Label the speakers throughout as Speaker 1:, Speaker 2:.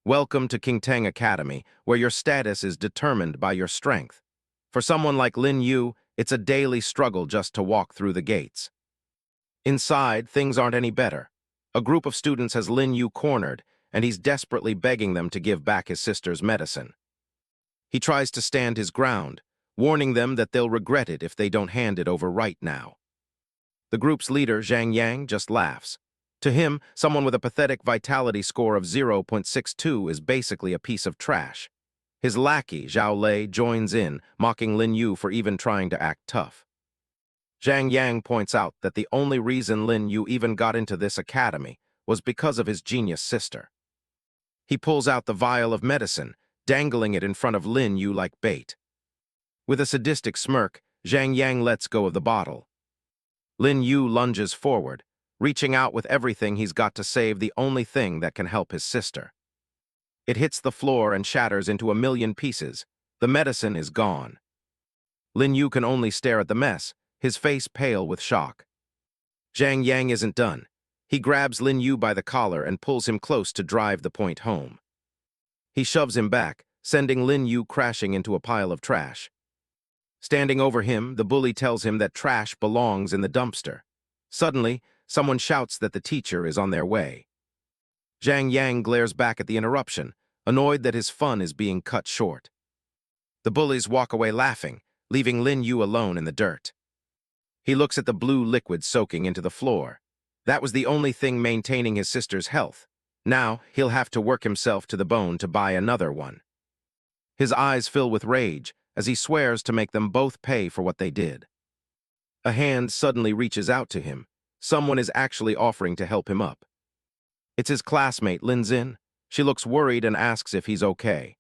Speaker 1: Welcome to King Tang Academy, where your status is determined by your strength. For someone like Lin Yu, it's a daily struggle just to walk through the gates. Inside, things aren't any better. A group of students has Lin Yu cornered, and he's desperately begging them to give back his sister's medicine. He tries to stand his ground, warning them that they'll regret it if they don't hand it over right now. The group's leader, Zhang Yang, just laughs. To him, someone with a pathetic vitality score of 0.62 is basically a piece of trash. His lackey, Zhao Lei, joins in, mocking Lin Yu for even trying to act tough. Zhang Yang points out that the only reason Lin Yu even got into this academy was because of his genius sister. He pulls out the vial of medicine, dangling it in front of Lin Yu like bait. With a sadistic smirk, Zhang Yang lets go of the bottle. Lin Yu lunges forward, reaching out with everything he's got to save the only thing that can help his sister. It hits the floor and shatters into a million pieces. The medicine is gone. Lin Yu can only stare at the mess, his face pale with shock. Zhang Yang isn't done. He grabs Lin Yu by the collar and pulls him close to drive the point home. He shoves him back, sending Lin Yu crashing into a pile of trash. Standing over him, the bully tells him that trash belongs in the dumpster. Suddenly, someone shouts that the teacher is on their way. Zhang Yang glares back at the interruption, annoyed that his fun is being cut short. The bullies walk away laughing, leaving Lin Yu alone in the dirt. He looks at the blue liquid soaking into the floor. That was the only thing maintaining his sister's health. Now, he'll have to work himself to the bone to buy another one. His eyes fill with rage as he swears to make them both pay for what they did. A hand suddenly reaches out to him. Someone is actually offering to help him up. It's his classmate, Lin Xin. She looks worried and asks if he's okay.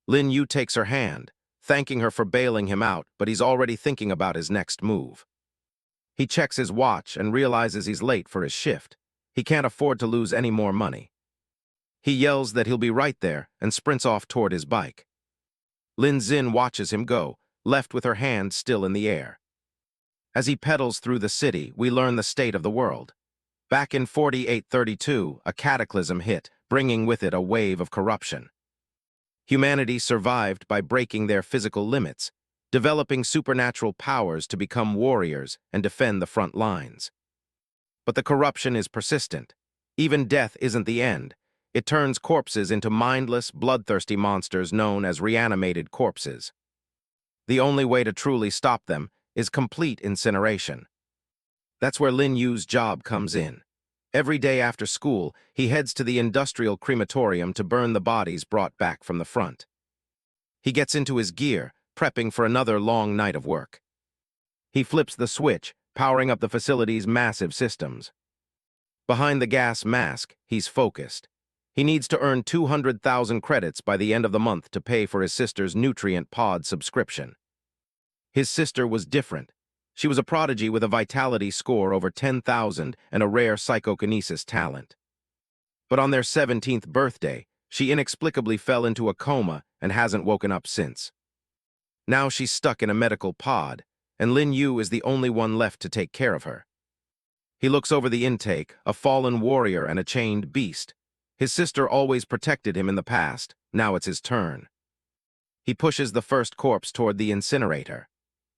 Speaker 1: Lin Yu takes her hand, thanking her for bailing him out, but he's already thinking about his next move. He checks his watch and realizes he's late for his shift. He can't afford to lose any more money. He yells that he'll be right there and sprints off toward his bike. Lin Xin watches him go, left with her hand still in the air. As he pedals through the city, we learn the state of the world. Back in 4832, a cataclysm hit, bringing with it a wave of corruption. Humanity survived by breaking their physical limits, developing supernatural powers to become warriors and defend the front lines. But the corruption is persistent. Even death isn't the end. It turns corpses into mindless, bloodthirsty monsters known as reanimated corpses. The only way to truly stop them is complete incineration. That's where Lin Yu's job comes in. Every day after school, he heads to the industrial crematorium to burn the bodies brought back from the front. He gets into his gear, prepping for another long night of work. He flips the switch, powering up the facility's massive systems. Behind the gas mask, he's focused. He needs to earn 200,000 credits by the end of the month to pay for his sister's nutrient pod subscription. His sister was different. She was a prodigy with a vitality score over 10,000 and a rare psychokinesis talent. But on their 17th birthday, she inexplicably fell into a coma and hasn't woken up since. Now she's stuck in a medical pod, and Lin Yu is the only one left to take care of her. He looks over the intake, a fallen warrior and a chained beast. His sister always protected him in the past, now it's his turn. He pushes the first corpse toward the incinerator.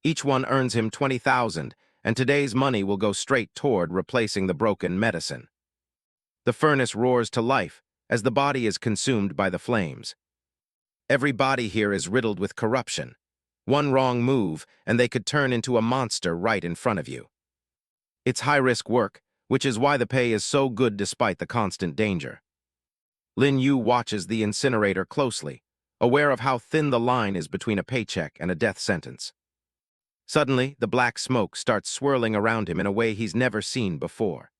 Speaker 1: Each one earns him 20,000, and today's money will go straight toward replacing the broken medicine. The furnace roars to life as the body is consumed by the flames. Every body here is riddled with corruption. One wrong move, and they could turn into a monster right in front of you. It's high-risk work, which is why the pay is so good despite the constant danger. Lin Yu watches the incinerator closely, aware of how thin the line is between a paycheck and a death sentence. Suddenly, the black smoke starts swirling around him in a way he's never seen before.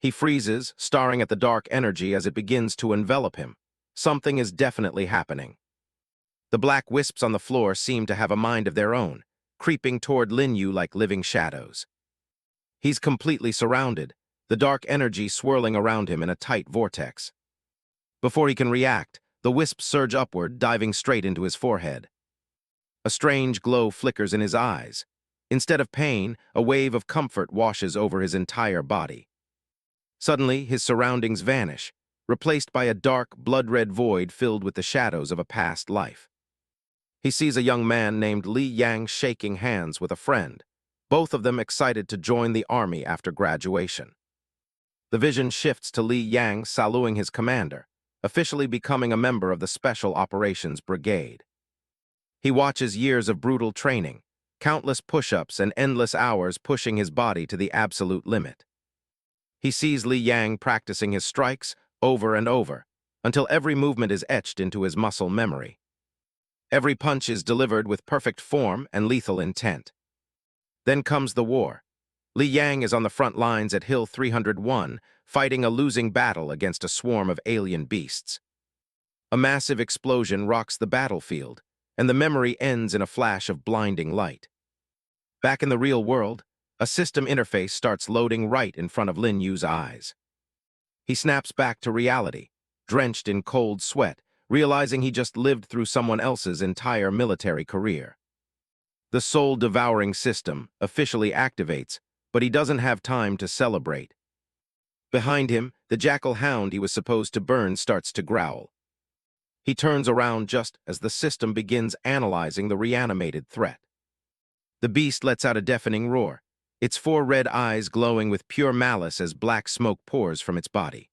Speaker 1: He freezes, staring at the dark energy as it begins to envelop him. Something is definitely happening. The black wisps on the floor seem to have a mind of their own, creeping toward Lin Yu like living shadows. He's completely surrounded, the dark energy swirling around him in a tight vortex. Before he can react, the wisps surge upward, diving straight into his forehead. A strange glow flickers in his eyes. Instead of pain, a wave of comfort washes over his entire body. Suddenly, his surroundings vanish. replaced by a dark, blood-red void filled with the shadows of a past life. He sees a young man named Li Yang shaking hands with a friend, both of them excited to join the army after graduation. The vision shifts to Li Yang saluting his commander, officially becoming a member of the Special Operations Brigade. He watches years of brutal training, countless push-ups and endless hours pushing his body to the absolute limit. He sees Li Yang practicing his strikes over and over, until every movement is etched into his muscle memory. Every punch is delivered with perfect form and lethal intent. Then comes the war. Li Yang is on the front lines at Hill 301, fighting a losing battle against a swarm of alien beasts. A massive explosion rocks the battlefield, and the memory ends in a flash of blinding light. Back in the real world, a system interface starts loading right in front of Lin Yu's eyes. He snaps back to reality, drenched in cold sweat, realizing he just lived through someone else's entire military career. The Soul Devouring System officially activates, but he doesn't have time to celebrate. Behind him, the jackal hound he was supposed to burn starts to growl. He turns around just as the system begins analyzing the reanimated threat. The beast lets out a deafening roar, its four red eyes glowing with pure malice as black smoke pours from its body.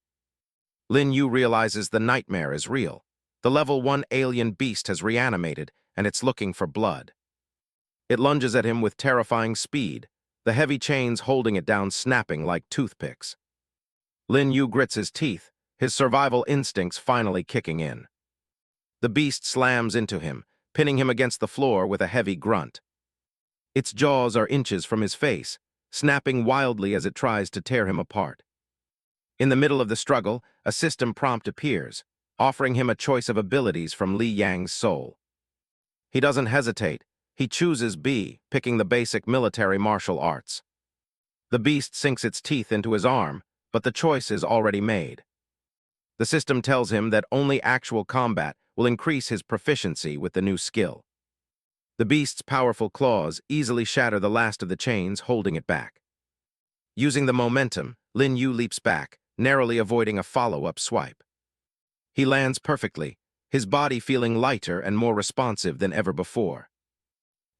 Speaker 1: Lin Yu realizes the nightmare is real. The level 1 alien beast has reanimated, and it's looking for blood. It lunges at him with terrifying speed, the heavy chains holding it down snapping like toothpicks. Lin Yu grits his teeth, his survival instincts finally kicking in. The beast slams into him, pinning him against the floor with a heavy grunt. Its jaws are inches from his face, snapping wildly as it tries to tear him apart. In the middle of the struggle, a system prompt appears, offering him a choice of abilities from Li Yang's soul. He doesn't hesitate. He chooses B, picking the basic military martial arts. The beast sinks its teeth into his arm, but the choice is already made. The system tells him that only actual combat will increase his proficiency with the new skill. The beast's powerful claws easily shatter the last of the chains holding it back. Using the momentum, Lin Yu leaps back, narrowly avoiding a follow-up swipe. He lands perfectly, his body feeling lighter and more responsive than ever before.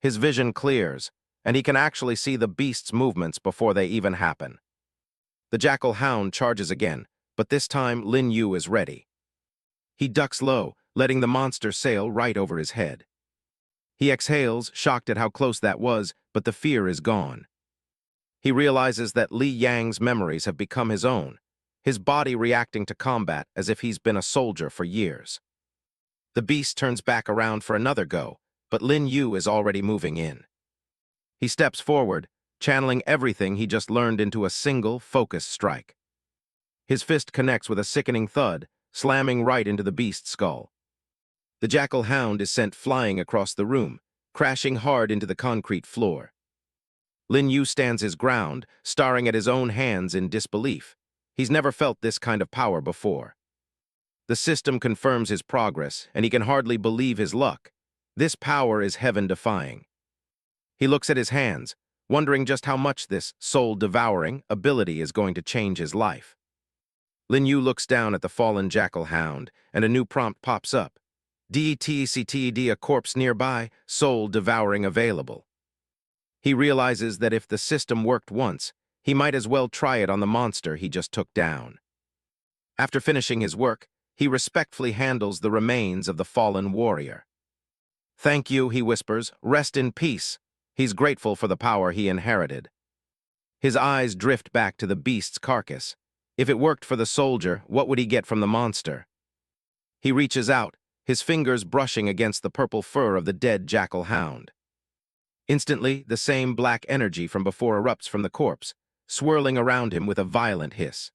Speaker 1: His vision clears, and he can actually see the beast's movements before they even happen. The jackal hound charges again, but this time Lin Yu is ready. He ducks low, letting the monster sail right over his head. He exhales, shocked at how close that was, but the fear is gone. He realizes that Li Yang's memories have become his own, his body reacting to combat as if he's been a soldier for years. The beast turns back around for another go, but Lin Yu is already moving in. He steps forward, channeling everything he just learned into a single, focused strike. His fist connects with a sickening thud, slamming right into the beast's skull. The jackal hound is sent flying across the room, crashing hard into the concrete floor. Lin Yu stands his ground, staring at his own hands in disbelief. He's never felt this kind of power before. The system confirms his progress, and he can hardly believe his luck. This power is heaven-defying. He looks at his hands, wondering just how much this soul-devouring ability is going to change his life. Lin Yu looks down at the fallen jackal hound, and a new prompt pops up. DETCTD, a corpse nearby, soul devouring available. He realizes that if the system worked once, he might as well try it on the monster he just took down. After finishing his work, he respectfully handles the remains of the fallen warrior. "Thank you," he whispers. "Rest in peace." He's grateful for the power he inherited. His eyes drift back to the beast's carcass. If it worked for the soldier, what would he get from the monster? He reaches out, his fingers brushing against the purple fur of the dead jackal hound. Instantly, the same black energy from before erupts from the corpse, swirling around him with a violent hiss.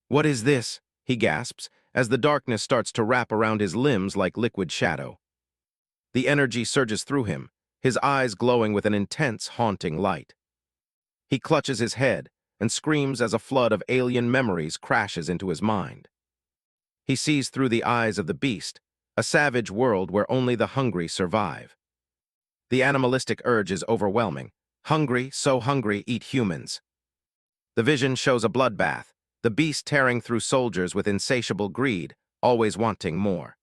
Speaker 1: "What is this?" he gasps, as the darkness starts to wrap around his limbs like liquid shadow. The energy surges through him, his eyes glowing with an intense, haunting light. He clutches his head and screams as a flood of alien memories crashes into his mind. He sees through the eyes of the beast, a savage world where only the hungry survive. The animalistic urge is overwhelming. Hungry, so hungry, eat humans. The vision shows a bloodbath, the beast tearing through soldiers with insatiable greed, always wanting more.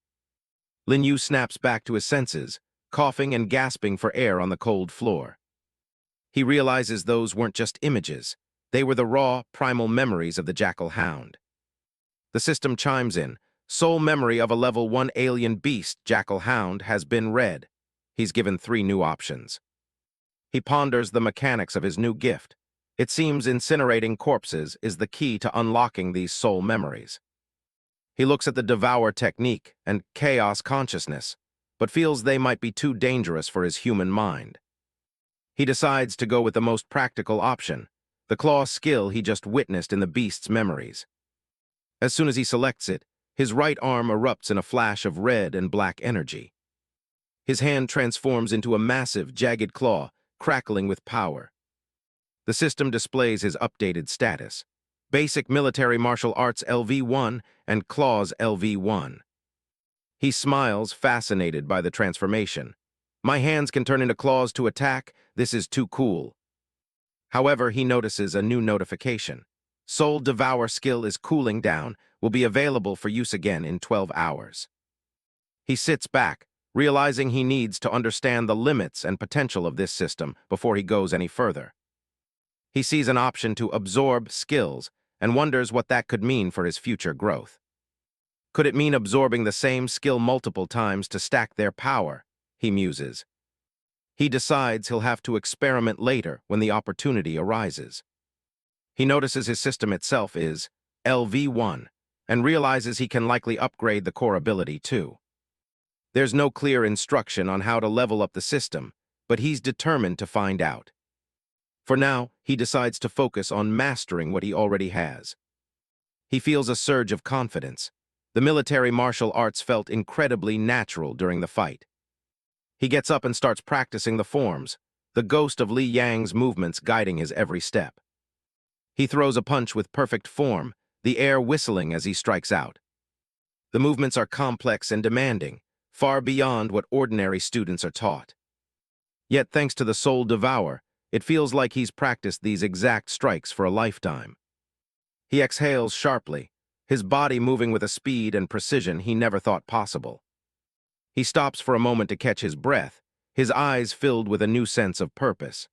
Speaker 1: Lin Yu snaps back to his senses, coughing and gasping for air on the cold floor. He realizes those weren't just images. They were the raw, primal memories of the jackal hound. The system chimes in. Soul memory of a level 1 alien beast, jackal hound, has been read. He's given 3 new options. He ponders the mechanics of his new gift. It seems incinerating corpses is the key to unlocking these soul memories. He looks at the devour technique and chaos consciousness, but feels they might be too dangerous for his human mind. He decides to go with the most practical option, the claw skill he just witnessed in the beast's memories. As soon as he selects it, his right arm erupts in a flash of red and black energy. His hand transforms into a massive, jagged claw, crackling with power. The system displays his updated status: Basic Military Martial Arts LV1 and Claws LV1. He smiles, fascinated by the transformation. My hands can turn into claws to attack. This is too cool. However, he notices a new notification. Soul Devour skill is cooling down, will be available for use again in 12 hours. He sits back, realizing he needs to understand the limits and potential of this system before he goes any further. He sees an option to absorb skills and wonders what that could mean for his future growth. Could it mean absorbing the same skill multiple times to stack their power? He muses. He decides he'll have to experiment later when the opportunity arises. He notices his system itself is LV1 and realizes he can likely upgrade the core ability too. There's no clear instruction on how to level up the system, but he's determined to find out. For now, he decides to focus on mastering what he already has. He feels a surge of confidence. The military martial arts felt incredibly natural during the fight. He gets up and starts practicing the forms, the ghost of Li Yang's movements guiding his every step. He throws a punch with perfect form, the air whistling as he strikes out. The movements are complex and demanding, far beyond what ordinary students are taught. Yet, thanks to the Soul Devour, it feels like he's practiced these exact strikes for a lifetime. He exhales sharply, his body moving with a speed and precision he never thought possible. He stops for a moment to catch his breath, his eyes filled with a new sense of purpose.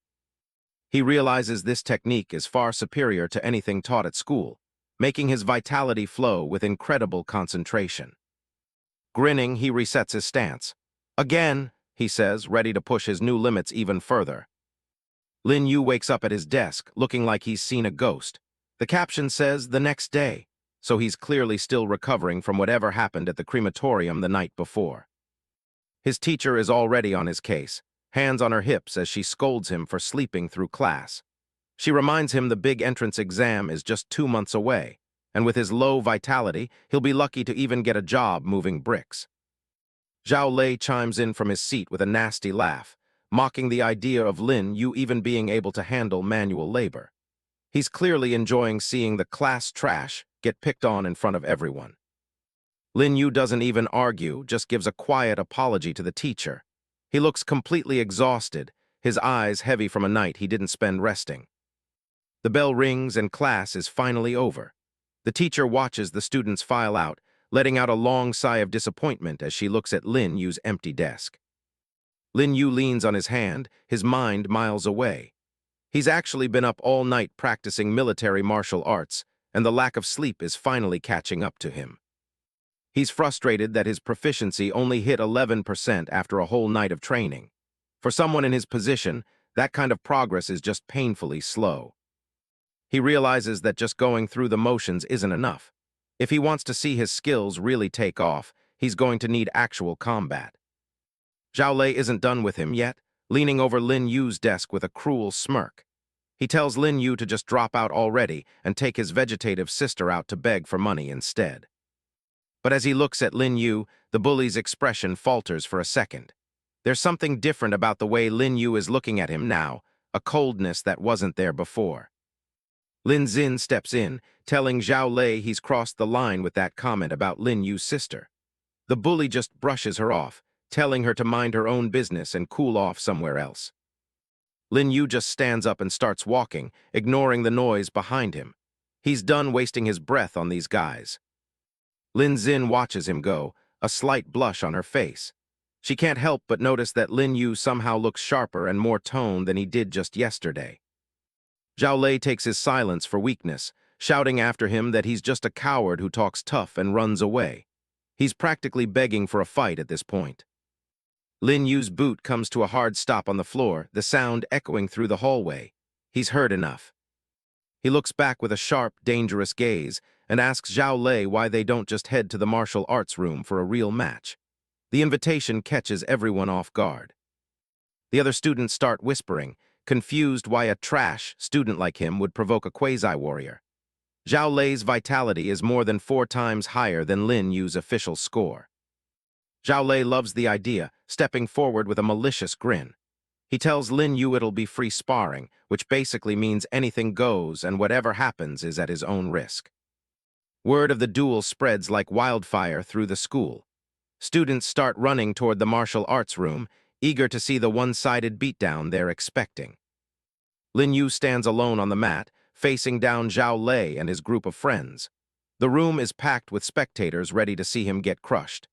Speaker 1: He realizes this technique is far superior to anything taught at school, making his vitality flow with incredible concentration. Grinning, he resets his stance. Again, he says, ready to push his new limits even further. Lin Yu wakes up at his desk, looking like he's seen a ghost. The caption says, the next day, so he's clearly still recovering from whatever happened at the crematorium the night before. His teacher is already on his case, hands on her hips as she scolds him for sleeping through class. She reminds him the big entrance exam is just 2 months away, and with his low vitality, he'll be lucky to even get a job moving bricks. Zhao Lei chimes in from his seat with a nasty laugh, mocking the idea of Lin Yu even being able to handle manual labor. He's clearly enjoying seeing the class trash get picked on in front of everyone. Lin Yu doesn't even argue, just gives a quiet apology to the teacher. He looks completely exhausted, his eyes heavy from a night he didn't spend resting. The bell rings and class is finally over. The teacher watches the students file out, letting out a long sigh of disappointment as she looks at Lin Yu's empty desk. Lin Yu leans on his hand, his mind miles away. He's actually been up all night practicing military martial arts, and the lack of sleep is finally catching up to him. He's frustrated that his proficiency only hit 11% after a whole night of training. For someone in his position, that kind of progress is just painfully slow. He realizes that just going through the motions isn't enough. If he wants to see his skills really take off, he's going to need actual combat. Zhao Lei isn't done with him yet, leaning over Lin Yu's desk with a cruel smirk. He tells Lin Yu to just drop out already and take his vegetative sister out to beg for money instead. But as he looks at Lin Yu, the bully's expression falters for a second. There's something different about the way Lin Yu is looking at him now, a coldness that wasn't there before. Lin Xin steps in, telling Zhao Lei he's crossed the line with that comment about Lin Yu's sister. The bully just brushes her off, telling her to mind her own business and cool off somewhere else. Lin Yu just stands up and starts walking, ignoring the noise behind him. He's done wasting his breath on these guys. Lin Xin watches him go, a slight blush on her face. She can't help but notice that Lin Yu somehow looks sharper and more toned than he did just yesterday. Zhao Lei takes his silence for weakness, shouting after him that he's just a coward who talks tough and runs away. He's practically begging for a fight at this point. Lin Yu's boot comes to a hard stop on the floor, the sound echoing through the hallway. He's heard enough. He looks back with a sharp, dangerous gaze and asks Zhao Lei why they don't just head to the martial arts room for a real match. The invitation catches everyone off guard. The other students start whispering, confused why a trash student like him would provoke a quasi-warrior. Zhao Lei's vitality is more than 4 times higher than Lin Yu's official score. Zhao Lei loves the idea, stepping forward with a malicious grin. He tells Lin Yu it'll be free sparring, which basically means anything goes and whatever happens is at his own risk. Word of the duel spreads like wildfire through the school. Students start running toward the martial arts room, eager to see the one-sided beatdown they're expecting. Lin Yu stands alone on the mat, facing down Zhao Lei and his group of friends. The room is packed with spectators ready to see him get crushed.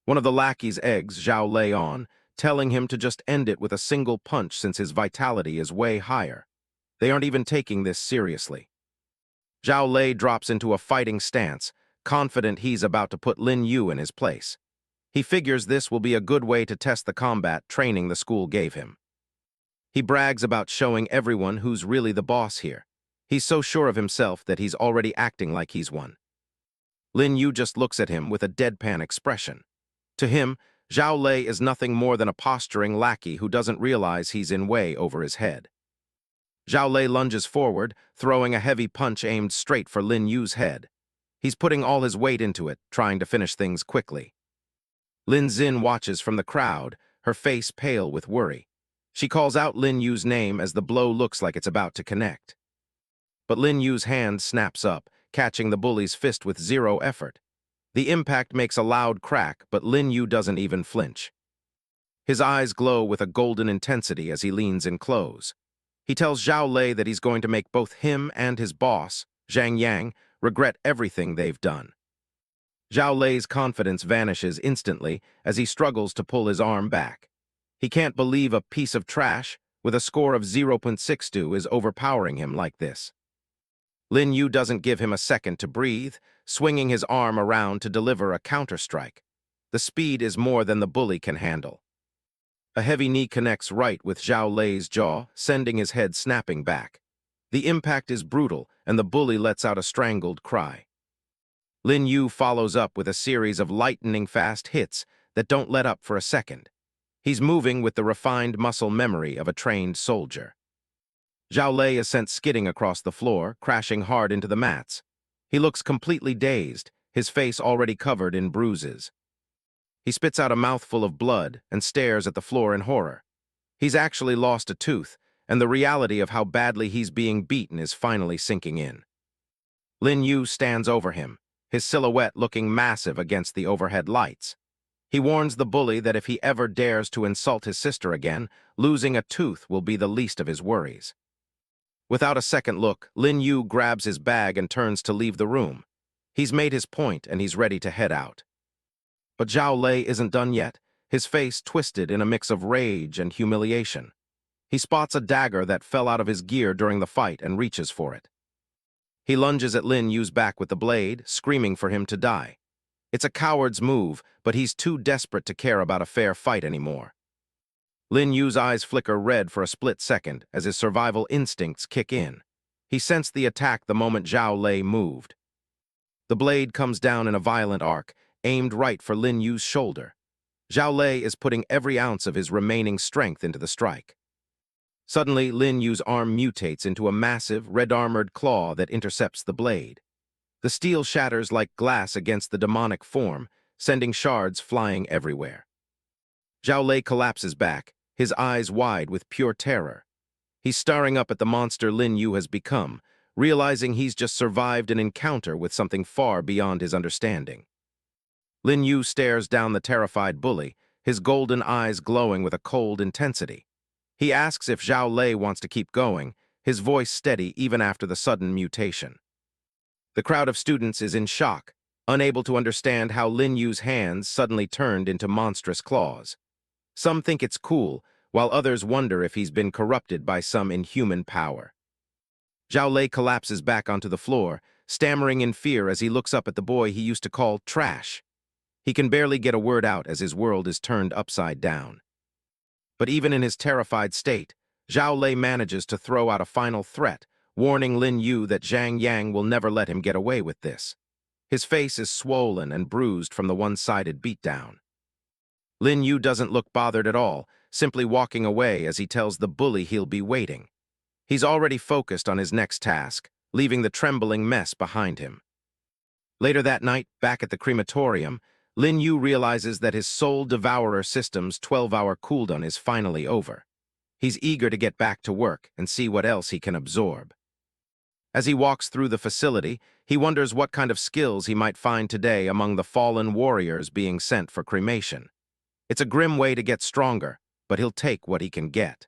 Speaker 1: One of the lackeys eggs Zhao Lei on, telling him to just end it with a single punch since his vitality is way higher. They aren't even taking this seriously. Zhao Lei drops into a fighting stance, confident he's about to put Lin Yu in his place. He figures this will be a good way to test the combat training the school gave him. He brags about showing everyone who's really the boss here. He's so sure of himself that he's already acting like he's won. Lin Yu just looks at him with a deadpan expression. To him, Zhao Lei is nothing more than a posturing lackey who doesn't realize he's in way over his head. Zhao Lei lunges forward, throwing a heavy punch aimed straight for Lin Yu's head. He's putting all his weight into it, trying to finish things quickly. Lin Xin watches from the crowd, her face pale with worry. She calls out Lin Yu's name as the blow looks like it's about to connect. But Lin Yu's hand snaps up, catching the bully's fist with 0 effort. The impact makes a loud crack, but Lin Yu doesn't even flinch. His eyes glow with a golden intensity as he leans in close. He tells Zhao Lei that he's going to make both him and his boss, Zhang Yang, regret everything they've done. Zhao Lei's confidence vanishes instantly as he struggles to pull his arm back. He can't believe a piece of trash, with a score of 0.62, is overpowering him like this. Lin Yu doesn't give him a second to breathe, swinging his arm around to deliver a counter-strike. The speed is more than the bully can handle. A heavy knee connects right with Zhao Lei's jaw, sending his head snapping back. The impact is brutal, and the bully lets out a strangled cry. Lin Yu follows up with a series of lightning-fast hits that don't let up for a second. He's moving with the refined muscle memory of a trained soldier. Zhao Lei is sent skidding across the floor, crashing hard into the mats. He looks completely dazed, his face already covered in bruises. He spits out a mouthful of blood and stares at the floor in horror. He's actually lost a tooth, and the reality of how badly he's being beaten is finally sinking in. Lin Yu stands over him, his silhouette looking massive against the overhead lights. He warns the bully that if he ever dares to insult his sister again, losing a tooth will be the least of his worries. Without a second look, Lin Yu grabs his bag and turns to leave the room. He's made his point and he's ready to head out. But Zhao Lei isn't done yet, his face twisted in a mix of rage and humiliation. He spots a dagger that fell out of his gear during the fight and reaches for it. He lunges at Lin Yu's back with the blade, screaming for him to die. It's a coward's move, but he's too desperate to care about a fair fight anymore. Lin Yu's eyes flicker red for a split second as his survival instincts kick in. He sensed the attack the moment Zhao Lei moved. The blade comes down in a violent arc, aimed right for Lin Yu's shoulder. Zhao Lei is putting every ounce of his remaining strength into the strike. Suddenly, Lin Yu's arm mutates into a massive, red-armored claw that intercepts the blade. The steel shatters like glass against the demonic form, sending shards flying everywhere. Zhao Lei collapses back, his eyes wide with pure terror. He's staring up at the monster Lin Yu has become, realizing he's just survived an encounter with something far beyond his understanding. Lin Yu stares down the terrified bully, his golden eyes glowing with a cold intensity. He asks if Zhao Lei wants to keep going, his voice steady even after the sudden mutation. The crowd of students is in shock, unable to understand how Lin Yu's hands suddenly turned into monstrous claws. Some think it's cool, while others wonder if he's been corrupted by some inhuman power. Zhao Lei collapses back onto the floor, stammering in fear as he looks up at the boy he used to call trash. He can barely get a word out as his world is turned upside down. But even in his terrified state, Zhao Lei manages to throw out a final threat, warning Lin Yu that Zhang Yang will never let him get away with this. His face is swollen and bruised from the one-sided beatdown. Lin Yu doesn't look bothered at all, simply walking away as he tells the bully he'll be waiting. He's already focused on his next task, leaving the trembling mess behind him. Later that night, back at the crematorium, Lin Yu realizes that his Soul Devourer system's 12-hour cooldown is finally over. He's eager to get back to work and see what else he can absorb. As he walks through the facility, he wonders what kind of skills he might find today among the fallen warriors being sent for cremation. It's a grim way to get stronger, but he'll take what he can get.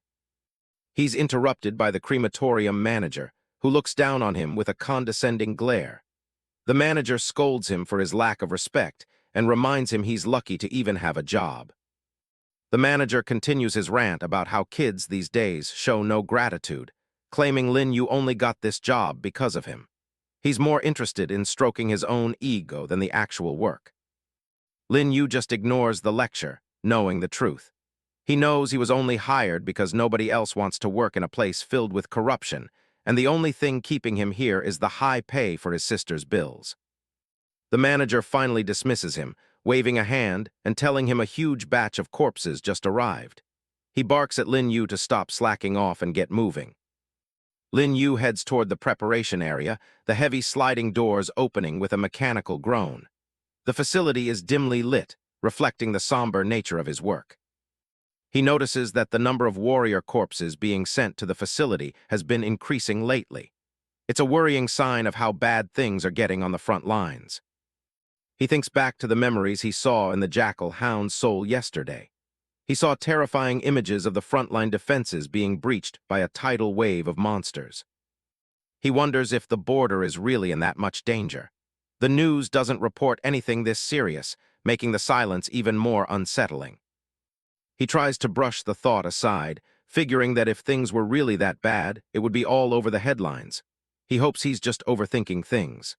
Speaker 1: He's interrupted by the crematorium manager, who looks down on him with a condescending glare. The manager scolds him for his lack of respect and reminds him he's lucky to even have a job. The manager continues his rant about how kids these days show no gratitude, claiming Lin Yu only got this job because of him. He's more interested in stroking his own ego than the actual work. Lin Yu just ignores the lecture, knowing the truth. He knows he was only hired because nobody else wants to work in a place filled with corruption, and the only thing keeping him here is the high pay for his sister's bills. The manager finally dismisses him, waving a hand and telling him a huge batch of corpses just arrived. He barks at Lin Yu to stop slacking off and get moving. Lin Yu heads toward the preparation area, the heavy sliding doors opening with a mechanical groan. The facility is dimly lit, reflecting the somber nature of his work. He notices that the number of warrior corpses being sent to the facility has been increasing lately. It's a worrying sign of how bad things are getting on the front lines. He thinks back to the memories he saw in the Jackal Hound's soul yesterday. He saw terrifying images of the frontline defenses being breached by a tidal wave of monsters. He wonders if the border is really in that much danger. The news doesn't report anything this serious, making the silence even more unsettling. He tries to brush the thought aside, figuring that if things were really that bad, it would be all over the headlines. He hopes he's just overthinking things.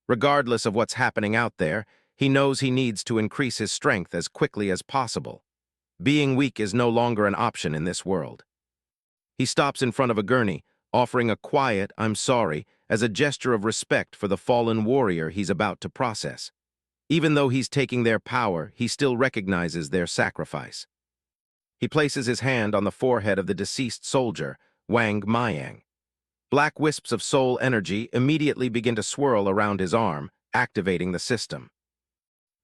Speaker 1: Regardless of what's happening out there, he knows he needs to increase his strength as quickly as possible. Being weak is no longer an option in this world. He stops in front of a gurney, offering a quiet "I'm sorry" as a gesture of respect for the fallen warrior he's about to process. Even though he's taking their power, he still recognizes their sacrifice. He places his hand on the forehead of the deceased soldier, Wang Mayang. Black wisps of soul energy immediately begin to swirl around his arm, activating the system.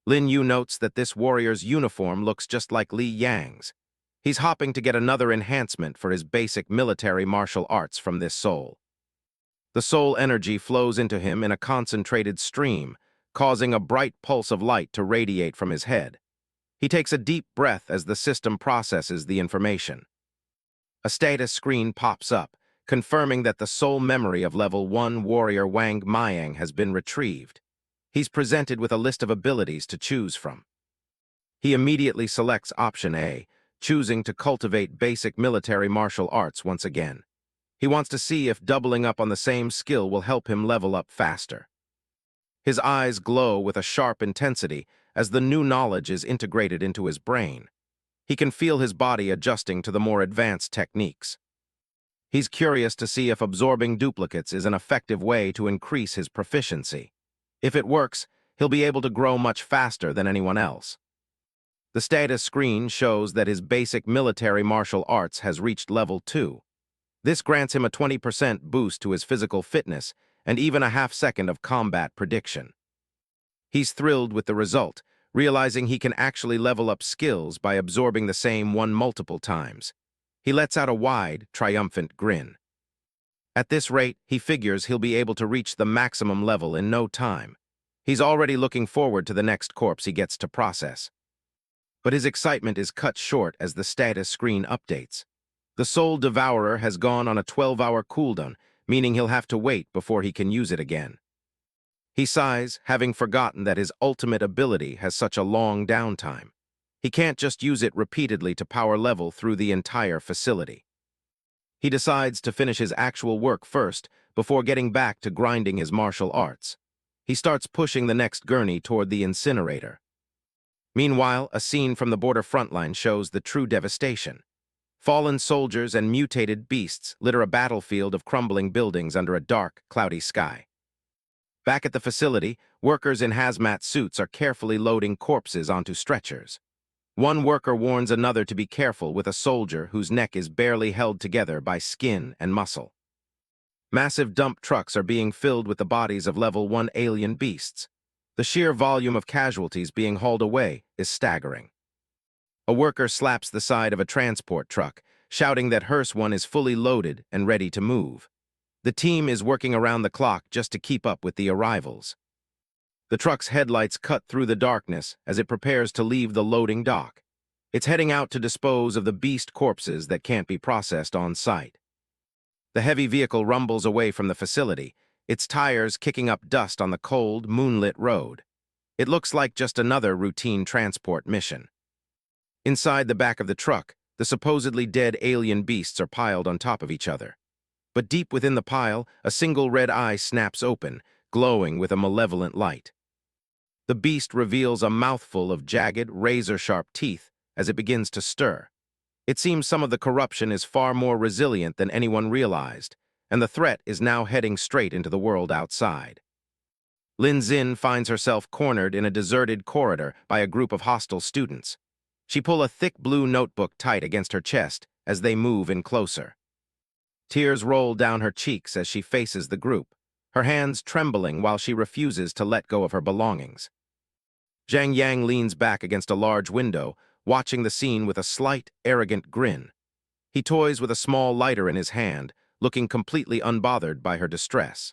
Speaker 1: Lin Yu notes that this warrior's uniform looks just like Li Yang's. He's hoping to get another enhancement for his basic military martial arts from this soul. The soul energy flows into him in a concentrated stream, causing a bright pulse of light to radiate from his head. He takes a deep breath as the system processes the information. A status screen pops up, confirming that the soul memory of Level 1 warrior Wang Mayang has been retrieved. He's presented with a list of abilities to choose from. He immediately selects option A, choosing to cultivate basic military martial arts once again. He wants to see if doubling up on the same skill will help him level up faster. His eyes glow with a sharp intensity as the new knowledge is integrated into his brain. He can feel his body adjusting to the more advanced techniques. He's curious to see if absorbing duplicates is an effective way to increase his proficiency. If it works, he'll be able to grow much faster than anyone else. The status screen shows that his basic military martial arts has reached level 2. This grants him a 20% boost to his physical fitness and even a half-second of combat prediction. He's thrilled with the result, realizing he can actually level up skills by absorbing the same one multiple times. He lets out a wide, triumphant grin. At this rate, he figures he'll be able to reach the maximum level in no time. He's already looking forward to the next corpse he gets to process. But his excitement is cut short as the status screen updates. The Soul Devourer has gone on a 12-hour cooldown, meaning he'll have to wait before he can use it again. He sighs, having forgotten that his ultimate ability has such a long downtime. He can't just use it repeatedly to power level through the entire facility. He decides to finish his actual work first before getting back to grinding his martial arts. He starts pushing the next gurney toward the incinerator. Meanwhile, a scene from the border frontline shows the true devastation. Fallen soldiers and mutated beasts litter a battlefield of crumbling buildings under a dark, cloudy sky. Back at the facility, workers in hazmat suits are carefully loading corpses onto stretchers. One worker warns another to be careful with a soldier whose neck is barely held together by skin and muscle. Massive dump trucks are being filled with the bodies of Level 1 alien beasts. The sheer volume of casualties being hauled away is staggering. A worker slaps the side of a transport truck, shouting that hers one is fully loaded and ready to move. The team is working around the clock just to keep up with the arrivals. The truck's headlights cut through the darkness as it prepares to leave the loading dock. It's heading out to dispose of the beast corpses that can't be processed on site. The heavy vehicle rumbles away from the facility, its tires kicking up dust on the cold, moonlit road. It looks like just another routine transport mission. Inside the back of the truck, the supposedly dead alien beasts are piled on top of each other. But deep within the pile, a single red eye snaps open, glowing with a malevolent light. The beast reveals a mouthful of jagged, razor-sharp teeth as it begins to stir. It seems some of the corruption is far more resilient than anyone realized, and the threat is now heading straight into the world outside. Lin Xin finds herself cornered in a deserted corridor by a group of hostile students. She pulls a thick blue notebook tight against her chest as they move in closer. Tears roll down her cheeks as she faces the group, her hands trembling while she refuses to let go of her belongings. Zhang Yang leans back against a large window, watching the scene with a slight, arrogant grin. He toys with a small lighter in his hand, looking completely unbothered by her distress.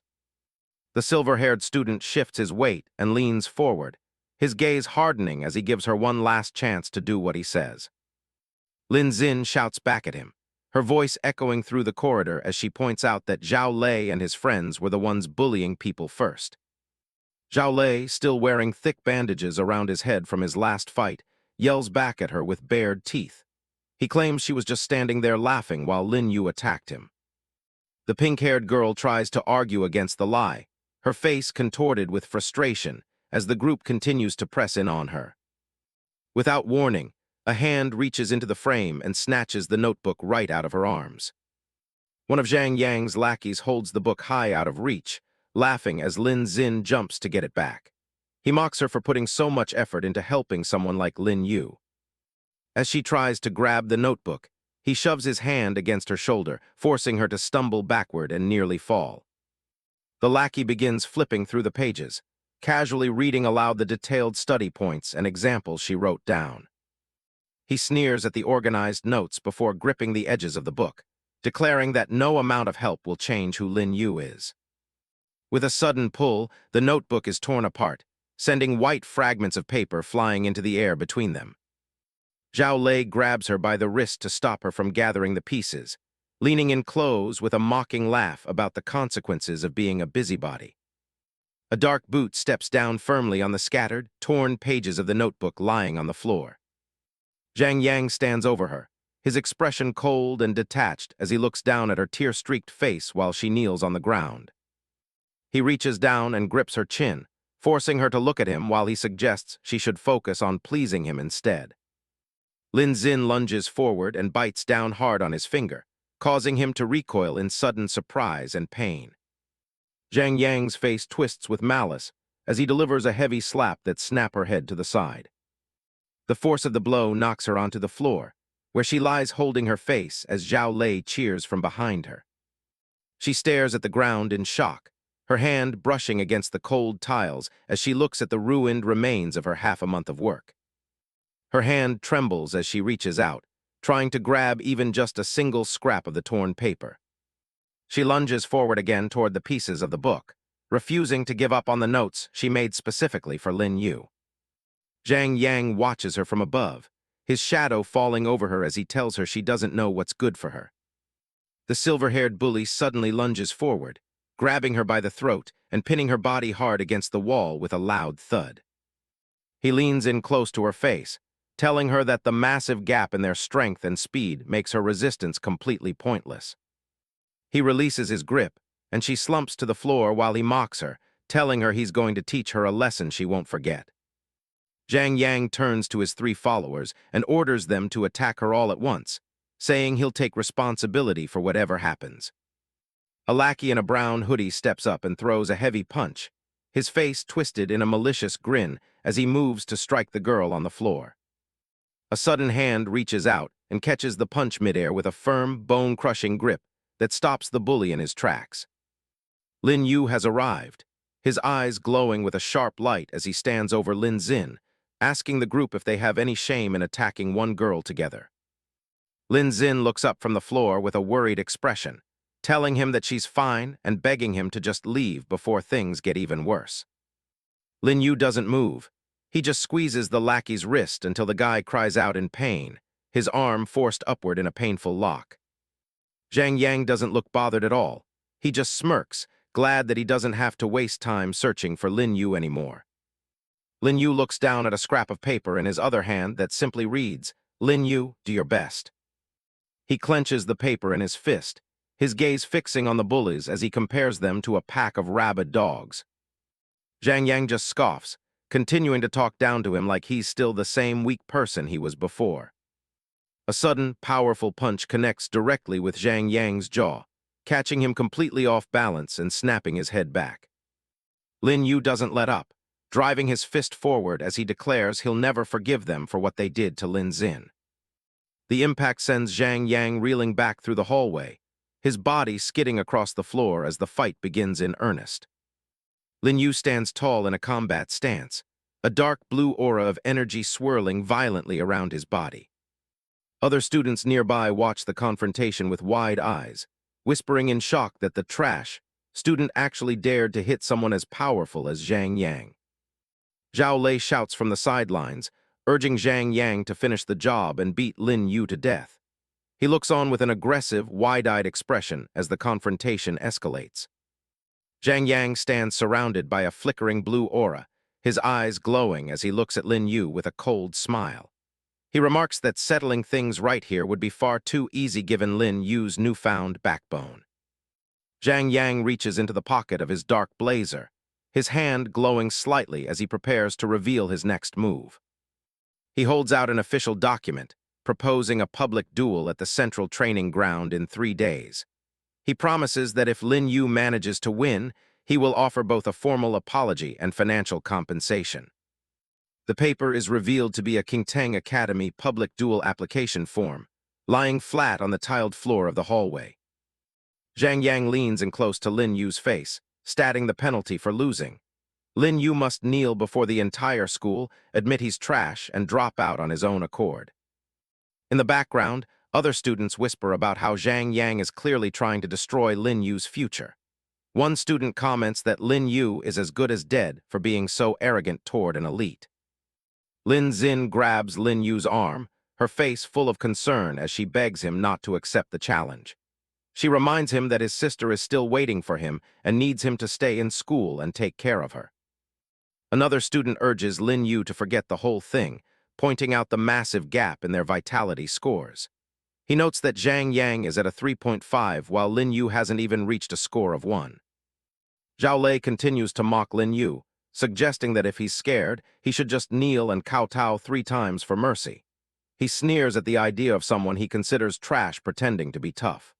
Speaker 1: The silver-haired student shifts his weight and leans forward, his gaze hardening as he gives her one last chance to do what he says. Lin Xin shouts back at him, her voice echoing through the corridor as she points out that Zhao Lei and his friends were the ones bullying people first. Zhao Lei, still wearing thick bandages around his head from his last fight, yells back at her with bared teeth. He claims she was just standing there laughing while Lin Yu attacked him. The pink-haired girl tries to argue against the lie, her face contorted with frustration as the group continues to press in on her. Without warning, a hand reaches into the frame and snatches the notebook right out of her arms. One of Zhang Yang's lackeys holds the book high out of reach, laughing as Lin Xin jumps to get it back. He mocks her for putting so much effort into helping someone like Lin Yu. As she tries to grab the notebook, he shoves his hand against her shoulder, forcing her to stumble backward and nearly fall. The lackey begins flipping through the pages, casually reading aloud the detailed study points and examples she wrote down. He sneers at the organized notes before gripping the edges of the book, declaring that no amount of help will change who Lin Yu is. With a sudden pull, the notebook is torn apart, sending white fragments of paper flying into the air between them. Zhao Lei grabs her by the wrist to stop her from gathering the pieces, leaning in close with a mocking laugh about the consequences of being a busybody. A dark boot steps down firmly on the scattered, torn pages of the notebook lying on the floor. Zhang Yang stands over her, his expression cold and detached as he looks down at her tear-streaked face while she kneels on the ground. He reaches down and grips her chin, forcing her to look at him while he suggests she should focus on pleasing him instead. Lin Xin lunges forward and bites down hard on his finger, causing him to recoil in sudden surprise and pain. Zhang Yang's face twists with malice as he delivers a heavy slap that snaps her head to the side. The force of the blow knocks her onto the floor, where she lies holding her face as Zhao Lei cheers from behind her. She stares at the ground in shock, her hand brushing against the cold tiles as she looks at the ruined remains of her half a month of work. Her hand trembles as she reaches out, trying to grab even just a single scrap of the torn paper. She lunges forward again toward the pieces of the book, refusing to give up on the notes she made specifically for Lin Yu. Zhang Yang watches her from above, his shadow falling over her as he tells her she doesn't know what's good for her. The silver-haired bully suddenly lunges forward, grabbing her by the throat and pinning her body hard against the wall with a loud thud. He leans in close to her face, telling her that the massive gap in their strength and speed makes her resistance completely pointless. He releases his grip, and she slumps to the floor while he mocks her, telling her he's going to teach her a lesson she won't forget. Zhang Yang turns to his 3 followers and orders them to attack her all at once, saying he'll take responsibility for whatever happens. A lackey in a brown hoodie steps up and throws a heavy punch, his face twisted in a malicious grin as he moves to strike the girl on the floor. A sudden hand reaches out and catches the punch midair with a firm, bone-crushing grip that stops the bully in his tracks. Lin Yu has arrived, his eyes glowing with a sharp light as he stands over Lin Xin, asking the group if they have any shame in attacking one girl together. Lin Xin looks up from the floor with a worried expression, telling him that she's fine and begging him to just leave before things get even worse. Lin Yu doesn't move. He just squeezes the lackey's wrist until the guy cries out in pain, his arm forced upward in a painful lock. Zhang Yang doesn't look bothered at all. He just smirks, glad that he doesn't have to waste time searching for Lin Yu anymore. Lin Yu looks down at a scrap of paper in his other hand that simply reads, "Lin Yu, do your best." He clenches the paper in his fist, his gaze fixing on the bullies as he compares them to a pack of rabid dogs. Zhang Yang just scoffs, continuing to talk down to him like he's still the same weak person he was before. A sudden, powerful punch connects directly with Zhang Yang's jaw, catching him completely off balance and snapping his head back. Lin Yu doesn't let up, driving his fist forward as he declares he'll never forgive them for what they did to Lin Xin. The impact sends Zhang Yang reeling back through the hallway, his body skidding across the floor as the fight begins in earnest. Lin Yu stands tall in a combat stance, a dark blue aura of energy swirling violently around his body. Other students nearby watch the confrontation with wide eyes, whispering in shock that the trash student actually dared to hit someone as powerful as Zhang Yang. Zhao Lei shouts from the sidelines, urging Zhang Yang to finish the job and beat Lin Yu to death. He looks on with an aggressive, wide-eyed expression as the confrontation escalates. Zhang Yang stands surrounded by a flickering blue aura, his eyes glowing as he looks at Lin Yu with a cold smile. He remarks that settling things right here would be far too easy given Lin Yu's newfound backbone. Zhang Yang reaches into the pocket of his dark blazer, his hand glowing slightly as he prepares to reveal his next move. He holds out an official document, proposing a public duel at the central training ground in 3 days. He promises that if Lin Yu manages to win, he will offer both a formal apology and financial compensation. The paper is revealed to be a Qingtang Academy public duel application form, lying flat on the tiled floor of the hallway. Zhang Yang leans in close to Lin Yu's face, stating the penalty for losing. Lin Yu must kneel before the entire school, admit he's trash, and drop out on his own accord. In the background, other students whisper about how Zhang Yang is clearly trying to destroy Lin Yu's future. One student comments that Lin Yu is as good as dead for being so arrogant toward an elite. Lin Xin grabs Lin Yu's arm, her face full of concern as she begs him not to accept the challenge. She reminds him that his sister is still waiting for him and needs him to stay in school and take care of her. Another student urges Lin Yu to forget the whole thing, pointing out the massive gap in their vitality scores. He notes that Zhang Yang is at a 3.5 while Lin Yu hasn't even reached a score of 1. Zhao Lei continues to mock Lin Yu, suggesting that if he's scared, he should just kneel and kowtow 3 times for mercy. He sneers at the idea of someone he considers trash pretending to be tough.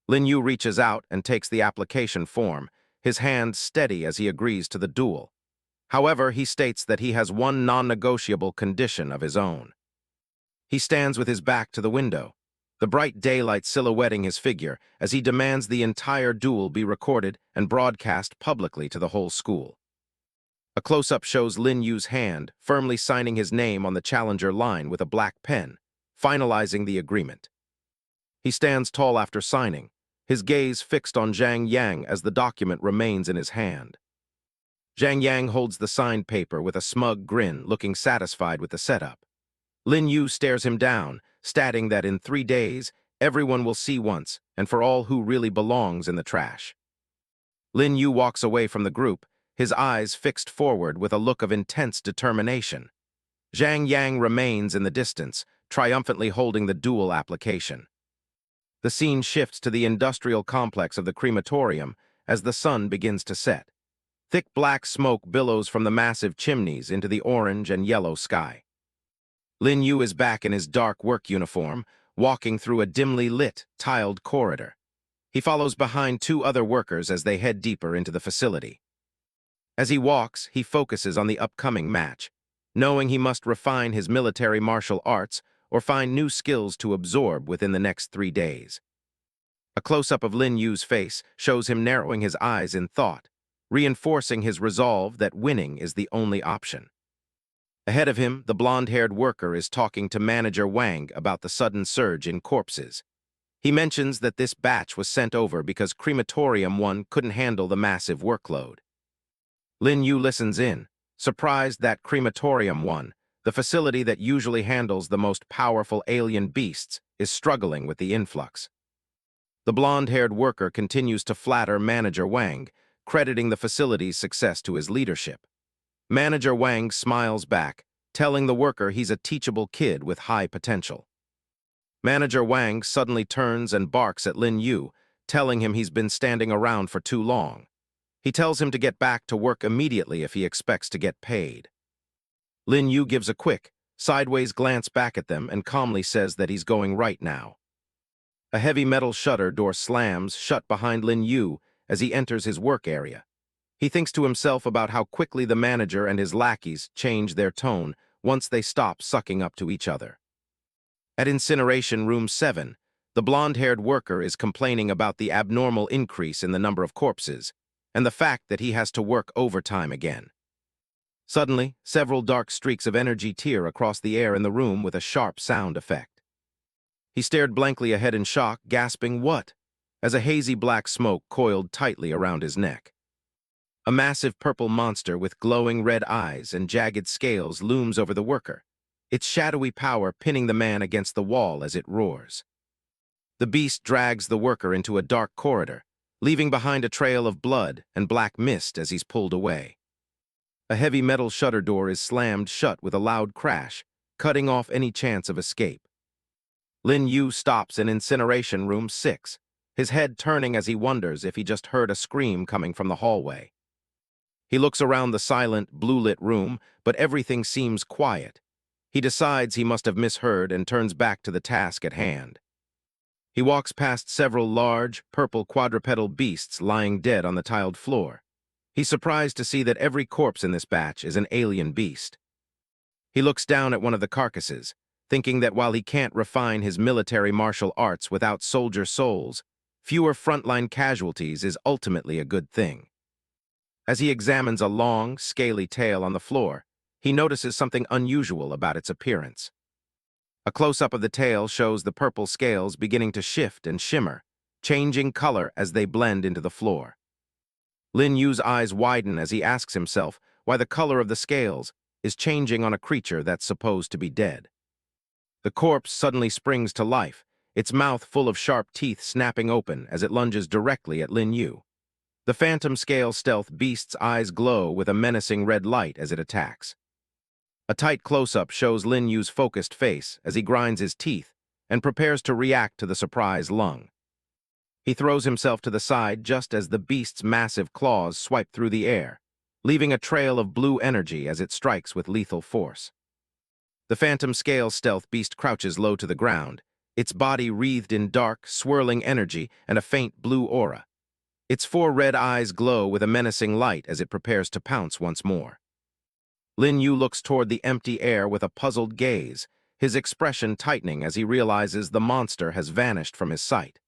Speaker 1: Lin Yu reaches out and takes the application form, his hand steady as he agrees to the duel. However, he states that he has one non-negotiable condition of his own. He stands with his back to the window, the bright daylight silhouetting his figure as he demands the entire duel be recorded and broadcast publicly to the whole school. A close-up shows Lin Yu's hand, firmly signing his name on the challenger line with a black pen, finalizing the agreement. He stands tall after signing, his gaze fixed on Zhang Yang as the document remains in his hand. Zhang Yang holds the signed paper with a smug grin, looking satisfied with the setup. Lin Yu stares him down, stating that in 3 days, everyone will see once and for all who really belongs in the trash. Lin Yu walks away from the group, his eyes fixed forward with a look of intense determination. Zhang Yang remains in the distance, triumphantly holding the dual application. The scene shifts to the industrial complex of the crematorium as the sun begins to set. Thick black smoke billows from the massive chimneys into the orange and yellow sky. Lin Yu is back in his dark work uniform, walking through a dimly lit, tiled corridor. He follows behind two other workers as they head deeper into the facility. As he walks, he focuses on the upcoming match, knowing he must refine his military martial arts or find new skills to absorb within the next 3 days. A close-up of Lin Yu's face shows him narrowing his eyes in thought, reinforcing his resolve that winning is the only option. Ahead of him, the blonde-haired worker is talking to Manager Wang about the sudden surge in corpses. He mentions that this batch was sent over because Crematorium 1 couldn't handle the massive workload. Lin Yu listens in, surprised that Crematorium 1, the facility that usually handles the most powerful alien beasts, is struggling with the influx. The blonde-haired worker continues to flatter Manager Wang, crediting the facility's success to his leadership. Manager Wang smiles back, telling the worker he's a teachable kid with high potential. Manager Wang suddenly turns and barks at Lin Yu, telling him he's been standing around for too long. He tells him to get back to work immediately if he expects to get paid. Lin Yu gives a quick, sideways glance back at them and calmly says that he's going right now. A heavy metal shutter door slams shut behind Lin Yu as he enters his work area. He thinks to himself about how quickly the manager and his lackeys change their tone once they stop sucking up to each other. At Incineration Room 7, the blonde-haired worker is complaining about the abnormal increase in the number of corpses and the fact that he has to work overtime again. Suddenly, several dark streaks of energy tear across the air in the room with a sharp sound effect. He stared blankly ahead in shock, gasping, "What?" as a hazy black smoke coiled tightly around his neck. A massive purple monster with glowing red eyes and jagged scales looms over the worker, its shadowy power pinning the man against the wall as it roars. The beast drags the worker into a dark corridor, leaving behind a trail of blood and black mist as he's pulled away. A heavy metal shutter door is slammed shut with a loud crash, cutting off any chance of escape. Lin Yu stops in Incineration Room 6, his head turning as he wonders if he just heard a scream coming from the hallway. He looks around the silent, blue-lit room, but everything seems quiet. He decides he must have misheard and turns back to the task at hand. He walks past several large, purple quadrupedal beasts lying dead on the tiled floor. He's surprised to see that every corpse in this batch is an alien beast. He looks down at one of the carcasses, thinking that while he can't refine his military martial arts without soldier souls, fewer frontline casualties is ultimately a good thing. As he examines a long, scaly tail on the floor, he notices something unusual about its appearance. A close-up of the tail shows the purple scales beginning to shift and shimmer, changing color as they blend into the floor. Lin Yu's eyes widen as he asks himself why the color of the scales is changing on a creature that's supposed to be dead. The corpse suddenly springs to life, its mouth full of sharp teeth snapping open as it lunges directly at Lin Yu. The phantom scale stealth beast's eyes glow with a menacing red light as it attacks. A tight close-up shows Lin Yu's focused face as he grinds his teeth and prepares to react to the surprise lung. He throws himself to the side just as the beast's massive claws swipe through the air, leaving a trail of blue energy as it strikes with lethal force. The phantom scale stealth beast crouches low to the ground, its body wreathed in dark, swirling energy and a faint blue aura. Its 4 red eyes glow with a menacing light as it prepares to pounce once more. Lin Yu looks toward the empty air with a puzzled gaze, his expression tightening as he realizes the monster has vanished from his sight.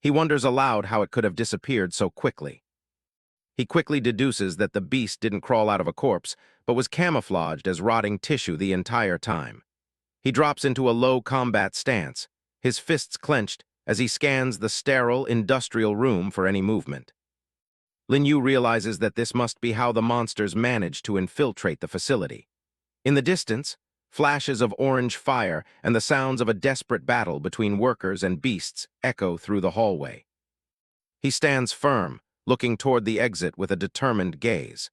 Speaker 1: He wonders aloud how it could have disappeared so quickly. He quickly deduces that the beast didn't crawl out of a corpse, but was camouflaged as rotting tissue the entire time. He drops into a low combat stance, his fists clenched as he scans the sterile, industrial room for any movement. Lin Yu realizes that this must be how the monsters managed to infiltrate the facility. In the distance, flashes of orange fire and the sounds of a desperate battle between workers and beasts echo through the hallway. He stands firm, looking toward the exit with a determined gaze.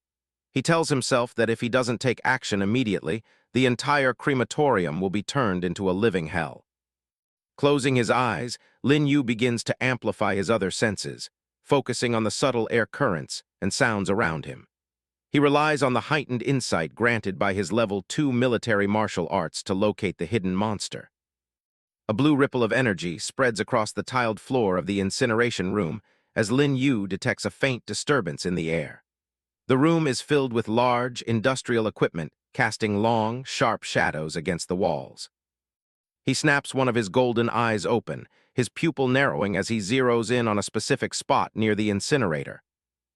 Speaker 1: He tells himself that if he doesn't take action immediately, the entire crematorium will be turned into a living hell. Closing his eyes, Lin Yu begins to amplify his other senses, focusing on the subtle air currents and sounds around him. He relies on the heightened insight granted by his Level 2 military martial arts to locate the hidden monster. A blue ripple of energy spreads across the tiled floor of the incineration room as Lin Yu detects a faint disturbance in the air. The room is filled with large, industrial equipment, casting long, sharp shadows against the walls. He snaps one of his golden eyes open, his pupil narrowing as he zeroes in on a specific spot near the incinerator.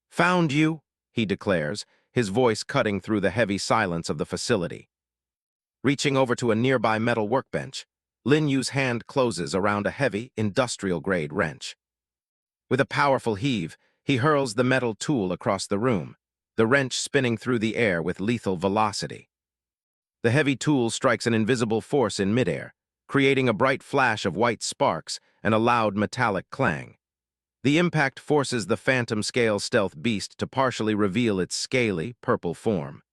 Speaker 1: "Found you," he declares, his voice cutting through the heavy silence of the facility. Reaching over to a nearby metal workbench, Lin Yu's hand closes around a heavy, industrial-grade wrench. With a powerful heave, he hurls the metal tool across the room, the wrench spinning through the air with lethal velocity. The heavy tool strikes an invisible force in midair, creating a bright flash of white sparks and a loud metallic clang. The impact forces the phantom-scale stealth beast to partially reveal its scaly, purple form.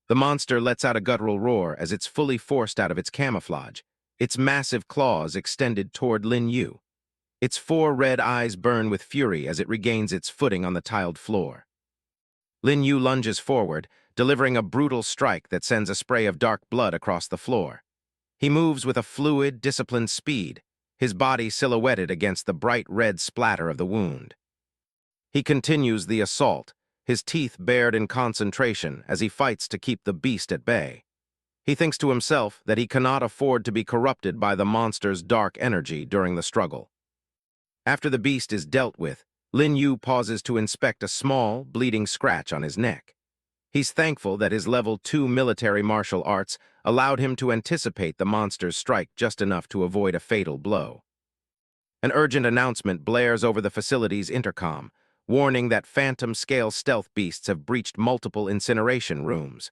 Speaker 1: The monster lets out a guttural roar as it's fully forced out of its camouflage, its massive claws extended toward Lin Yu. Its 4 red eyes burn with fury as it regains its footing on the tiled floor. Lin Yu lunges forward, delivering a brutal strike that sends a spray of dark blood across the floor. He moves with a fluid, disciplined speed, his body silhouetted against the bright red splatter of the wound. He continues the assault, his teeth bared in concentration as he fights to keep the beast at bay. He thinks to himself that he cannot afford to be corrupted by the monster's dark energy during the struggle. After the beast is dealt with, Lin Yu pauses to inspect a small, bleeding scratch on his neck. He's thankful that his Level 2 military martial arts allowed him to anticipate the monster's strike just enough to avoid a fatal blow. An urgent announcement blares over the facility's intercom, warning that phantom-scale stealth beasts have breached multiple incineration rooms.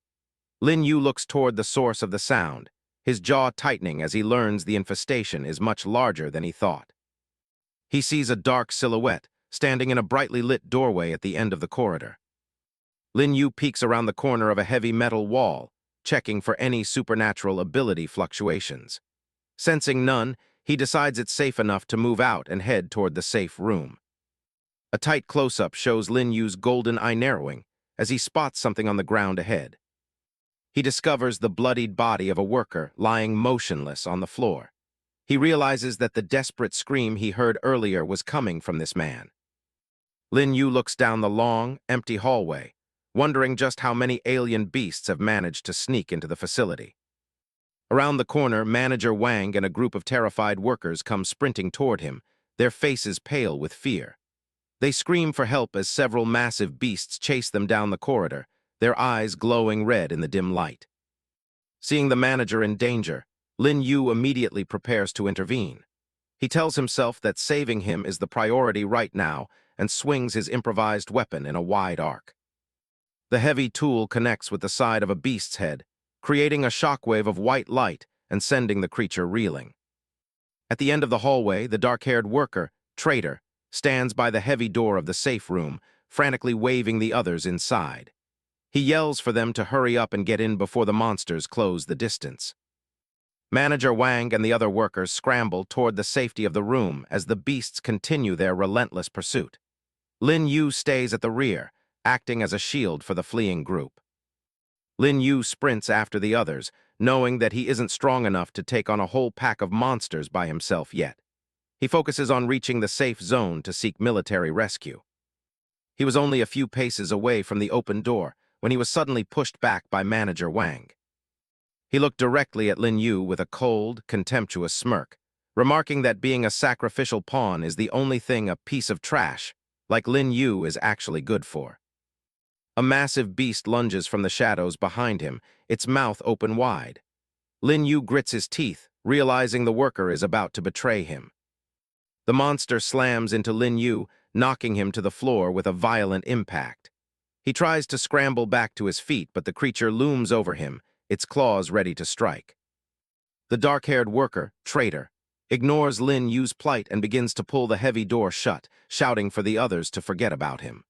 Speaker 1: Lin Yu looks toward the source of the sound, his jaw tightening as he learns the infestation is much larger than he thought. He sees a dark silhouette standing in a brightly lit doorway at the end of the corridor. Lin Yu peeks around the corner of a heavy metal wall, checking for any supernatural ability fluctuations. Sensing none, he decides it's safe enough to move out and head toward the safe room. A tight close-up shows Lin Yu's golden eye narrowing as he spots something on the ground ahead. He discovers the bloodied body of a worker lying motionless on the floor. He realizes that the desperate scream he heard earlier was coming from this man. Lin Yu looks down the long, empty hallway, wondering just how many alien beasts have managed to sneak into the facility. Around the corner, Manager Wang and a group of terrified workers come sprinting toward him, their faces pale with fear. They scream for help as several massive beasts chase them down the corridor, their eyes glowing red in the dim light. Seeing the manager in danger, Lin Yu immediately prepares to intervene. He tells himself that saving him is the priority right now and swings his improvised weapon in a wide arc. The heavy tool connects with the side of a beast's head, creating a shockwave of white light and sending the creature reeling. At the end of the hallway, the dark-haired worker, Traitor, stands by the heavy door of the safe room, frantically waving the others inside. He yells for them to hurry up and get in before the monsters close the distance. Manager Wang and the other workers scramble toward the safety of the room as the beasts continue their relentless pursuit. Lin Yu stays at the rear, acting as a shield for the fleeing group. Lin Yu sprints after the others, knowing that he isn't strong enough to take on a whole pack of monsters by himself yet. He focuses on reaching the safe zone to seek military rescue. He was only a few paces away from the open door when he was suddenly pushed back by Manager Wang. He looked directly at Lin Yu with a cold, contemptuous smirk, remarking that being a sacrificial pawn is the only thing a piece of trash like Lin Yu is actually good for. A massive beast lunges from the shadows behind him, its mouth open wide. Lin Yu grits his teeth, realizing the worker is about to betray him. The monster slams into Lin Yu, knocking him to the floor with a violent impact. He tries to scramble back to his feet, but the creature looms over him, its claws ready to strike. The dark-haired worker, Traitor, ignores Lin Yu's plight and begins to pull the heavy door shut, shouting for the others to forget about him.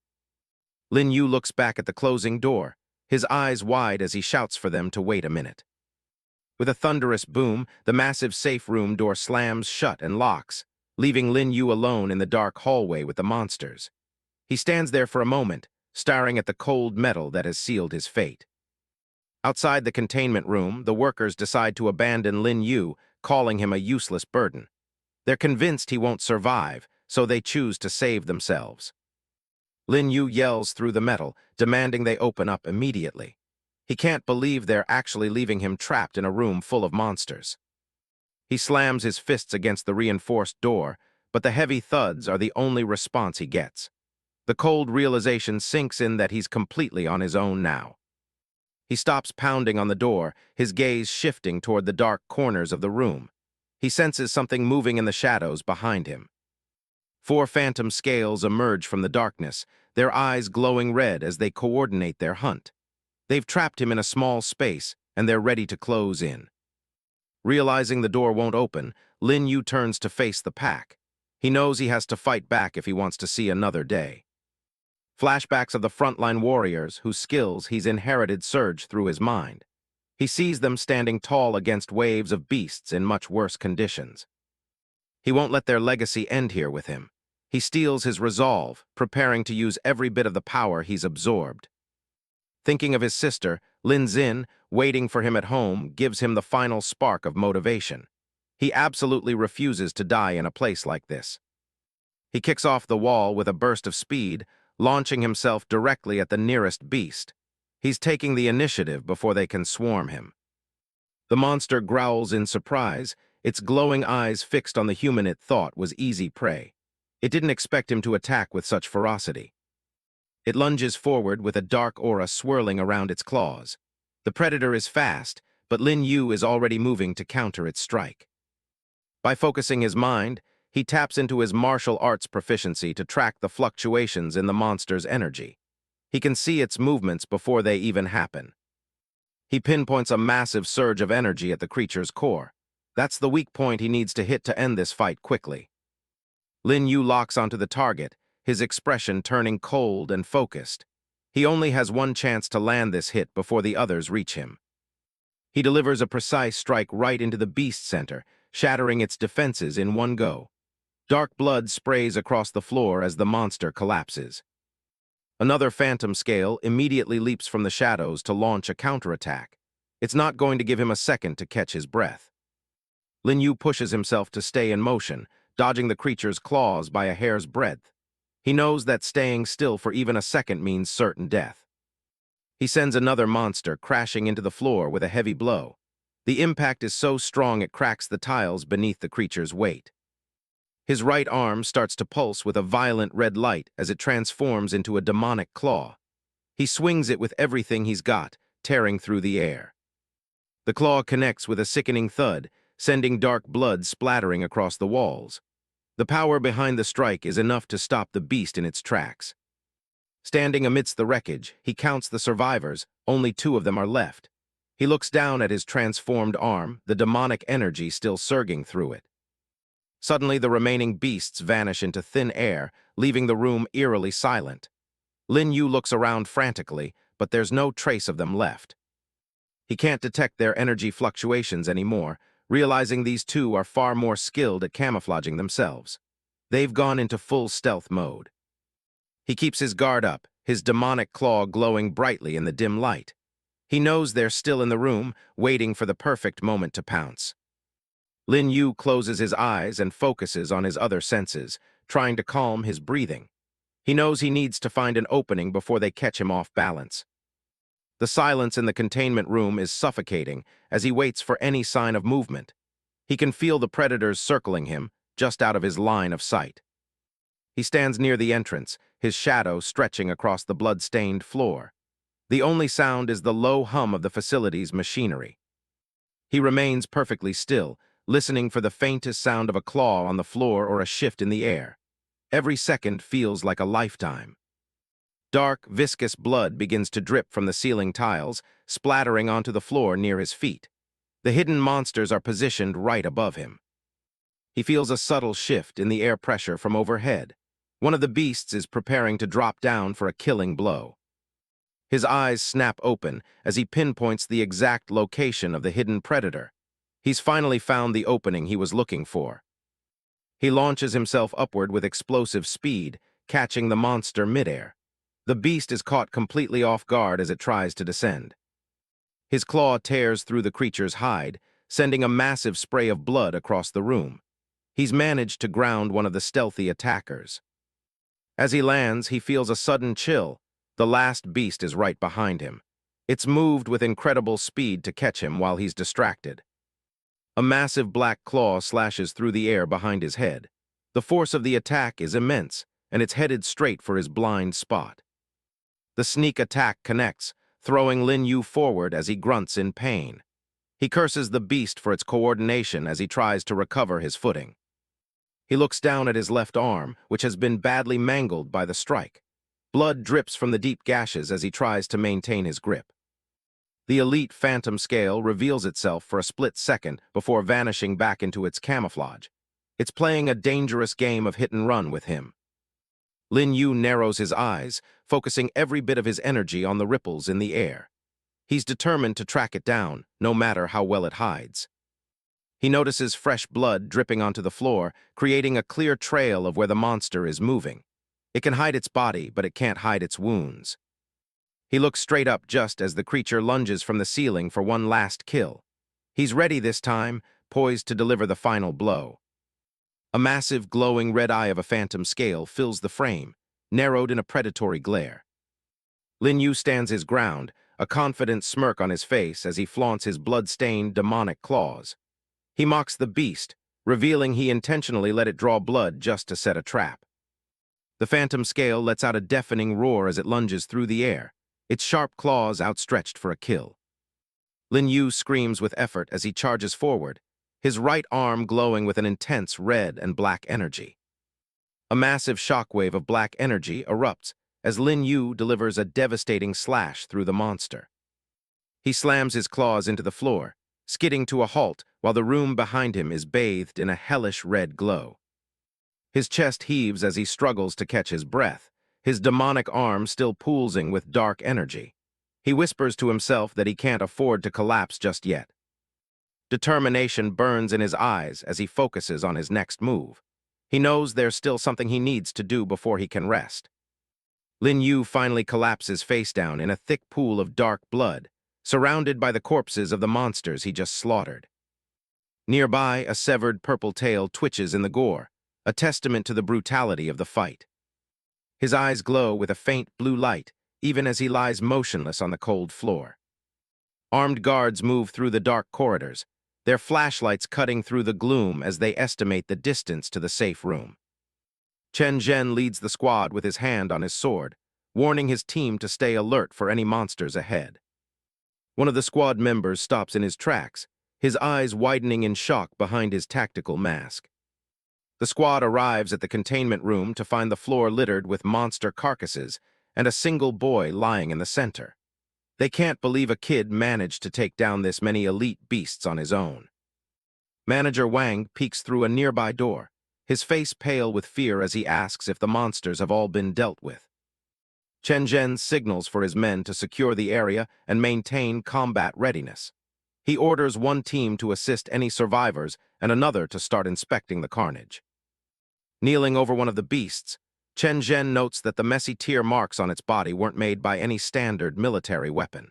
Speaker 1: Lin Yu looks back at the closing door, his eyes wide as he shouts for them to wait a minute. With a thunderous boom, the massive safe room door slams shut and locks, leaving Lin Yu alone in the dark hallway with the monsters. He stands there for a moment, staring at the cold metal that has sealed his fate. Outside the containment room, the workers decide to abandon Lin Yu, calling him a useless burden. They're convinced he won't survive, so they choose to save themselves. Lin Yu yells through the metal, demanding they open up immediately. He can't believe they're actually leaving him trapped in a room full of monsters. He slams his fists against the reinforced door, but the heavy thuds are the only response he gets. The cold realization sinks in that he's completely on his own now. He stops pounding on the door, his gaze shifting toward the dark corners of the room. He senses something moving in the shadows behind him. 4 phantom scales emerge from the darkness, their eyes glowing red as they coordinate their hunt. They've trapped him in a small space, and they're ready to close in. Realizing the door won't open, Lin Yu turns to face the pack. He knows he has to fight back if he wants to see another day. Flashbacks of the frontline warriors, whose skills he's inherited, surge through his mind. He sees them standing tall against waves of beasts in much worse conditions. He won't let their legacy end here with him. He steels his resolve, preparing to use every bit of the power he's absorbed. Thinking of his sister, Lin Xin, waiting for him at home, gives him the final spark of motivation. He absolutely refuses to die in a place like this. He kicks off the wall with a burst of speed, launching himself directly at the nearest beast. He's taking the initiative before they can swarm him. The monster growls in surprise, its glowing eyes fixed on the human it thought was easy prey. It didn't expect him to attack with such ferocity. It lunges forward with a dark aura swirling around its claws. The predator is fast, but Lin Yu is already moving to counter its strike. By focusing his mind, he taps into his martial arts proficiency to track the fluctuations in the monster's energy. He can see its movements before they even happen. He pinpoints a massive surge of energy at the creature's core. That's the weak point he needs to hit to end this fight quickly. Lin Yu locks onto the target, his expression turning cold and focused. He only has one chance to land this hit before the others reach him. He delivers a precise strike right into the beast center, shattering its defenses in one go. Dark blood sprays across the floor as the monster collapses. Another phantom scale immediately leaps from the shadows to launch a counterattack. It's not going to give him a second to catch his breath. Lin Yu pushes himself to stay in motion, dodging the creature's claws by a hair's breadth. He knows that staying still for even a second means certain death. He sends another monster crashing into the floor with a heavy blow. The impact is so strong it cracks the tiles beneath the creature's weight. His right arm starts to pulse with a violent red light as it transforms into a demonic claw. He swings it with everything he's got, tearing through the air. The claw connects with a sickening thud, sending dark blood splattering across the walls. The power behind the strike is enough to stop the beast in its tracks. Standing amidst the wreckage, he counts the survivors. Only 2 of them are left. He looks down at his transformed arm, the demonic energy still surging through it. Suddenly, the remaining beasts vanish into thin air, leaving the room eerily silent. Lin Yu looks around frantically, but there's no trace of them left. He can't detect their energy fluctuations anymore, realizing these 2 are far more skilled at camouflaging themselves. They've gone into full stealth mode. He keeps his guard up, his demonic claw glowing brightly in the dim light. He knows they're still in the room, waiting for the perfect moment to pounce. Lin Yu closes his eyes and focuses on his other senses, trying to calm his breathing. He knows he needs to find an opening before they catch him off balance. The silence in the containment room is suffocating as he waits for any sign of movement. He can feel the predators circling him, just out of his line of sight. He stands near the entrance, his shadow stretching across the blood-stained floor. The only sound is the low hum of the facility's machinery. He remains perfectly still, listening for the faintest sound of a claw on the floor or a shift in the air. Every second feels like a lifetime. Dark, viscous blood begins to drip from the ceiling tiles, splattering onto the floor near his feet. The hidden monsters are positioned right above him. He feels a subtle shift in the air pressure from overhead. One of the beasts is preparing to drop down for a killing blow. His eyes snap open as he pinpoints the exact location of the hidden predator. He's finally found the opening he was looking for. He launches himself upward with explosive speed, catching the monster midair. The beast is caught completely off guard as it tries to descend. His claw tears through the creature's hide, sending a massive spray of blood across the room. He's managed to ground one of the stealthy attackers. As he lands, he feels a sudden chill. The last beast is right behind him. It's moved with incredible speed to catch him while he's distracted. A massive black claw slashes through the air behind his head. The force of the attack is immense, and it's headed straight for his blind spot. The sneak attack connects, throwing Lin Yu forward as he grunts in pain. He curses the beast for its coordination as he tries to recover his footing. He looks down at his left arm, which has been badly mangled by the strike. Blood drips from the deep gashes as he tries to maintain his grip. The elite phantom scale reveals itself for a split second before vanishing back into its camouflage. It's playing a dangerous game of hit and run with him. Lin Yu narrows his eyes, focusing every bit of his energy on the ripples in the air. He's determined to track it down, no matter how well it hides. He notices fresh blood dripping onto the floor, creating a clear trail of where the monster is moving. It can hide its body, but it can't hide its wounds. He looks straight up just as the creature lunges from the ceiling for one last kill. He's ready this time, poised to deliver the final blow. A massive, glowing red eye of a phantom scale fills the frame, narrowed in a predatory glare. Lin Yu stands his ground, a confident smirk on his face as he flaunts his blood-stained, demonic claws. He mocks the beast, revealing he intentionally let it draw blood just to set a trap. The phantom scale lets out a deafening roar as it lunges through the air, its sharp claws outstretched for a kill. Lin Yu screams with effort as he charges forward, his right arm glowing with an intense red and black energy. A massive shockwave of black energy erupts as Lin Yu delivers a devastating slash through the monster. He slams his claws into the floor, skidding to a halt while the room behind him is bathed in a hellish red glow. His chest heaves as he struggles to catch his breath, his demonic arm still pulsing with dark energy. He whispers to himself that he can't afford to collapse just yet. Determination burns in his eyes as he focuses on his next move. He knows there's still something he needs to do before he can rest. Lin Yu finally collapses face down in a thick pool of dark blood, surrounded by the corpses of the monsters he just slaughtered. Nearby, a severed purple tail twitches in the gore, a testament to the brutality of the fight. His eyes glow with a faint blue light, even as he lies motionless on the cold floor. Armed guards move through the dark corridors, their flashlights cutting through the gloom as they estimate the distance to the safe room. Chen Zhen leads the squad with his hand on his sword, warning his team to stay alert for any monsters ahead. One of the squad members stops in his tracks, his eyes widening in shock behind his tactical mask. The squad arrives at the containment room to find the floor littered with monster carcasses and a single boy lying in the center. They can't believe a kid managed to take down this many elite beasts on his own. Manager Wang peeks through a nearby door, his face pale with fear as he asks if the monsters have all been dealt with. Chen Zhen signals for his men to secure the area and maintain combat readiness. He orders one team to assist any survivors and another to start inspecting the carnage. Kneeling over one of the beasts, Chen Zhen notes that the messy tear marks on its body weren't made by any standard military weapon.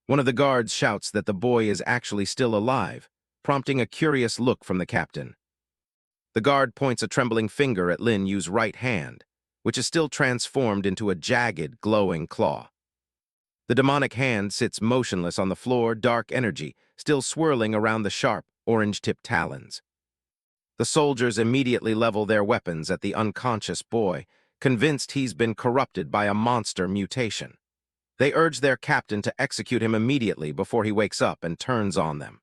Speaker 1: One of the guards shouts that the boy is actually still alive, prompting a curious look from the captain. The guard points a trembling finger at Lin Yu's right hand, which is still transformed into a jagged, glowing claw. The demonic hand sits motionless on the floor, dark energy still swirling around the sharp, orange-tipped talons. The soldiers immediately level their weapons at the unconscious boy, convinced he's been corrupted by a monster mutation. They urge their captain to execute him immediately before he wakes up and turns on them.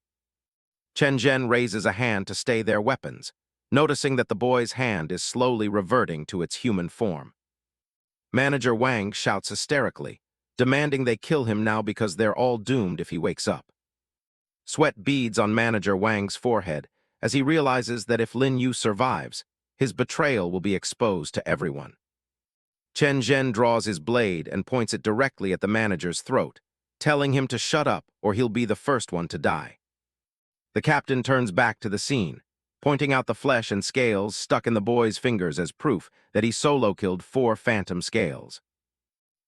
Speaker 1: Chen Zhen raises a hand to stay their weapons, noticing that the boy's hand is slowly reverting to its human form. Manager Wang shouts hysterically, demanding they kill him now because they're all doomed if he wakes up. Sweat beads on Manager Wang's forehead as he realizes that if Lin Yu survives, his betrayal will be exposed to everyone. Chen Zhen draws his blade and points it directly at the manager's throat, telling him to shut up or he'll be the first one to die. The captain turns back to the scene, pointing out the flesh and scales stuck in the boy's fingers as proof that he solo-killed 4 phantom scales.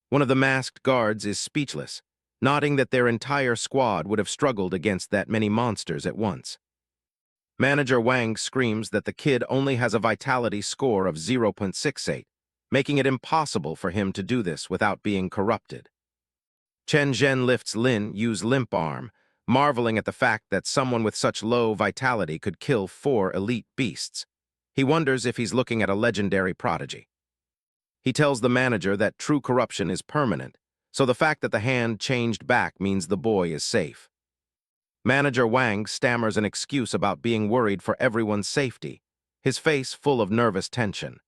Speaker 1: One of the masked guards is speechless, nodding that their entire squad would have struggled against that many monsters at once. Manager Wang screams that the kid only has a vitality score of 0.68, making it impossible for him to do this without being corrupted. Chen Zhen lifts Lin Yu's limp arm, marveling at the fact that someone with such low vitality could kill 4 elite beasts. He wonders if he's looking at a legendary prodigy. He tells the manager that true corruption is permanent, so the fact that the hand changed back means the boy is safe. Manager Wang stammers an excuse about being worried for everyone's safety, his face full of nervous tension.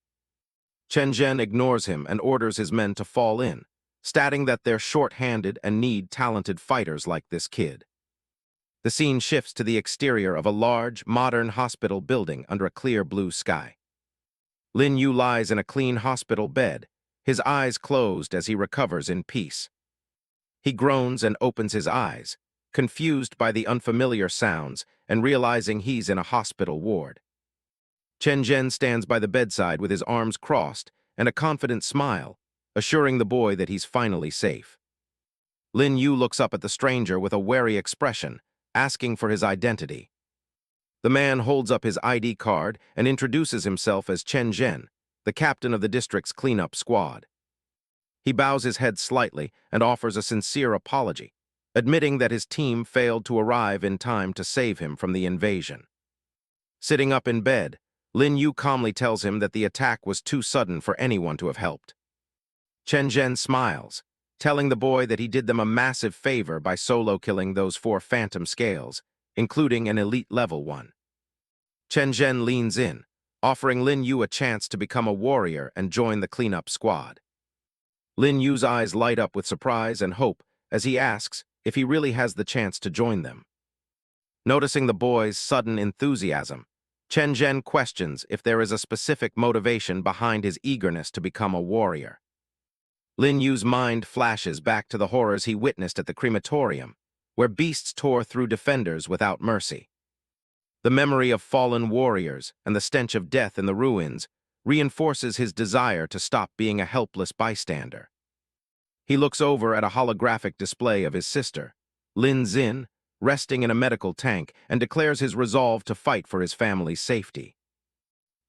Speaker 1: Chen Zhen ignores him and orders his men to fall in, stating that they're short-handed and need talented fighters like this kid. The scene shifts to the exterior of a large, modern hospital building under a clear blue sky. Lin Yu lies in a clean hospital bed, his eyes closed as he recovers in peace. He groans and opens his eyes, confused by the unfamiliar sounds and realizing he's in a hospital ward. Chen Zhen stands by the bedside with his arms crossed and a confident smile, assuring the boy that he's finally safe. Lin Yu looks up at the stranger with a wary expression, asking for his identity. The man holds up his ID card and introduces himself as Chen Zhen, the captain of the district's cleanup squad. He bows his head slightly and offers a sincere apology, admitting that his team failed to arrive in time to save him from the invasion. Sitting up in bed, Lin Yu calmly tells him that the attack was too sudden for anyone to have helped. Chen Zhen smiles, telling the boy that he did them a massive favor by solo-killing those 4 phantom scales, including an elite-level one. Chen Zhen leans in, offering Lin Yu a chance to become a warrior and join the cleanup squad. Lin Yu's eyes light up with surprise and hope as he asks if he really has the chance to join them. Noticing the boy's sudden enthusiasm, Chen Zhen questions if there is a specific motivation behind his eagerness to become a warrior. Lin Yu's mind flashes back to the horrors he witnessed at the crematorium, where beasts tore through defenders without mercy. The memory of fallen warriors and the stench of death in the ruins reinforces his desire to stop being a helpless bystander. He looks over at a holographic display of his sister, Lin Xin, resting in a medical tank, and declares his resolve to fight for his family's safety.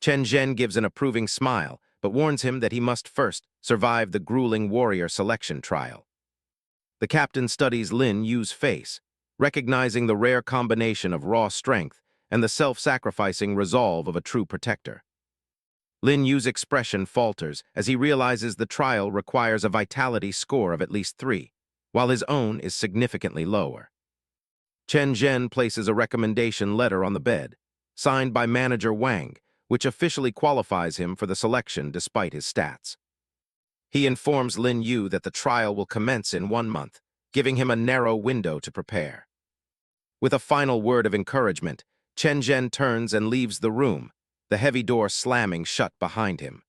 Speaker 1: Chen Zhen gives an approving smile, but warns him that he must first survive the grueling warrior selection trial. The captain studies Lin Yu's face, recognizing the rare combination of raw strength and the self-sacrificing resolve of a true protector. Lin Yu's expression falters as he realizes the trial requires a vitality score of at least 3, while his own is significantly lower. Chen Zhen places a recommendation letter on the bed, signed by Manager Wang, which officially qualifies him for the selection despite his stats. He informs Lin Yu that the trial will commence in 1 month, giving him a narrow window to prepare. With a final word of encouragement, Chen Zhen turns and leaves the room, the heavy door slamming shut behind him.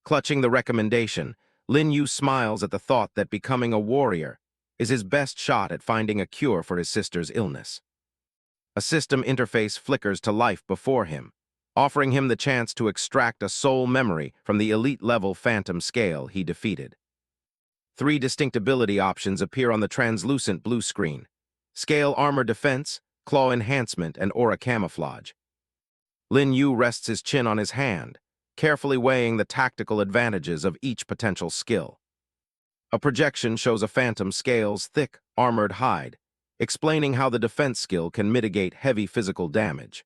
Speaker 1: Clutching the recommendation, Lin Yu smiles at the thought that becoming a warrior is his best shot at finding a cure for his sister's illness. A system interface flickers to life before him, offering him the chance to extract a soul memory from the elite-level phantom scale he defeated. 3 distinct ability options appear on the translucent blue screen: Scale Armor Defense, Claw Enhancement, and Aura Camouflage. Lin Yu rests his chin on his hand, carefully weighing the tactical advantages of each potential skill. A projection shows a phantom scale's thick, armored hide, explaining how the defense skill can mitigate heavy physical damage.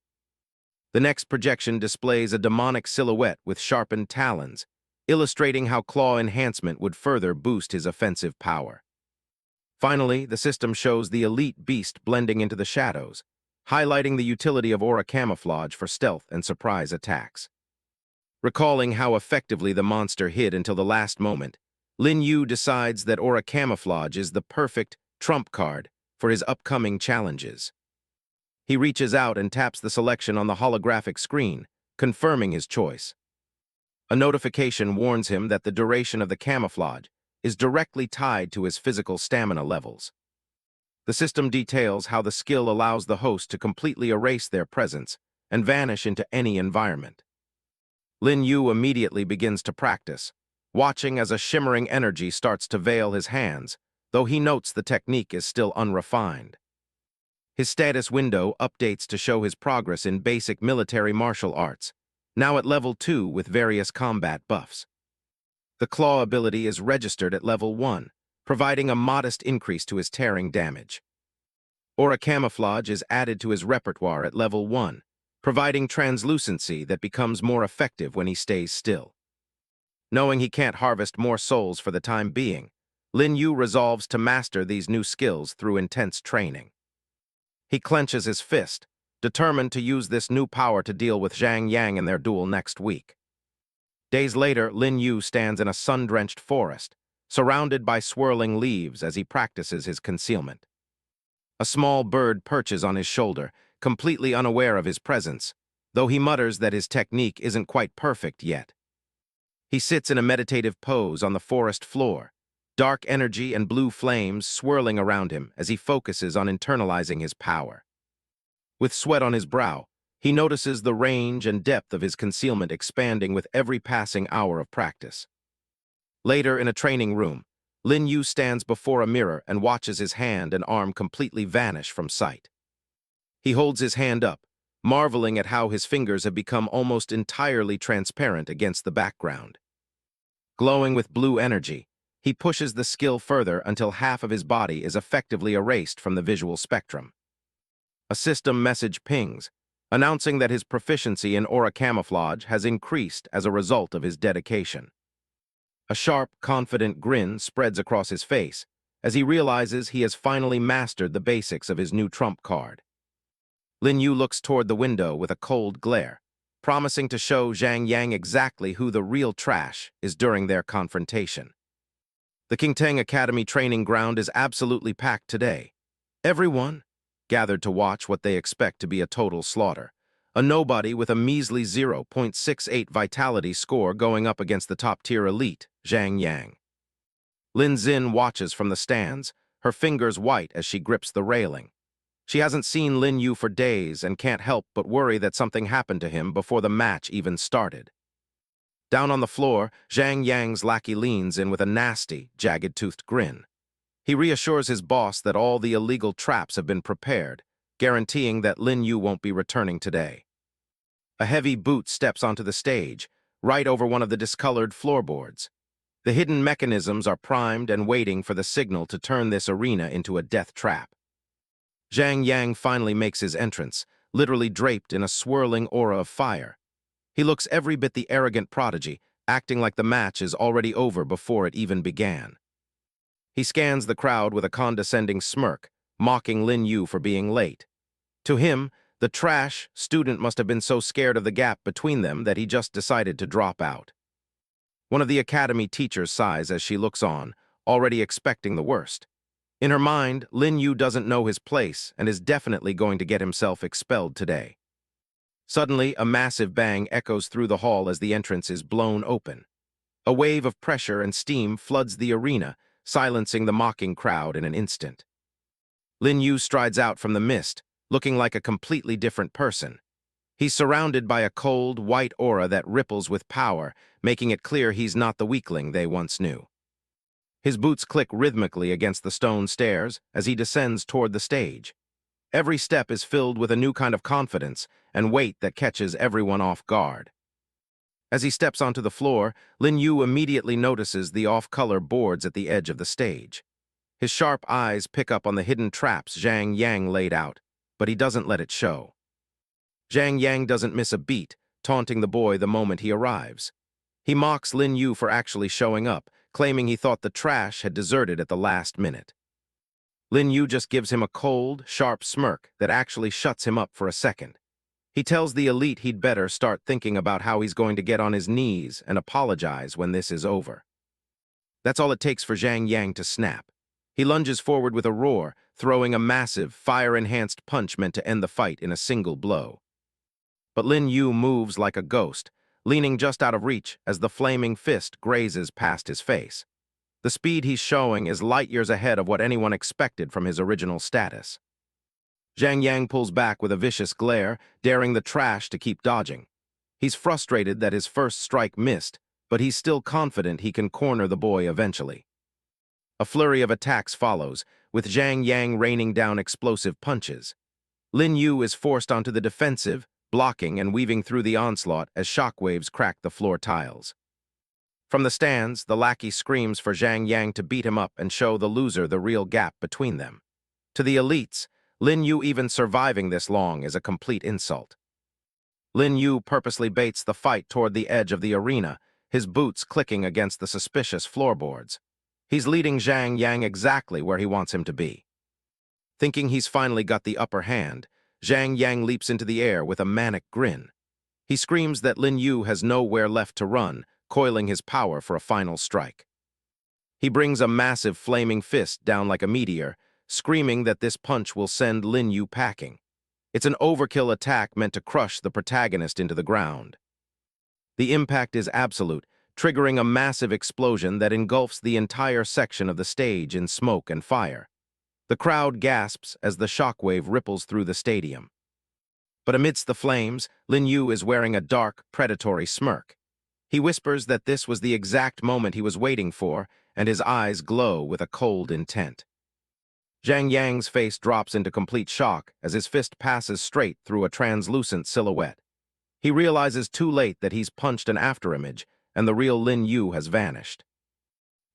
Speaker 1: The next projection displays a demonic silhouette with sharpened talons, illustrating how claw enhancement would further boost his offensive power. Finally, the system shows the elite beast blending into the shadows, highlighting the utility of aura camouflage for stealth and surprise attacks. Recalling how effectively the monster hid until the last moment, Lin Yu decides that aura camouflage is the perfect trump card for his upcoming challenges. He reaches out and taps the selection on the holographic screen, confirming his choice. A notification warns him that the duration of the camouflage is directly tied to his physical stamina levels. The system details how the skill allows the host to completely erase their presence and vanish into any environment. Lin Yu immediately begins to practice, watching as a shimmering energy starts to veil his hands, though he notes the technique is still unrefined. His status window updates to show his progress in basic military martial arts, now at level 2 with various combat buffs. The claw ability is registered at level 1, providing a modest increase to his tearing damage. Aura camouflage is added to his repertoire at level 1, providing translucency that becomes more effective when he stays still. Knowing he can't harvest more souls for the time being, Lin Yu resolves to master these new skills through intense training. He clenches his fist, determined to use this new power to deal with Zhang Yang in their duel next week. Days later, Lin Yu stands in a sun-drenched forest, surrounded by swirling leaves as he practices his concealment. A small bird perches on his shoulder, completely unaware of his presence, though he mutters that his technique isn't quite perfect yet. He sits in a meditative pose on the forest floor, dark energy and blue flames swirling around him as he focuses on internalizing his power. With sweat on his brow, he notices the range and depth of his concealment expanding with every passing hour of practice. Later, in a training room, Lin Yu stands before a mirror and watches his hand and arm completely vanish from sight. He holds his hand up, marveling at how his fingers have become almost entirely transparent against the background. Glowing with blue energy, he pushes the skill further until half of his body is effectively erased from the visual spectrum. A system message pings, announcing that his proficiency in aura camouflage has increased as a result of his dedication. A sharp, confident grin spreads across his face as he realizes he has finally mastered the basics of his new trump card. Lin Yu looks toward the window with a cold glare, promising to show Zhang Yang exactly who the real trash is during their confrontation. The Qingtang Academy training ground is absolutely packed today. Everyone gathered to watch what they expect to be a total slaughter. A nobody with a measly 0.68 vitality score going up against the top-tier elite, Zhang Yang. Lin Xin watches from the stands, her fingers white as she grips the railing. She hasn't seen Lin Yu for days and can't help but worry that something happened to him before the match even started. Down on the floor, Zhang Yang's lackey leans in with a nasty, jagged-toothed grin. He reassures his boss that all the illegal traps have been prepared, guaranteeing that Lin Yu won't be returning today. A heavy boot steps onto the stage, right over one of the discolored floorboards. The hidden mechanisms are primed and waiting for the signal to turn this arena into a death trap. Zhang Yang finally makes his entrance, literally draped in a swirling aura of fire. He looks every bit the arrogant prodigy, acting like the match is already over before it even began. He scans the crowd with a condescending smirk, mocking Lin Yu for being late. To him, the trash student must have been so scared of the gap between them that he just decided to drop out. One of the academy teachers sighs as she looks on, already expecting the worst. In her mind, Lin Yu doesn't know his place and is definitely going to get himself expelled today. Suddenly, a massive bang echoes through the hall as the entrance is blown open. A wave of pressure and steam floods the arena, silencing the mocking crowd in an instant. Lin Yu strides out from the mist, looking like a completely different person. He's surrounded by a cold, white aura that ripples with power, making it clear he's not the weakling they once knew. His boots click rhythmically against the stone stairs as he descends toward the stage. Every step is filled with a new kind of confidence and weight that catches everyone off guard. As he steps onto the floor, Lin Yu immediately notices the off-color boards at the edge of the stage. His sharp eyes pick up on the hidden traps Zhang Yang laid out, but he doesn't let it show. Zhang Yang doesn't miss a beat, taunting the boy the moment he arrives. He mocks Lin Yu for actually showing up, claiming he thought the trash had deserted at the last minute. Lin Yu just gives him a cold, sharp smirk that actually shuts him up for a second. He tells the elite he'd better start thinking about how he's going to get on his knees and apologize when this is over. That's all it takes for Zhang Yang to snap. He lunges forward with a roar, throwing a massive, fire-enhanced punch meant to end the fight in a single blow. But Lin Yu moves like a ghost, leaning just out of reach as the flaming fist grazes past his face. The speed he's showing is light years ahead of what anyone expected from his original status. Zhang Yang pulls back with a vicious glare, daring the trash to keep dodging. He's frustrated that his first strike missed, but he's still confident he can corner the boy eventually. A flurry of attacks follows, with Zhang Yang raining down explosive punches. Lin Yu is forced onto the defensive, blocking and weaving through the onslaught as shockwaves crack the floor tiles. From the stands, the lackey screams for Zhang Yang to beat him up and show the loser the real gap between them. To the elites, Lin Yu even surviving this long is a complete insult. Lin Yu purposely baits the fight toward the edge of the arena, his boots clicking against the suspicious floorboards. He's leading Zhang Yang exactly where he wants him to be. Thinking he's finally got the upper hand, Zhang Yang leaps into the air with a manic grin. He screams that Lin Yu has nowhere left to run, coiling his power for a final strike. He brings a massive flaming fist down like a meteor, screaming that this punch will send Lin Yu packing. It's an overkill attack meant to crush the protagonist into the ground. The impact is absolute, triggering a massive explosion that engulfs the entire section of the stage in smoke and fire. The crowd gasps as the shockwave ripples through the stadium. But amidst the flames, Lin Yu is wearing a dark, predatory smirk. He whispers that this was the exact moment he was waiting for, and his eyes glow with a cold intent. Zhang Yang's face drops into complete shock as his fist passes straight through a translucent silhouette. He realizes too late that he's punched an afterimage, and the real Lin Yu has vanished.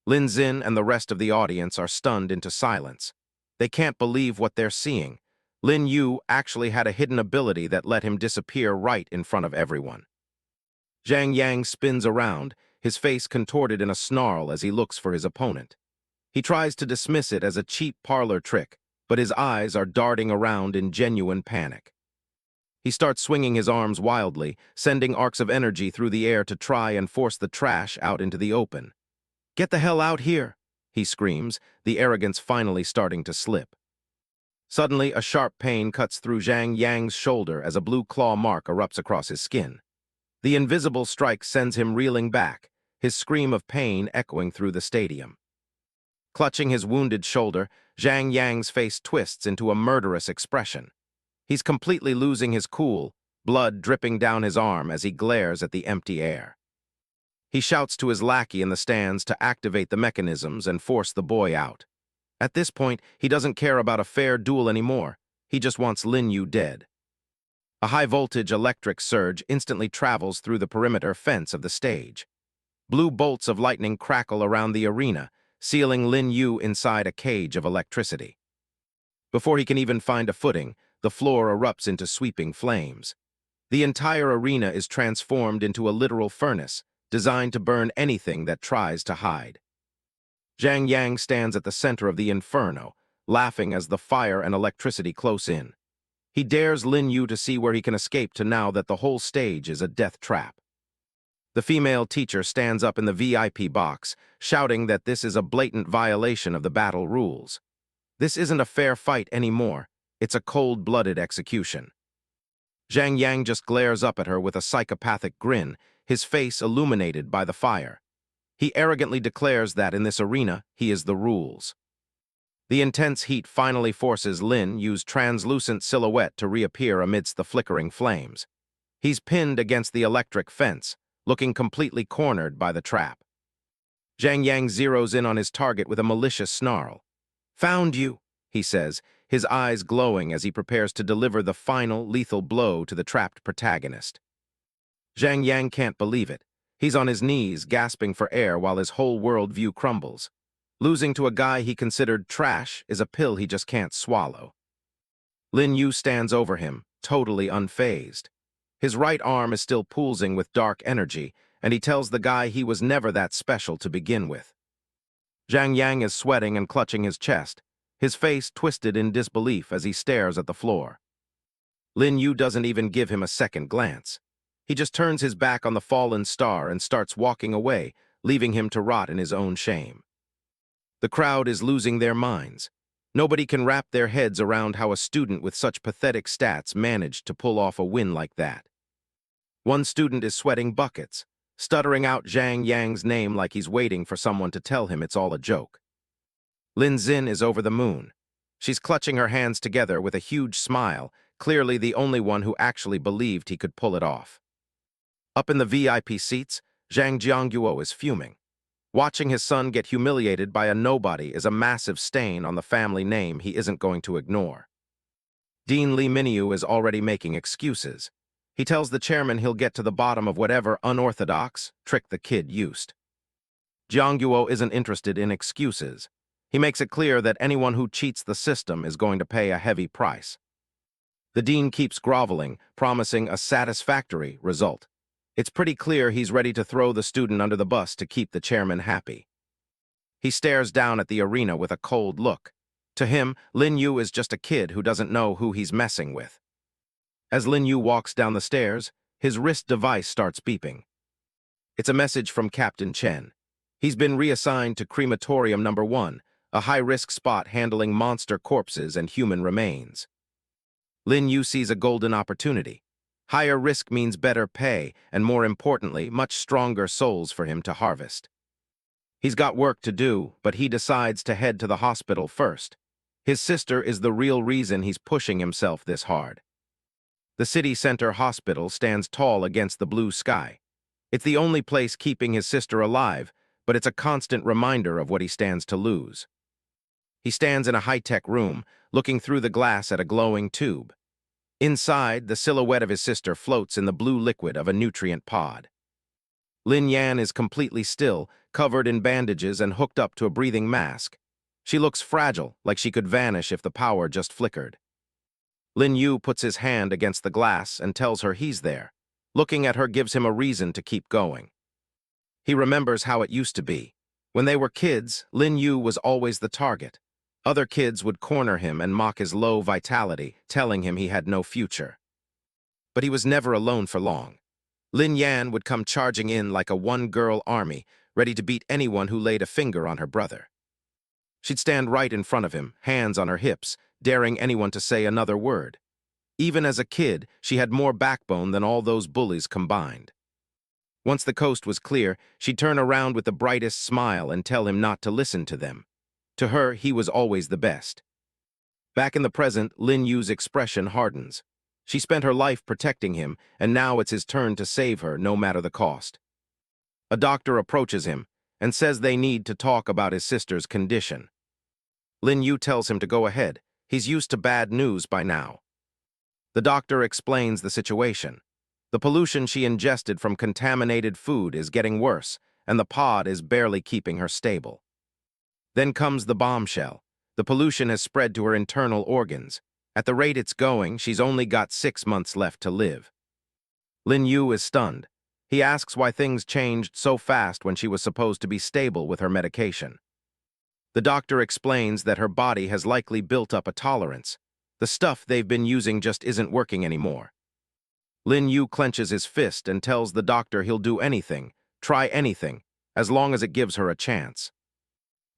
Speaker 1: Lin Xin and the rest of the audience are stunned into silence. They can't believe what they're seeing. Lin Yu actually had a hidden ability that let him disappear right in front of everyone. Zhang Yang spins around, his face contorted in a snarl as he looks for his opponent. He tries to dismiss it as a cheap parlor trick, but his eyes are darting around in genuine panic. He starts swinging his arms wildly, sending arcs of energy through the air to try and force the trash out into the open. "Get the hell out here!" he screams, the arrogance finally starting to slip. Suddenly, a sharp pain cuts through Zhang Yang's shoulder as a blue claw mark erupts across his skin. The invisible strike sends him reeling back, his scream of pain echoing through the stadium. Clutching his wounded shoulder, Zhang Yang's face twists into a murderous expression. He's completely losing his cool, blood dripping down his arm as he glares at the empty air. He shouts to his lackey in the stands to activate the mechanisms and force the boy out. At this point, he doesn't care about a fair duel anymore. He just wants Lin Yu dead. A high-voltage electric surge instantly travels through the perimeter fence of the stage. Blue bolts of lightning crackle around the arena, sealing Lin Yu inside a cage of electricity. Before he can even find a footing, the floor erupts into sweeping flames. The entire arena is transformed into a literal furnace, designed to burn anything that tries to hide. Zhang Yang stands at the center of the inferno, laughing as the fire and electricity close in. He dares Lin Yu to see where he can escape to now that the whole stage is a death trap. The female teacher stands up in the VIP box, shouting that this is a blatant violation of the battle rules. This isn't a fair fight anymore. It's a cold-blooded execution. Zhang Yang just glares up at her with a psychopathic grin, his face illuminated by the fire. He arrogantly declares that in this arena, he is the rules. The intense heat finally forces Lin Yu's translucent silhouette to reappear amidst the flickering flames. He's pinned against the electric fence, looking completely cornered by the trap. Zhang Yang zeroes in on his target with a malicious snarl. "Found you," he says, his eyes glowing as he prepares to deliver the final lethal blow to the trapped protagonist. Zhang Yang can't believe it. He's on his knees, gasping for air while his whole worldview crumbles. Losing to a guy he considered trash is a pill he just can't swallow. Lin Yu stands over him, totally unfazed. His right arm is still pulsing with dark energy, and he tells the guy he was never that special to begin with. Zhang Yang is sweating and clutching his chest, his face twisted in disbelief as he stares at the floor. Lin Yu doesn't even give him a second glance. He just turns his back on the fallen star and starts walking away, leaving him to rot in his own shame. The crowd is losing their minds. Nobody can wrap their heads around how a student with such pathetic stats managed to pull off a win like that. One student is sweating buckets, stuttering out Zhang Yang's name like he's waiting for someone to tell him it's all a joke. Lin Xin is over the moon. She's clutching her hands together with a huge smile, clearly the only one who actually believed he could pull it off. Up in the VIP seats, Zhang Jiangguo is fuming. Watching his son get humiliated by a nobody is a massive stain on the family name he isn't going to ignore. Dean Lin Yu is already making excuses. He tells the chairman he'll get to the bottom of whatever unorthodox trick the kid used. Jiangguo isn't interested in excuses. He makes it clear that anyone who cheats the system is going to pay a heavy price. The dean keeps groveling, promising a satisfactory result. It's pretty clear he's ready to throw the student under the bus to keep the chairman happy. He stares down at the arena with a cold look. To him, Lin Yu is just a kid who doesn't know who he's messing with. As Lin Yu walks down the stairs, his wrist device starts beeping. It's a message from Captain Chen. He's been reassigned to Crematorium No. 1, a high-risk spot handling monster corpses and human remains. Lin Yu sees a golden opportunity. Higher risk means better pay, and more importantly, much stronger souls for him to harvest. He's got work to do, but he decides to head to the hospital first. His sister is the real reason he's pushing himself this hard. The city center hospital stands tall against the blue sky. It's the only place keeping his sister alive, but it's a constant reminder of what he stands to lose. He stands in a high-tech room, looking through the glass at a glowing tube. Inside, the silhouette of his sister floats in the blue liquid of a nutrient pod. Lin Yan is completely still, covered in bandages and hooked up to a breathing mask. She looks fragile, like she could vanish if the power just flickered. Lin Yu puts his hand against the glass and tells her he's there. Looking at her gives him a reason to keep going. He remembers how it used to be. When they were kids, Lin Yu was always the target. Other kids would corner him and mock his low vitality, telling him he had no future. But he was never alone for long. Lin Yan would come charging in like a one-girl army, ready to beat anyone who laid a finger on her brother. She'd stand right in front of him, hands on her hips, daring anyone to say another word. Even as a kid, she had more backbone than all those bullies combined. Once the coast was clear, she'd turn around with the brightest smile and tell him not to listen to them. To her, he was always the best. Back in the present, Lin Yu's expression hardens. She spent her life protecting him, and now it's his turn to save her, no matter the cost. A doctor approaches him and says they need to talk about his sister's condition. Lin Yu tells him to go ahead. He's used to bad news by now. The doctor explains the situation. The pollution she ingested from contaminated food is getting worse, and the pod is barely keeping her stable. Then comes the bombshell. The pollution has spread to her internal organs. At the rate it's going, she's only got 6 months left to live. Lin Yu is stunned. He asks why things changed so fast when she was supposed to be stable with her medication. The doctor explains that her body has likely built up a tolerance. The stuff they've been using just isn't working anymore. Lin Yu clenches his fist and tells the doctor he'll do anything, try anything, as long as it gives her a chance.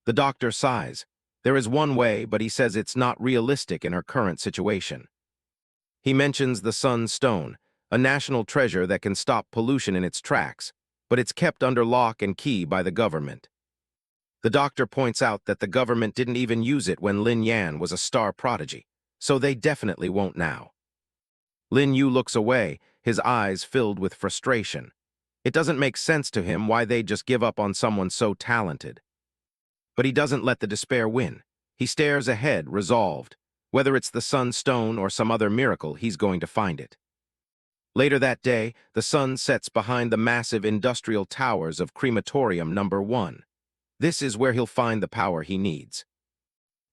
Speaker 1: The doctor sighs. There is one way, but he says it's not realistic in her current situation. He mentions the Sun Stone, a national treasure that can stop pollution in its tracks, but it's kept under lock and key by the government. The doctor points out that the government didn't even use it when Lin Yan was a star prodigy, so they definitely won't now. Lin Yu looks away, his eyes filled with frustration. It doesn't make sense to him why they'd just give up on someone so talented. But he doesn't let the despair win. He stares ahead, resolved. Whether it's the Sun Stone or some other miracle, he's going to find it. Later that day, the sun sets behind the massive industrial towers of Crematorium No. 1. This is where he'll find the power he needs.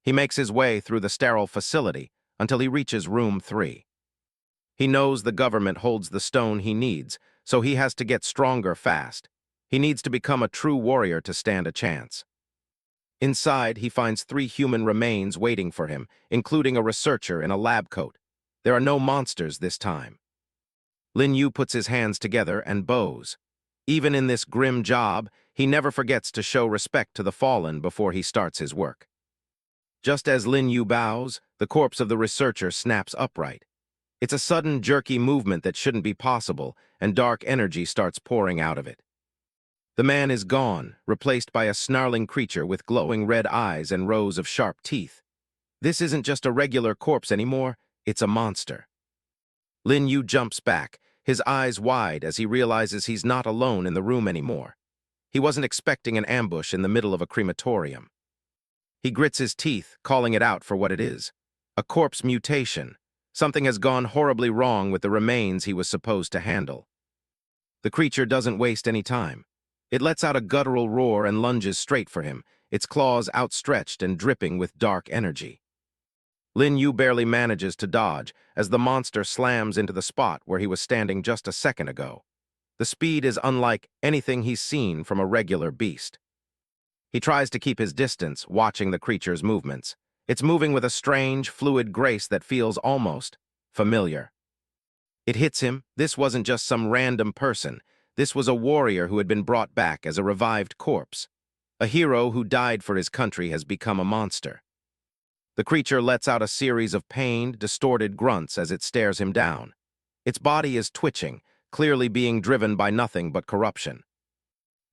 Speaker 1: He makes his way through the sterile facility until he reaches room 3. He knows the government holds the stone he needs, so he has to get stronger fast. He needs to become a true warrior to stand a chance. Inside, he finds 3 human remains waiting for him, including a researcher in a lab coat. There are no monsters this time. Lin Yu puts his hands together and bows. Even in this grim job, he never forgets to show respect to the fallen before he starts his work. Just as Lin Yu bows, the corpse of the researcher snaps upright. It's a sudden, jerky movement that shouldn't be possible, and dark energy starts pouring out of it. The man is gone, replaced by a snarling creature with glowing red eyes and rows of sharp teeth. This isn't just a regular corpse anymore, it's a monster. Lin Yu jumps back, his eyes wide as he realizes he's not alone in the room anymore. He wasn't expecting an ambush in the middle of a crematorium. He grits his teeth, calling it out for what it is. A corpse mutation. Something has gone horribly wrong with the remains he was supposed to handle. The creature doesn't waste any time. It lets out a guttural roar and lunges straight for him, its claws outstretched and dripping with dark energy. Lin Yu barely manages to dodge as the monster slams into the spot where he was standing just a second ago. The speed is unlike anything he's seen from a regular beast. He tries to keep his distance, watching the creature's movements. It's moving with a strange, fluid grace that feels almost familiar. It hits him. This wasn't just some random person. This was a warrior who had been brought back as a revived corpse. A hero who died for his country has become a monster. The creature lets out a series of pained, distorted grunts as it stares him down. Its body is twitching, clearly being driven by nothing but corruption.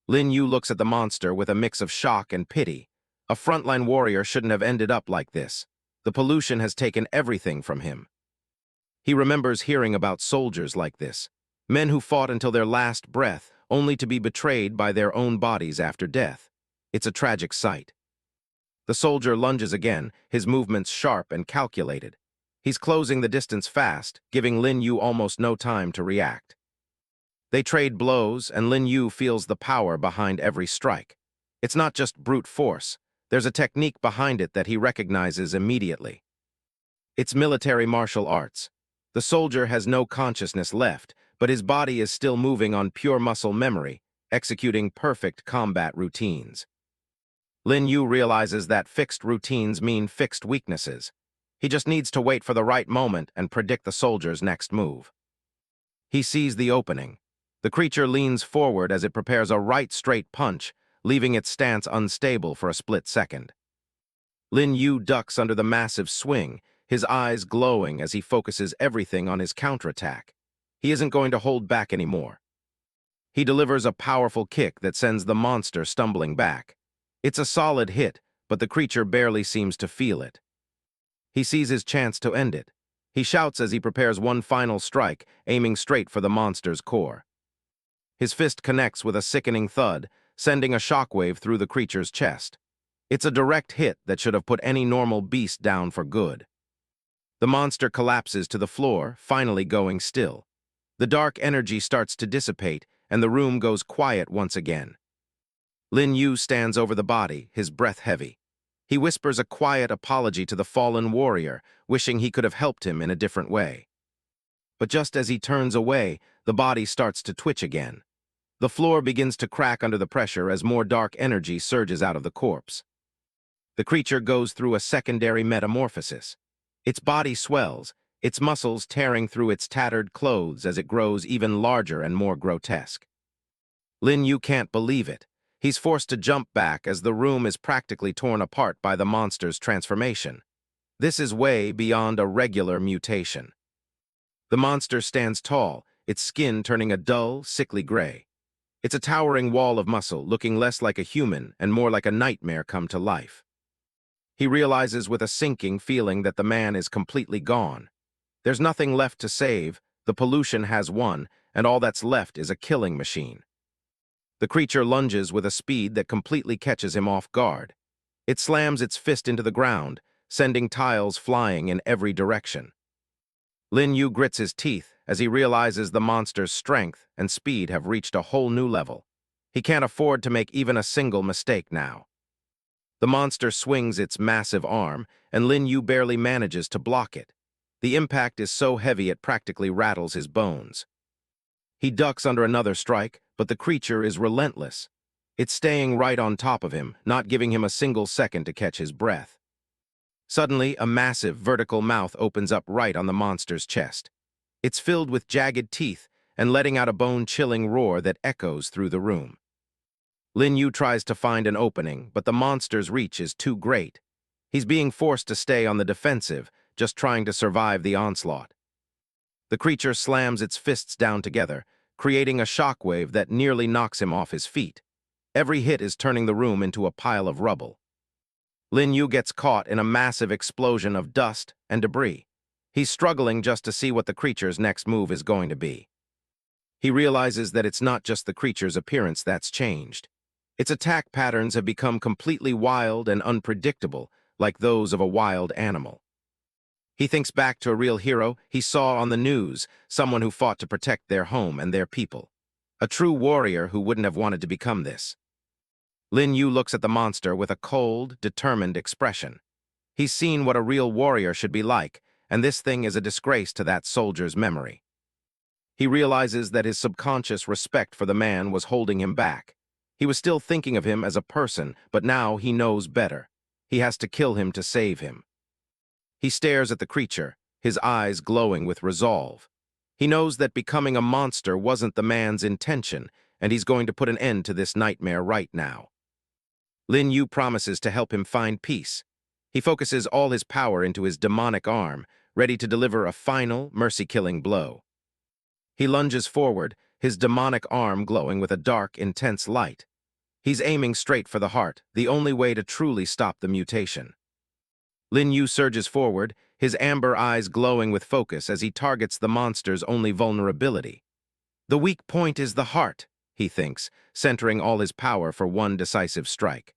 Speaker 1: Lin Yu looks at the monster with a mix of shock and pity. A frontline warrior shouldn't have ended up like this. The pollution has taken everything from him. He remembers hearing about soldiers like this, men who fought until their last breath, only to be betrayed by their own bodies after death. It's a tragic sight. The soldier lunges again, his movements sharp and calculated. He's closing the distance fast, giving Lin Yu almost no time to react. They trade blows, and Lin Yu feels the power behind every strike. It's not just brute force. There's a technique behind it that he recognizes immediately. It's military martial arts. The soldier has no consciousness left, but his body is still moving on pure muscle memory, executing perfect combat routines. Lin Yu realizes that fixed routines mean fixed weaknesses. He just needs to wait for the right moment and predict the soldier's next move. He sees the opening. The creature leans forward as it prepares a right straight punch, leaving its stance unstable for a split second. Lin Yu ducks under the massive swing, his eyes glowing as he focuses everything on his counterattack. He isn't going to hold back anymore. He delivers a powerful kick that sends the monster stumbling back. It's a solid hit, but the creature barely seems to feel it. He sees his chance to end it. He shouts as he prepares one final strike, aiming straight for the monster's core. His fist connects with a sickening thud, sending a shockwave through the creature's chest. It's a direct hit that should have put any normal beast down for good. The monster collapses to the floor, finally going still. The dark energy starts to dissipate, and the room goes quiet once again. Lin Yu stands over the body, his breath heavy. He whispers a quiet apology to the fallen warrior, wishing he could have helped him in a different way. But just as he turns away, the body starts to twitch again. The floor begins to crack under the pressure as more dark energy surges out of the corpse. The creature goes through a secondary metamorphosis. Its body swells, its muscles tearing through its tattered clothes as it grows even larger and more grotesque. Lin Yu can't believe it. He's forced to jump back as the room is practically torn apart by the monster's transformation. This is way beyond a regular mutation. The monster stands tall, its skin turning a dull, sickly gray. It's a towering wall of muscle, looking less like a human and more like a nightmare come to life. He realizes with a sinking feeling that the man is completely gone. There's nothing left to save, the pollution has won, and all that's left is a killing machine. The creature lunges with a speed that completely catches him off guard. It slams its fist into the ground, sending tiles flying in every direction. Lin Yu grits his teeth as he realizes the monster's strength and speed have reached a whole new level. He can't afford to make even a single mistake now. The monster swings its massive arm, and Lin Yu barely manages to block it. The impact is so heavy it practically rattles his bones. He ducks under another strike, but the creature is relentless. It's staying right on top of him, not giving him a single second to catch his breath. Suddenly, a massive vertical mouth opens up right on the monster's chest. It's filled with jagged teeth, and letting out a bone-chilling roar that echoes through the room. Lin Yu tries to find an opening, but the monster's reach is too great. He's being forced to stay on the defensive, just trying to survive the onslaught. The creature slams its fists down together, creating a shockwave that nearly knocks him off his feet. Every hit is turning the room into a pile of rubble. Lin Yu gets caught in a massive explosion of dust and debris. He's struggling just to see what the creature's next move is going to be. He realizes that it's not just the creature's appearance that's changed. Its attack patterns have become completely wild and unpredictable, like those of a wild animal. He thinks back to a real hero he saw on the news, someone who fought to protect their home and their people. A true warrior who wouldn't have wanted to become this. Lin Yu looks at the monster with a cold, determined expression. He's seen what a real warrior should be like, and this thing is a disgrace to that soldier's memory. He realizes that his subconscious respect for the man was holding him back. He was still thinking of him as a person, but now he knows better. He has to kill him to save him. He stares at the creature, his eyes glowing with resolve. He knows that becoming a monster wasn't the man's intention, and he's going to put an end to this nightmare right now. Lin Yu promises to help him find peace. He focuses all his power into his demonic arm, ready to deliver a final, mercy-killing blow. He lunges forward, his demonic arm glowing with a dark, intense light. He's aiming straight for the heart, the only way to truly stop the mutation. Lin Yu surges forward, his amber eyes glowing with focus as he targets the monster's only vulnerability. The weak point is the heart, he thinks, centering all his power for one decisive strike.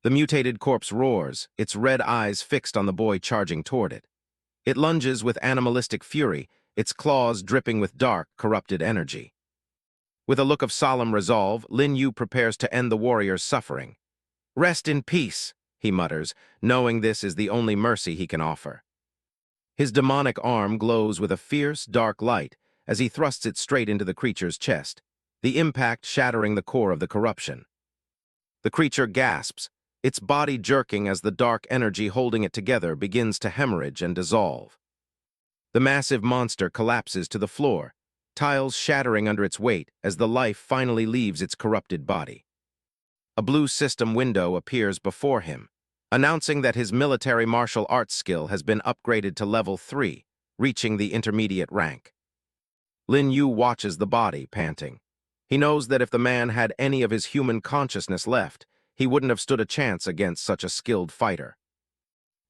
Speaker 1: The mutated corpse roars, its red eyes fixed on the boy charging toward it. It lunges with animalistic fury, its claws dripping with dark, corrupted energy. With a look of solemn resolve, Lin Yu prepares to end the warrior's suffering. "Rest in peace," he mutters, knowing this is the only mercy he can offer. His demonic arm glows with a fierce, dark light as he thrusts it straight into the creature's chest, the impact shattering the core of the corruption. The creature gasps, its body jerking as the dark energy holding it together begins to hemorrhage and dissolve. The massive monster collapses to the floor, tiles shattering under its weight as the life finally leaves its corrupted body. A blue system window appears before him, announcing that his military martial arts skill has been upgraded to level 3, reaching the intermediate rank. Lin Yu watches the body, panting. He knows that if the man had any of his human consciousness left, he wouldn't have stood a chance against such a skilled fighter.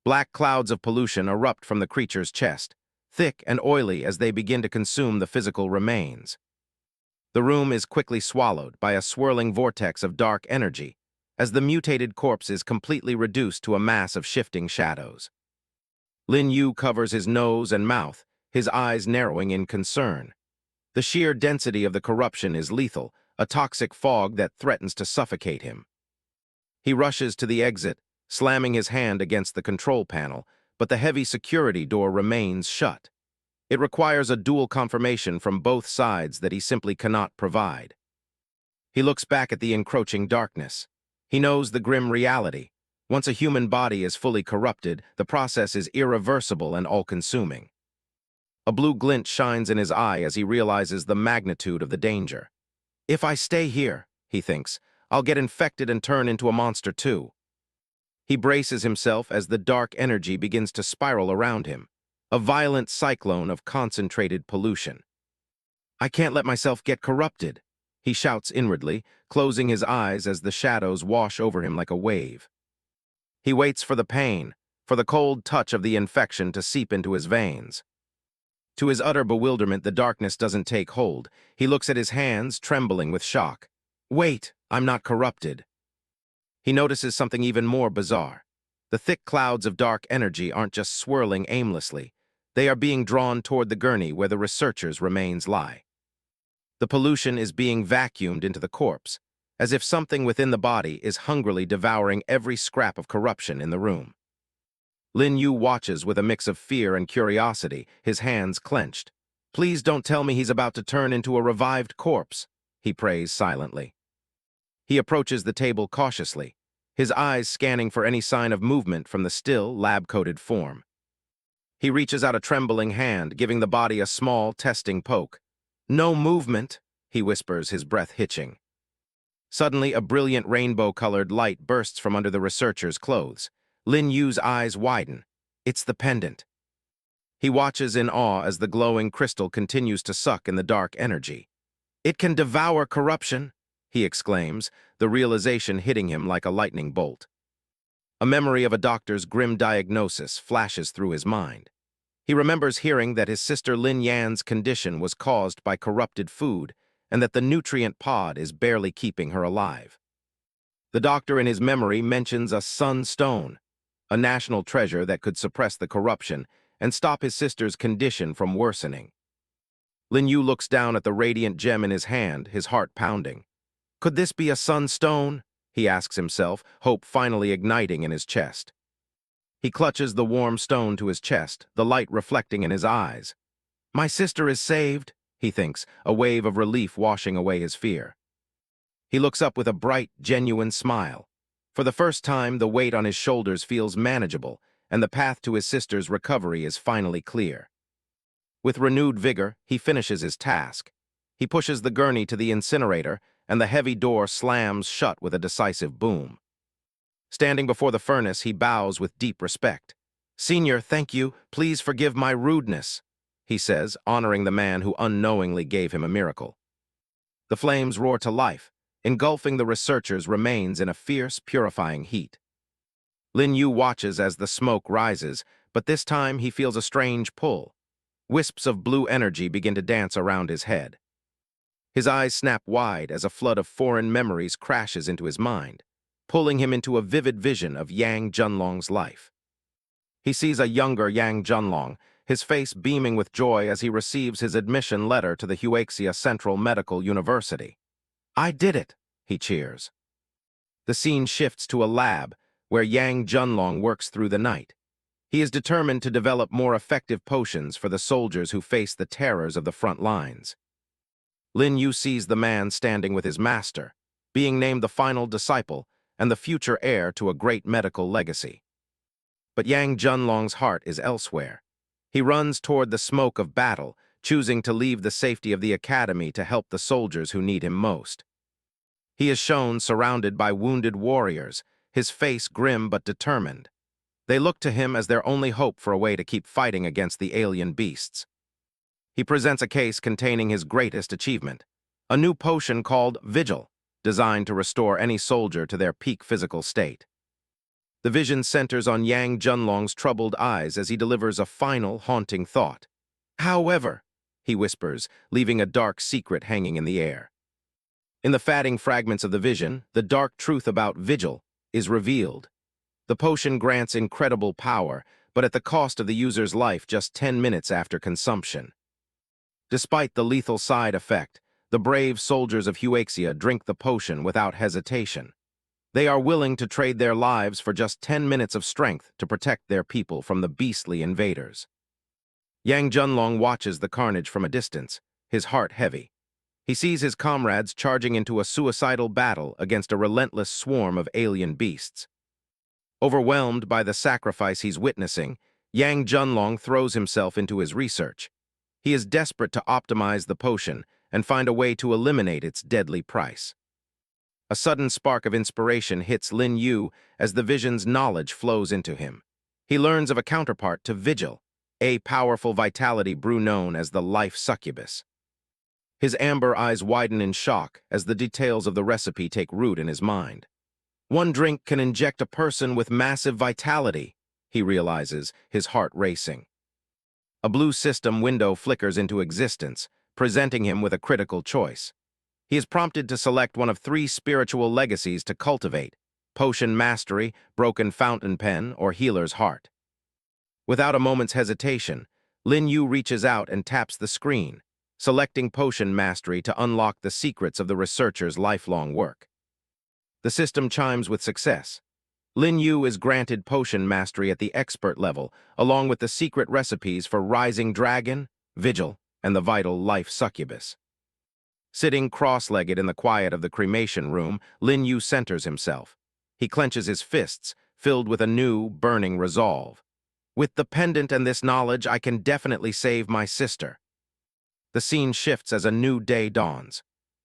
Speaker 1: Black clouds of pollution erupt from the creature's chest, thick and oily as they begin to consume the physical remains. The room is quickly swallowed by a swirling vortex of dark energy, as the mutated corpse is completely reduced to a mass of shifting shadows. Lin Yu covers his nose and mouth, his eyes narrowing in concern. The sheer density of the corruption is lethal, a toxic fog that threatens to suffocate him. He rushes to the exit, slamming his hand against the control panel, but the heavy security door remains shut. It requires a dual confirmation from both sides that he simply cannot provide. He looks back at the encroaching darkness. He knows the grim reality. Once a human body is fully corrupted, the process is irreversible and all-consuming. A blue glint shines in his eye as he realizes the magnitude of the danger. "If I stay here," he thinks, "I'll get infected and turn into a monster too." He braces himself as the dark energy begins to spiral around him, a violent cyclone of concentrated pollution. "I can't let myself get corrupted," he shouts inwardly, closing his eyes as the shadows wash over him like a wave. He waits for the pain, for the cold touch of the infection to seep into his veins. To his utter bewilderment, the darkness doesn't take hold. He looks at his hands, trembling with shock. "Wait, I'm not corrupted." He notices something even more bizarre. The thick clouds of dark energy aren't just swirling aimlessly. They are being drawn toward the gurney where the researcher's remains lie. The pollution is being vacuumed into the corpse, as if something within the body is hungrily devouring every scrap of corruption in the room. Lin Yu watches with a mix of fear and curiosity, his hands clenched. "Please don't tell me he's about to turn into a revived corpse," he prays silently. He approaches the table cautiously, his eyes scanning for any sign of movement from the still, lab-coated form. He reaches out a trembling hand, giving the body a small, testing poke. No movement, he whispers, his breath hitching. Suddenly, a brilliant rainbow-colored light bursts from under the researcher's clothes. Lin Yu's eyes widen. It's the pendant. He watches in awe as the glowing crystal continues to suck in the dark energy. It can devour corruption, he exclaims, the realization hitting him like a lightning bolt. A memory of a doctor's grim diagnosis flashes through his mind. He remembers hearing that his sister Lin Yan's condition was caused by corrupted food and that the nutrient pod is barely keeping her alive. The doctor in his memory mentions a sun stone, a national treasure that could suppress the corruption and stop his sister's condition from worsening. Lin Yu looks down at the radiant gem in his hand, his heart pounding. Could this be a sun stone? He asks himself, hope finally igniting in his chest. He clutches the warm stone to his chest, the light reflecting in his eyes. My sister is saved, he thinks, a wave of relief washing away his fear. He looks up with a bright, genuine smile. For the first time, the weight on his shoulders feels manageable, and the path to his sister's recovery is finally clear. With renewed vigor, he finishes his task. He pushes the gurney to the incinerator, and the heavy door slams shut with a decisive boom. Standing before the furnace, he bows with deep respect. "Senior, thank you. Please forgive my rudeness," he says, honoring the man who unknowingly gave him a miracle. The flames roar to life, engulfing the researcher's remains in a fierce, purifying heat. Lin Yu watches as the smoke rises, but this time he feels a strange pull. Wisps of blue energy begin to dance around his head. His eyes snap wide as a flood of foreign memories crashes into his mind, pulling him into a vivid vision of Yang Junlong's life. He sees a younger Yang Junlong, his face beaming with joy as he receives his admission letter to the Huaxia Central Medical University. "I did it," he cheers. The scene shifts to a lab, where Yang Junlong works through the night. He is determined to develop more effective potions for the soldiers who face the terrors of the front lines. Lin Yu sees the man standing with his master, being named the final disciple and the future heir to a great medical legacy. But Yang Junlong's heart is elsewhere. He runs toward the smoke of battle, choosing to leave the safety of the academy to help the soldiers who need him most. He is shown surrounded by wounded warriors, his face grim but determined. They look to him as their only hope for a way to keep fighting against the alien beasts. He presents a case containing his greatest achievement, a new potion called Vigil, designed to restore any soldier to their peak physical state. The vision centers on Yang Junlong's troubled eyes as he delivers a final, haunting thought. "However," he whispers, leaving a dark secret hanging in the air. In the fading fragments of the vision, the dark truth about Vigil is revealed. The potion grants incredible power, but at the cost of the user's life just 10 minutes after consumption. Despite the lethal side effect, the brave soldiers of Huaxia drink the potion without hesitation. They are willing to trade their lives for just 10 minutes of strength to protect their people from the beastly invaders. Yang Junlong watches the carnage from a distance, his heart heavy. He sees his comrades charging into a suicidal battle against a relentless swarm of alien beasts. Overwhelmed by the sacrifice he's witnessing, Yang Junlong throws himself into his research. He is desperate to optimize the potion and find a way to eliminate its deadly price. A sudden spark of inspiration hits Lin Yu as the vision's knowledge flows into him. He learns of a counterpart to Vigil, a powerful vitality brew known as the life succubus. His amber eyes widen in shock as the details of the recipe take root in his mind. One drink can inject a person with massive vitality, he realizes, his heart racing. A blue system window flickers into existence, presenting him with a critical choice. He is prompted to select one of 3 spiritual legacies to cultivate: Potion Mastery, Broken Fountain Pen, or Healer's Heart. Without a moment's hesitation, Lin Yu reaches out and taps the screen, selecting Potion Mastery to unlock the secrets of the researcher's lifelong work. The system chimes with success. Lin Yu is granted Potion Mastery at the expert level, along with the secret recipes for Rising Dragon, Vigil, and the vital Life Succubus. Sitting cross-legged in the quiet of the cremation room, Lin Yu centers himself. He clenches his fists, filled with a new, burning resolve. With the pendant and this knowledge, I can definitely save my sister. The scene shifts as a new day dawns.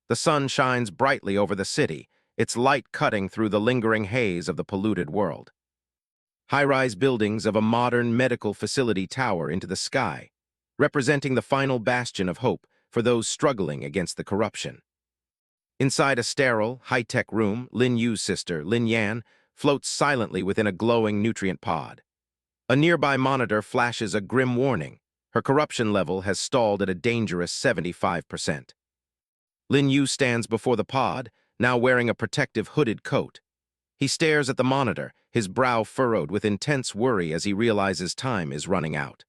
Speaker 1: The sun shines brightly over the city, its light cutting through the lingering haze of the polluted world. High-rise buildings of a modern medical facility tower into the sky, representing the final bastion of hope for those struggling against the corruption. Inside a sterile, high-tech room, Lin Yu's sister, Lin Yan, floats silently within a glowing nutrient pod. A nearby monitor flashes a grim warning. Her corruption level has stalled at a dangerous 75%. Lin Yu stands before the pod, now wearing a protective hooded coat. He stares at the monitor, his brow furrowed with intense worry as he realizes time is running out.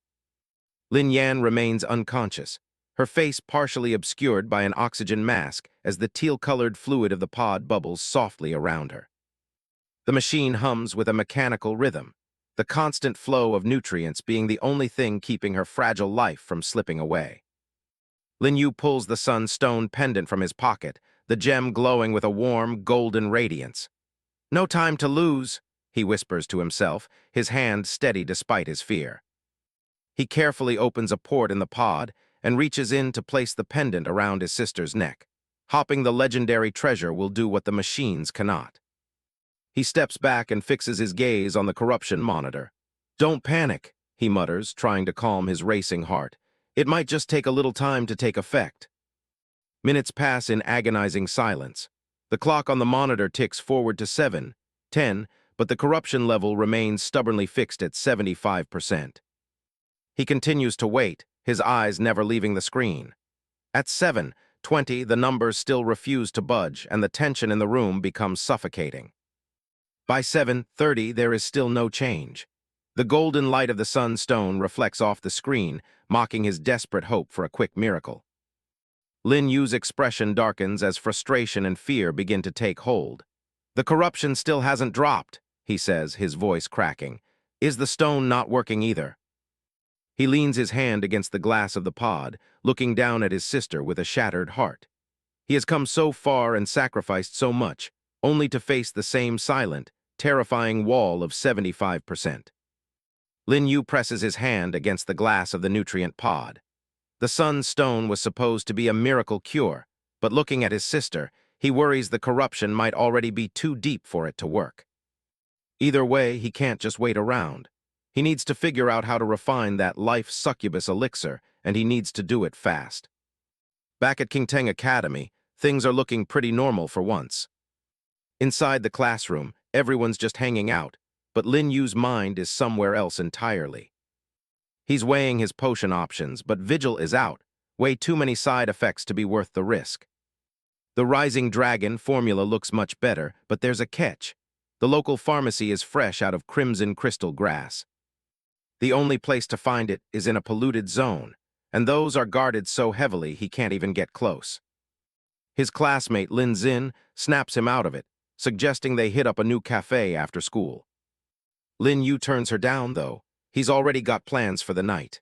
Speaker 1: Lin Yan remains unconscious, her face partially obscured by an oxygen mask as the teal-colored fluid of the pod bubbles softly around her. The machine hums with a mechanical rhythm, the constant flow of nutrients being the only thing keeping her fragile life from slipping away. Lin Yu pulls the sunstone pendant from his pocket, the gem glowing with a warm, golden radiance. "No time to lose," he whispers to himself, his hand steady despite his fear. He carefully opens a port in the pod and reaches in to place the pendant around his sister's neck. Hopping the legendary treasure will do what the machines cannot. He steps back and fixes his gaze on the corruption monitor. "Don't panic," he mutters, trying to calm his racing heart. "It might just take a little time to take effect." Minutes pass in agonizing silence. The clock on the monitor ticks forward to 7:10, but the corruption level remains stubbornly fixed at 75%. He continues to wait, his eyes never leaving the screen. At 7:20, the numbers still refuse to budge, and the tension in the room becomes suffocating. By 7:30, there is still no change. The golden light of the sunstone reflects off the screen, mocking his desperate hope for a quick miracle. Lin Yu's expression darkens as frustration and fear begin to take hold. "The corruption still hasn't dropped," he says, his voice cracking. "Is the stone not working either?" He leans his hand against the glass of the pod, looking down at his sister with a shattered heart. He has come so far and sacrificed so much, only to face the same silent, terrifying wall of 75%. Lin Yu presses his hand against the glass of the nutrient pod. The sunstone was supposed to be a miracle cure, but looking at his sister, he worries the corruption might already be too deep for it to work. Either way, he can't just wait around. He needs to figure out how to refine that life succubus elixir, and he needs to do it fast. Back at Qingteng Academy, things are looking pretty normal for once. Inside the classroom, everyone's just hanging out, but Lin Yu's mind is somewhere else entirely. He's weighing his potion options, but Vigil is out, way too many side effects to be worth the risk. The Rising Dragon formula looks much better, but there's a catch. The local pharmacy is fresh out of crimson crystal grass. The only place to find it is in a polluted zone, and those are guarded so heavily he can't even get close. His classmate Lin Xin snaps him out of it, suggesting they hit up a new cafe after school. Lin Yu turns her down, though. He's already got plans for the night.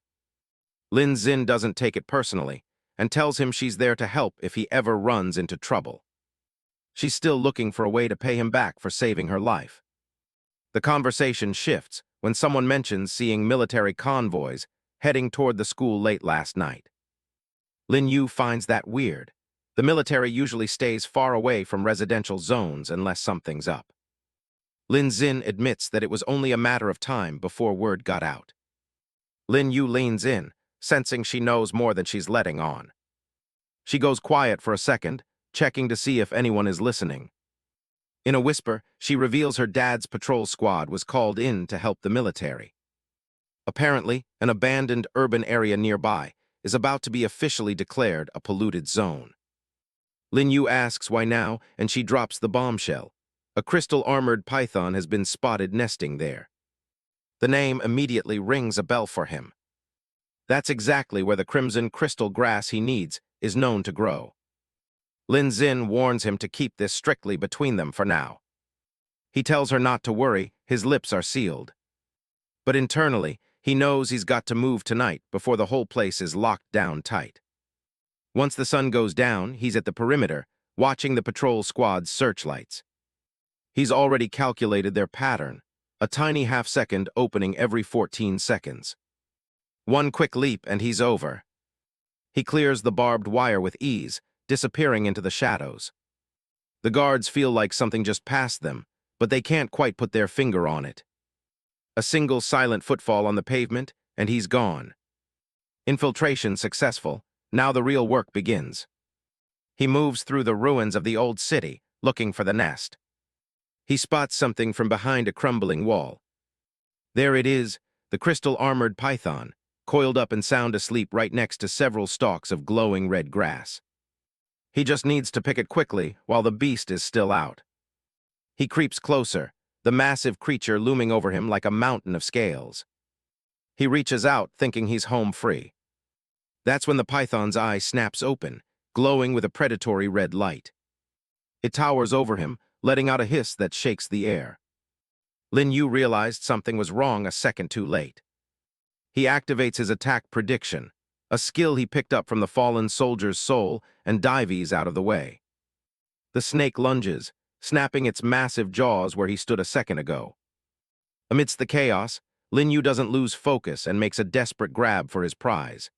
Speaker 1: Lin Xin doesn't take it personally and tells him she's there to help if he ever runs into trouble. She's still looking for a way to pay him back for saving her life. The conversation shifts when someone mentions seeing military convoys heading toward the school late last night. Lin Yu finds that weird. The military usually stays far away from residential zones unless something's up. Lin Xin admits that it was only a matter of time before word got out. Lin Yu leans in, sensing she knows more than she's letting on. She goes quiet for a second, checking to see if anyone is listening. In a whisper, she reveals her dad's patrol squad was called in to help the military. Apparently, an abandoned urban area nearby is about to be officially declared a polluted zone. Lin Yu asks why now, and she drops the bombshell. A crystal-armored python has been spotted nesting there. The name immediately rings a bell for him. That's exactly where the crimson crystal grass he needs is known to grow. Lin Xin warns him to keep this strictly between them for now. He tells her not to worry, his lips are sealed. But internally, he knows he's got to move tonight before the whole place is locked down tight. Once the sun goes down, he's at the perimeter, watching the patrol squad's searchlights. He's already calculated their pattern, a tiny half-second opening every 14 seconds. One quick leap and he's over. He clears the barbed wire with ease, disappearing into the shadows. The guards feel like something just passed them, but they can't quite put their finger on it. A single silent footfall on the pavement, and he's gone. Infiltration successful. Now the real work begins. He moves through the ruins of the old city, looking for the nest. He spots something from behind a crumbling wall. There it is, the crystal-armored python, coiled up and sound asleep right next to several stalks of glowing red grass. He just needs to pick it quickly while the beast is still out. He creeps closer, the massive creature looming over him like a mountain of scales. He reaches out, thinking he's home free. That's when the python's eye snaps open, glowing with a predatory red light. It towers over him, letting out a hiss that shakes the air. Lin Yu realized something was wrong a second too late. He activates his attack prediction, a skill he picked up from the fallen soldier's soul, and dives out of the way. The snake lunges, snapping its massive jaws where he stood a second ago. Amidst the chaos, Lin Yu doesn't lose focus and makes a desperate grab for his prize.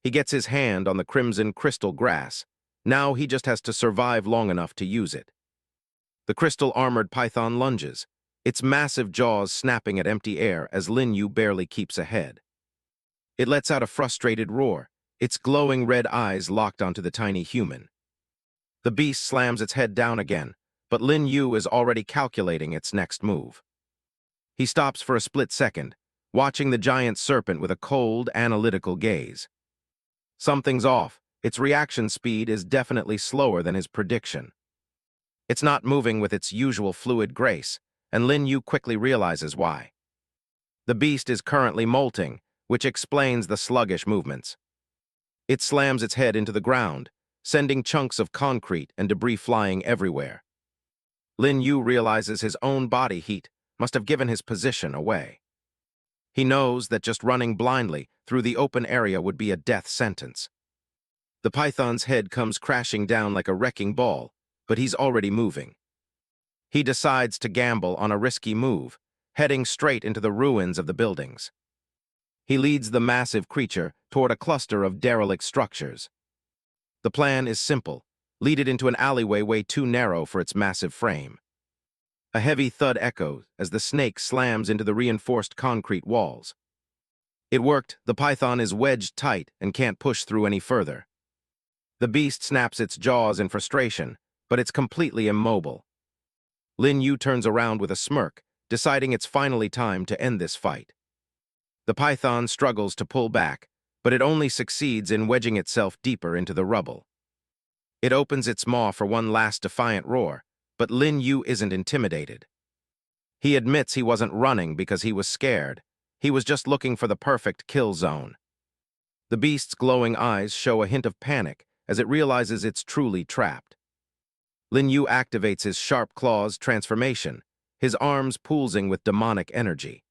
Speaker 1: He gets his hand on the crimson crystal grass. Now he just has to survive long enough to use it. The crystal-armored python lunges, its massive jaws snapping at empty air as Lin Yu barely keeps ahead. It lets out a frustrated roar, its glowing red eyes locked onto the tiny human. The beast slams its head down again, but Lin Yu is already calculating its next move. He stops for a split second, watching the giant serpent with a cold, analytical gaze. Something's off. Its reaction speed is definitely slower than his prediction. It's not moving with its usual fluid grace, and Lin Yu quickly realizes why. The beast is currently molting, which explains the sluggish movements. It slams its head into the ground, sending chunks of concrete and debris flying everywhere. Lin Yu realizes his own body heat must have given his position away. He knows that just running blindly through the open area would be a death sentence. The python's head comes crashing down like a wrecking ball, but he's already moving. He decides to gamble on a risky move, heading straight into the ruins of the buildings. He leads the massive creature toward a cluster of derelict structures. The plan is simple: lead it into an alleyway way too narrow for its massive frame. A heavy thud echoes as the snake slams into the reinforced concrete walls. It worked. The python is wedged tight and can't push through any further. The beast snaps its jaws in frustration, but it's completely immobile. Lin Yu turns around with a smirk, deciding it's finally time to end this fight. The python struggles to pull back, but it only succeeds in wedging itself deeper into the rubble. It opens its maw for one last defiant roar, but Lin Yu isn't intimidated. He admits he wasn't running because he was scared. He was just looking for the perfect kill zone. The beast's glowing eyes show a hint of panic as it realizes it's truly trapped. Lin Yu activates his sharp claws transformation, his arms pulsing with demonic energy.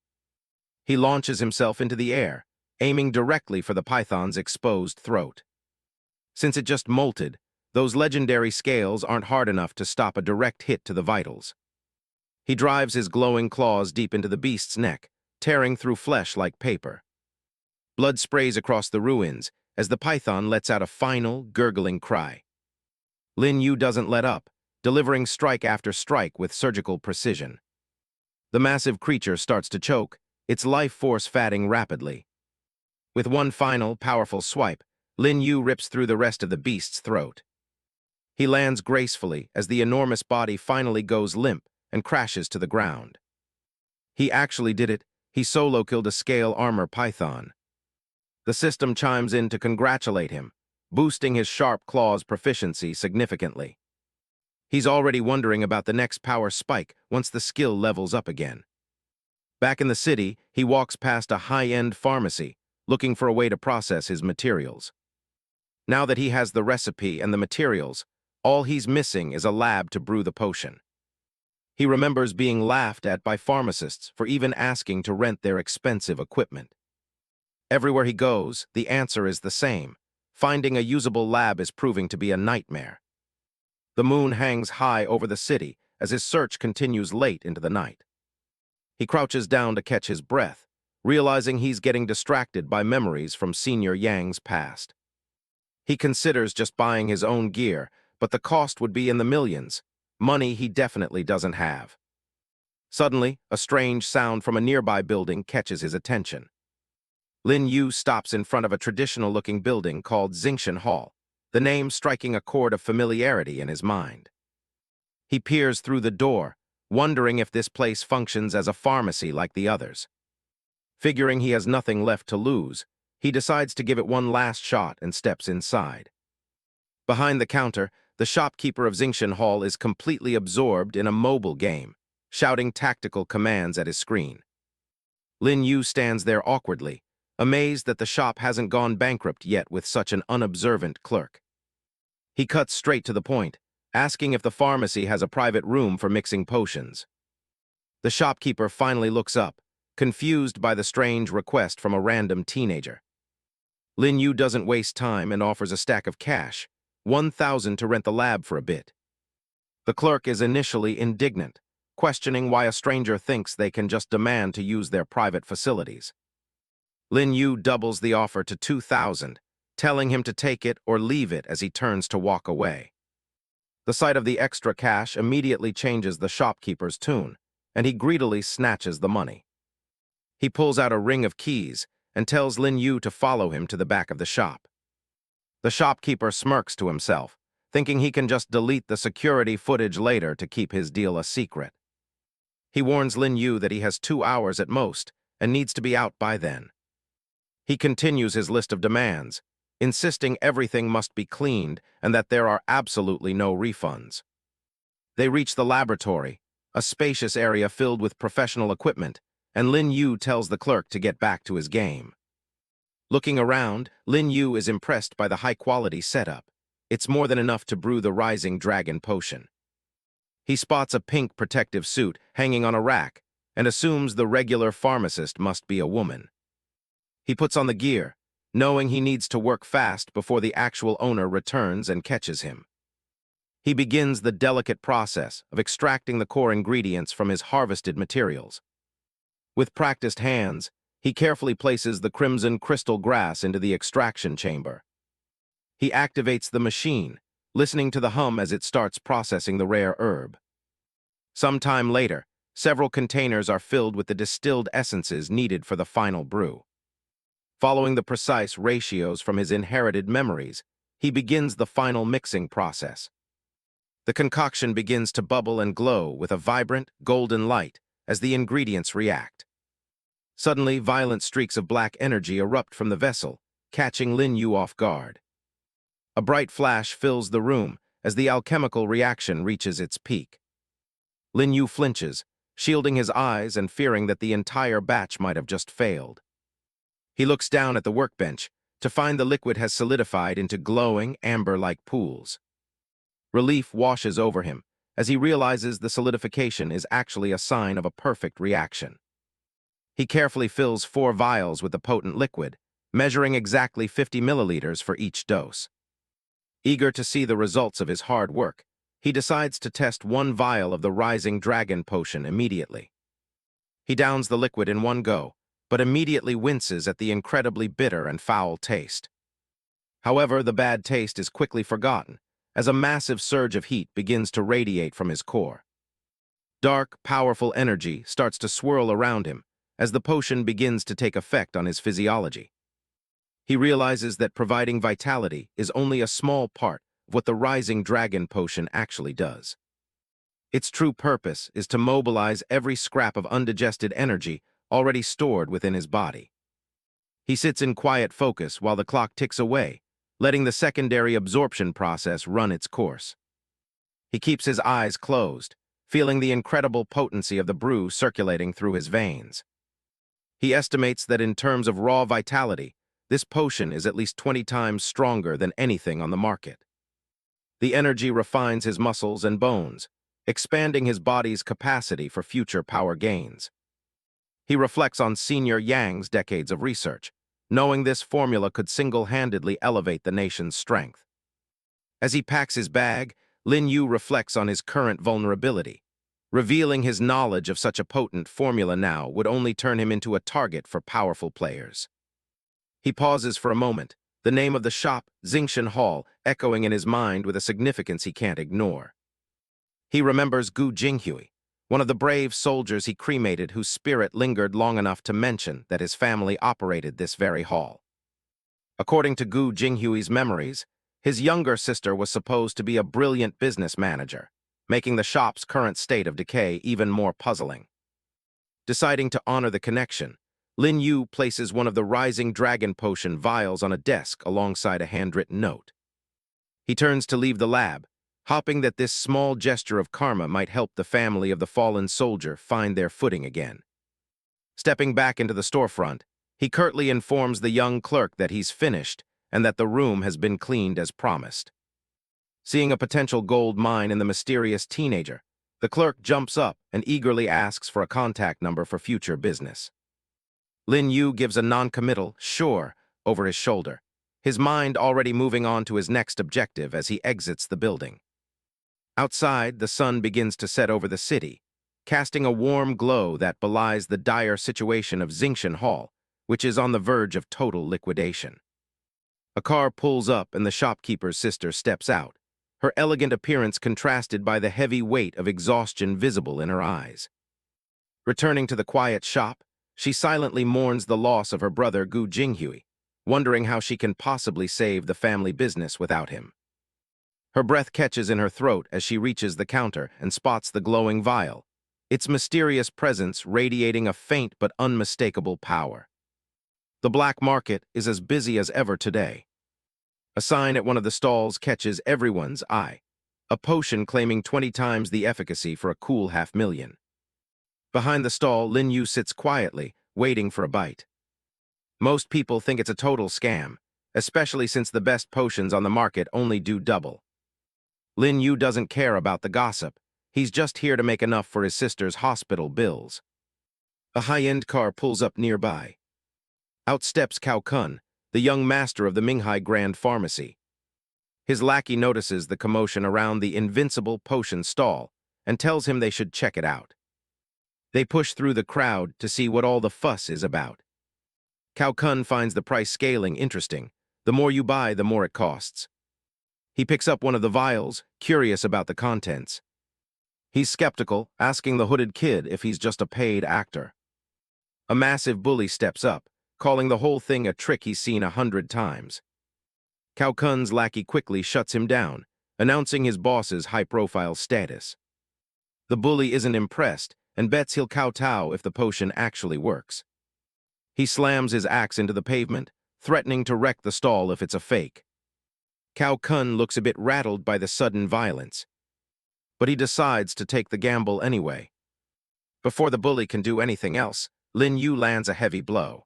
Speaker 1: He launches himself into the air, aiming directly for the python's exposed throat. Since it just molted, those legendary scales aren't hard enough to stop a direct hit to the vitals. He drives his glowing claws deep into the beast's neck, tearing through flesh like paper. Blood sprays across the ruins as the python lets out a final, gurgling cry. Lin Yu doesn't let up, delivering strike after strike with surgical precision. The massive creature starts to choke, its life force fatting rapidly. With one final, powerful swipe, Lin Yu rips through the rest of the beast's throat. He lands gracefully as the enormous body finally goes limp and crashes to the ground. He actually did it. He solo killed a scale armor python. The system chimes in to congratulate him, boosting his sharp claws' proficiency significantly. He's already wondering about the next power spike once the skill levels up again. Back in the city, he walks past a high-end pharmacy, looking for a way to process his materials. Now that he has the recipe and the materials, all he's missing is a lab to brew the potion. He remembers being laughed at by pharmacists for even asking to rent their expensive equipment. Everywhere he goes, the answer is the same. Finding a usable lab is proving to be a nightmare. The moon hangs high over the city as his search continues late into the night. He crouches down to catch his breath, realizing he's getting distracted by memories from Senior Yang's past. He considers just buying his own gear, but the cost would be in the millions, money he definitely doesn't have. Suddenly, a strange sound from a nearby building catches his attention. Lin Yu stops in front of a traditional-looking building called Xingshan Hall, the name striking a chord of familiarity in his mind. He peers through the door, wondering if this place functions as a pharmacy like the others. Figuring he has nothing left to lose, he decides to give it one last shot and steps inside. Behind the counter, the shopkeeper of Xingshan Hall is completely absorbed in a mobile game, shouting tactical commands at his screen. Lin Yu stands there awkwardly, amazed that the shop hasn't gone bankrupt yet with such an unobservant clerk. He cuts straight to the point, asking if the pharmacy has a private room for mixing potions. The shopkeeper finally looks up, confused by the strange request from a random teenager. Lin Yu doesn't waste time and offers a stack of cash, 1,000 to rent the lab for a bit. The clerk is initially indignant, questioning why a stranger thinks they can just demand to use their private facilities. Lin Yu doubles the offer to 2,000, telling him to take it or leave it as he turns to walk away. The sight of the extra cash immediately changes the shopkeeper's tune, and he greedily snatches the money. He pulls out a ring of keys and tells Lin Yu to follow him to the back of the shop. The shopkeeper smirks to himself, thinking he can just delete the security footage later to keep his deal a secret. He warns Lin Yu that he has 2 hours at most and needs to be out by then. He continues his list of demands, insisting everything must be cleaned and that there are absolutely no refunds. They reach the laboratory, a spacious area filled with professional equipment, and Lin Yu tells the clerk to get back to his game. Looking around, Lin Yu is impressed by the high-quality setup. It's more than enough to brew the Rising Dragon potion. He spots a pink protective suit hanging on a rack and assumes the regular pharmacist must be a woman. He puts on the gear, knowing he needs to work fast before the actual owner returns and catches him. He begins the delicate process of extracting the core ingredients from his harvested materials. With practiced hands, he carefully places the crimson crystal grass into the extraction chamber. He activates the machine, listening to the hum as it starts processing the rare herb. Some time later, several containers are filled with the distilled essences needed for the final brew. Following the precise ratios from his inherited memories, he begins the final mixing process. The concoction begins to bubble and glow with a vibrant, golden light as the ingredients react. Suddenly, violent streaks of black energy erupt from the vessel, catching Lin Yu off guard. A bright flash fills the room as the alchemical reaction reaches its peak. Lin Yu flinches, shielding his eyes and fearing that the entire batch might have just failed. He looks down at the workbench to find the liquid has solidified into glowing, amber-like pools. Relief washes over him as he realizes the solidification is actually a sign of a perfect reaction. He carefully fills 4 vials with the potent liquid, measuring exactly 50 milliliters for each dose. Eager to see the results of his hard work, he decides to test 1 vial of the Rising Dragon potion immediately. He downs the liquid in one go, but immediately winces at the incredibly bitter and foul taste. However, the bad taste is quickly forgotten, as a massive surge of heat begins to radiate from his core. Dark, powerful energy starts to swirl around him as the potion begins to take effect on his physiology. He realizes that providing vitality is only a small part of what the Rising Dragon potion actually does. Its true purpose is to mobilize every scrap of undigested energy already stored within his body. He sits in quiet focus while the clock ticks away, letting the secondary absorption process run its course. He keeps his eyes closed, feeling the incredible potency of the brew circulating through his veins. He estimates that in terms of raw vitality, this potion is at least 20 times stronger than anything on the market. The energy refines his muscles and bones, expanding his body's capacity for future power gains. He reflects on Senior Yang's decades of research, knowing this formula could single-handedly elevate the nation's strength. As he packs his bag, Lin Yu reflects on his current vulnerability. Revealing his knowledge of such a potent formula now would only turn him into a target for powerful players. He pauses for a moment, the name of the shop, Xingshan Hall, echoing in his mind with a significance he can't ignore. He remembers Gu Jinghui, one of the brave soldiers he cremated whose spirit lingered long enough to mention that his family operated this very hall. According to Gu Jinghui's memories, his younger sister was supposed to be a brilliant business manager, making the shop's current state of decay even more puzzling. Deciding to honor the connection, Lin Yu places one of the rising dragon potion vials on a desk alongside a handwritten note. He turns to leave the lab, hoping that this small gesture of karma might help the family of the fallen soldier find their footing again. Stepping back into the storefront, he curtly informs the young clerk that he's finished and that the room has been cleaned as promised. Seeing a potential gold mine in the mysterious teenager, the clerk jumps up and eagerly asks for a contact number for future business. Lin Yu gives a non-committal, sure, over his shoulder, his mind already moving on to his next objective as he exits the building. Outside, the sun begins to set over the city, casting a warm glow that belies the dire situation of Xingshan Hall, which is on the verge of total liquidation. A car pulls up and the shopkeeper's sister steps out, her elegant appearance contrasted by the heavy weight of exhaustion visible in her eyes. Returning to the quiet shop, she silently mourns the loss of her brother Gu Jinghui, wondering how she can possibly save the family business without him. Her breath catches in her throat as she reaches the counter and spots the glowing vial, its mysterious presence radiating a faint but unmistakable power. The black market is as busy as ever today. A sign at one of the stalls catches everyone's eye, a potion claiming 20 times the efficacy for a cool $500,000. Behind the stall, Lin Yu sits quietly, waiting for a bite. Most people think it's a total scam, especially since the best potions on the market only do double. Lin Yu doesn't care about the gossip. He's just here to make enough for his sister's hospital bills. A high-end car pulls up nearby. Out steps Cao Kun, the young master of the Minghai Grand Pharmacy. His lackey notices the commotion around the invincible potion stall and tells him they should check it out. They push through the crowd to see what all the fuss is about. Cao Kun finds the price scaling interesting. The more you buy, the more it costs. He picks up one of the vials, curious about the contents. He's skeptical, asking the hooded kid if he's just a paid actor. A massive bully steps up, calling the whole thing a trick he's seen 100 times. Cao Kun's lackey quickly shuts him down, announcing his boss's high-profile status. The bully isn't impressed and bets he'll kowtow if the potion actually works. He slams his axe into the pavement, threatening to wreck the stall if it's a fake. Cao Kun looks a bit rattled by the sudden violence, but he decides to take the gamble anyway. Before the bully can do anything else, Lin Yu lands a heavy blow.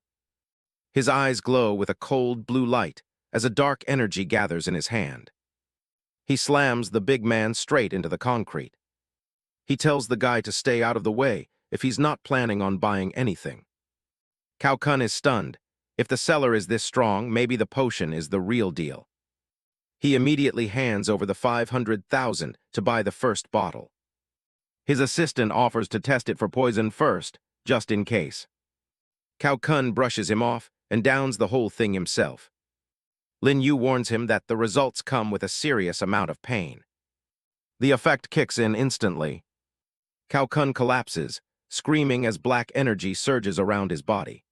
Speaker 1: His eyes glow with a cold blue light as a dark energy gathers in his hand. He slams the big man straight into the concrete. He tells the guy to stay out of the way if he's not planning on buying anything. Cao Kun is stunned. If the seller is this strong, maybe the potion is the real deal. He immediately hands over the 500,000 to buy the first bottle. His assistant offers to test it for poison first, just in case. Cao Kun brushes him off and downs the whole thing himself. Lin Yu warns him that the results come with a serious amount of pain. The effect kicks in instantly. Cao Kun collapses, screaming as black energy surges around his body.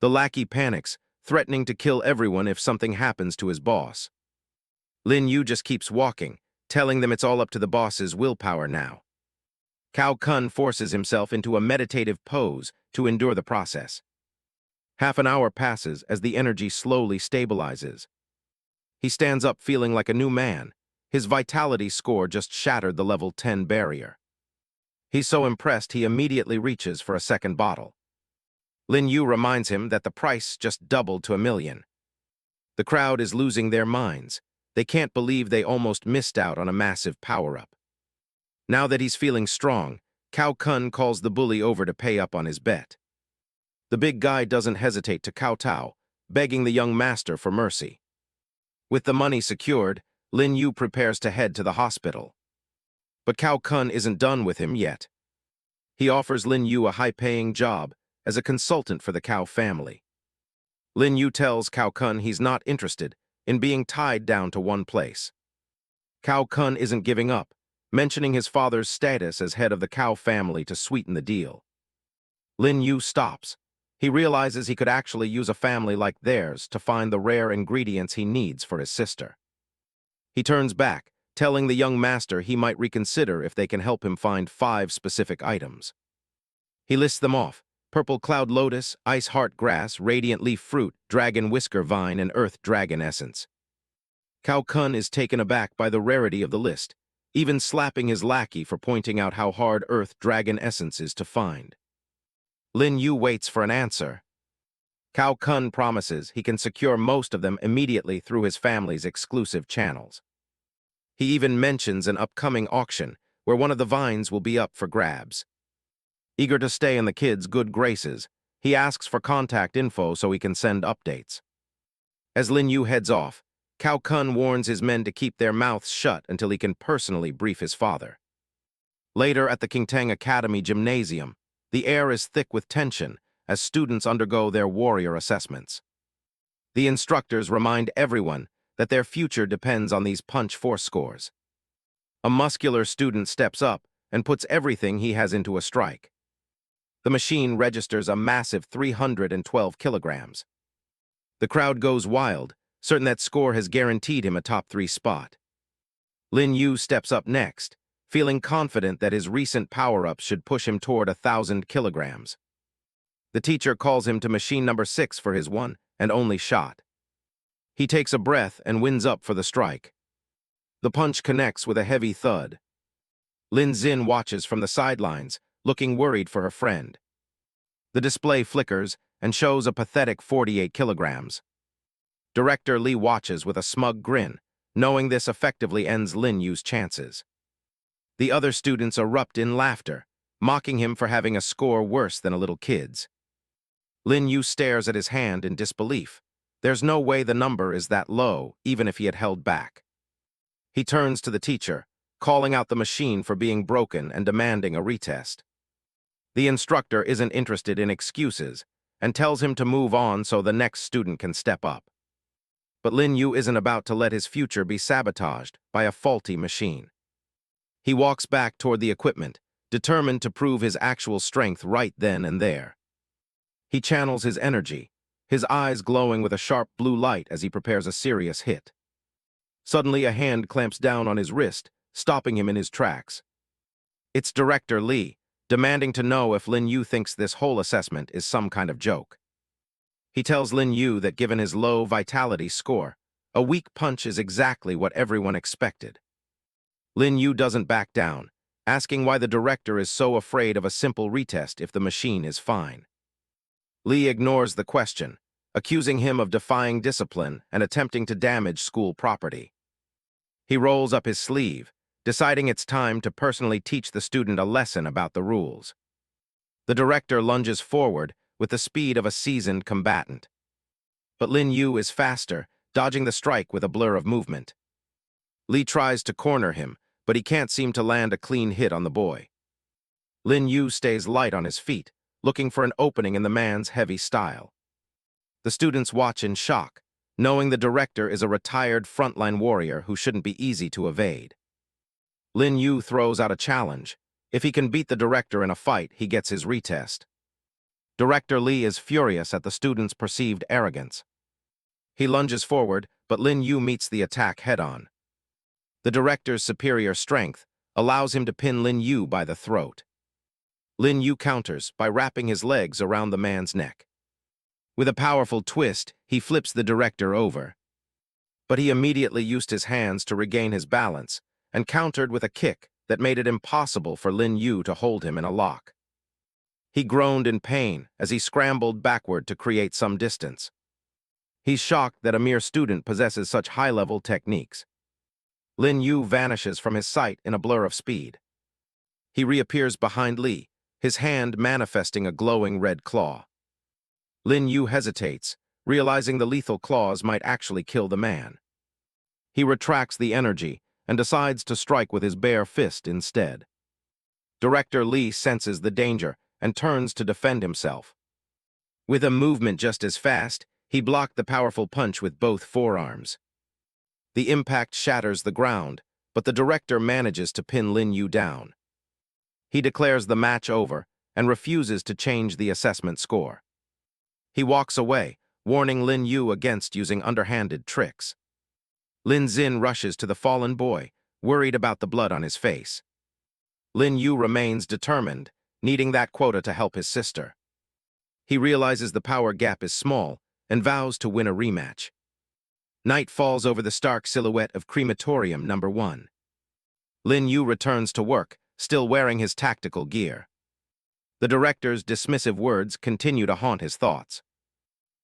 Speaker 1: The lackey panics, threatening to kill everyone if something happens to his boss. Lin Yu just keeps walking, telling them it's all up to the boss's willpower now. Cao Kun forces himself into a meditative pose to endure the process. Half an hour passes as the energy slowly stabilizes. He stands up feeling like a new man. His vitality score just shattered the level 10 barrier. He's so impressed he immediately reaches for a second bottle. Lin Yu reminds him that the price just doubled to $1 million. The crowd is losing their minds. They can't believe they almost missed out on a massive power-up. Now that he's feeling strong, Cao Kun calls the bully over to pay up on his bet. The big guy doesn't hesitate to kowtow, begging the young master for mercy. With the money secured, Lin Yu prepares to head to the hospital. But Cao Kun isn't done with him yet. He offers Lin Yu a high-paying job as a consultant for the Cao family. Lin Yu tells Cao Kun he's not interested in being tied down to one place. Cao Kun isn't giving up, mentioning his father's status as head of the Cao family to sweeten the deal. Lin Yu stops. He realizes he could actually use a family like theirs to find the rare ingredients he needs for his sister. He turns back, telling the young master he might reconsider if they can help him find 5 specific items. He lists them off: purple cloud lotus, ice heart grass, radiant leaf fruit, dragon whisker vine, and earth dragon essence. Cao Kun is taken aback by the rarity of the list, even slapping his lackey for pointing out how hard earth dragon essence is to find. Lin Yu waits for an answer. Cao Kun promises he can secure most of them immediately through his family's exclusive channels. He even mentions an upcoming auction where one of the vines will be up for grabs. Eager to stay in the kid's good graces, he asks for contact info so he can send updates. As Lin Yu heads off, Cao Kun warns his men to keep their mouths shut until he can personally brief his father. Later at the Qingtang Academy Gymnasium, the air is thick with tension as students undergo their warrior assessments. The instructors remind everyone that their future depends on these punch force scores. A muscular student steps up and puts everything he has into a strike. The machine registers a massive 312 kilograms. The crowd goes wild, certain that score has guaranteed him a top 3 spot. Lin Yu steps up next, feeling confident that his recent power-ups should push him toward 1,000 kilograms. The teacher calls him to machine number 6 for his one and only shot. He takes a breath and winds up for the strike. The punch connects with a heavy thud. Lin Xin watches from the sidelines, looking worried for her friend. The display flickers and shows a pathetic 48 kilograms. Director Li watches with a smug grin, knowing this effectively ends Lin Yu's chances. The other students erupt in laughter, mocking him for having a score worse than a little kid's. Lin Yu stares at his hand in disbelief. There's no way the number is that low, even if he had held back. He turns to the teacher, calling out the machine for being broken and demanding a retest. The instructor isn't interested in excuses and tells him to move on so the next student can step up. But Lin Yu isn't about to let his future be sabotaged by a faulty machine. He walks back toward the equipment, determined to prove his actual strength right then and there. He channels his energy, his eyes glowing with a sharp blue light as he prepares a serious hit. Suddenly, a hand clamps down on his wrist, stopping him in his tracks. It's Director Li, demanding to know if Lin Yu thinks this whole assessment is some kind of joke. He tells Lin Yu that given his low vitality score, a weak punch is exactly what everyone expected. Lin Yu doesn't back down, asking why the director is so afraid of a simple retest if the machine is fine. Li ignores the question, accusing him of defying discipline and attempting to damage school property. He rolls up his sleeve, deciding it's time to personally teach the student a lesson about the rules. The director lunges forward with the speed of a seasoned combatant. But Lin Yu is faster, dodging the strike with a blur of movement. Li tries to corner him, but he can't seem to land a clean hit on the boy. Lin Yu stays light on his feet, looking for an opening in the man's heavy style. The students watch in shock, knowing the director is a retired frontline warrior who shouldn't be easy to evade. Lin Yu throws out a challenge. If he can beat the director in a fight, he gets his retest. Director Li is furious at the student's perceived arrogance. He lunges forward, but Lin Yu meets the attack head-on. The director's superior strength allows him to pin Lin Yu by the throat. Lin Yu counters by wrapping his legs around the man's neck. With a powerful twist, he flips the director over. But he immediately used his hands to regain his balance and countered with a kick that made it impossible for Lin Yu to hold him in a lock. He groaned in pain as he scrambled backward to create some distance. He's shocked that a mere student possesses such high-level techniques. Lin Yu vanishes from his sight in a blur of speed. He reappears behind Li, his hand manifesting a glowing red claw. Lin Yu hesitates, realizing the lethal claws might actually kill the man. He retracts the energy and decides to strike with his bare fist instead. Director Li senses the danger and turns to defend himself. With a movement just as fast, He blocked the powerful punch with both forearms. The impact shatters the ground, but the director manages to pin Lin Yu down. He declares the match over and refuses to change the assessment score. He walks away, warning Lin Yu against using underhanded tricks. Lin Xin rushes to the fallen boy, worried about the blood on his face. Lin Yu remains determined, needing that quota to help his sister. He realizes the power gap is small and vows to win a rematch. Night falls over the stark silhouette of Crematorium number 1. Lin Yu returns to work, still wearing his tactical gear. The director's dismissive words continue to haunt his thoughts.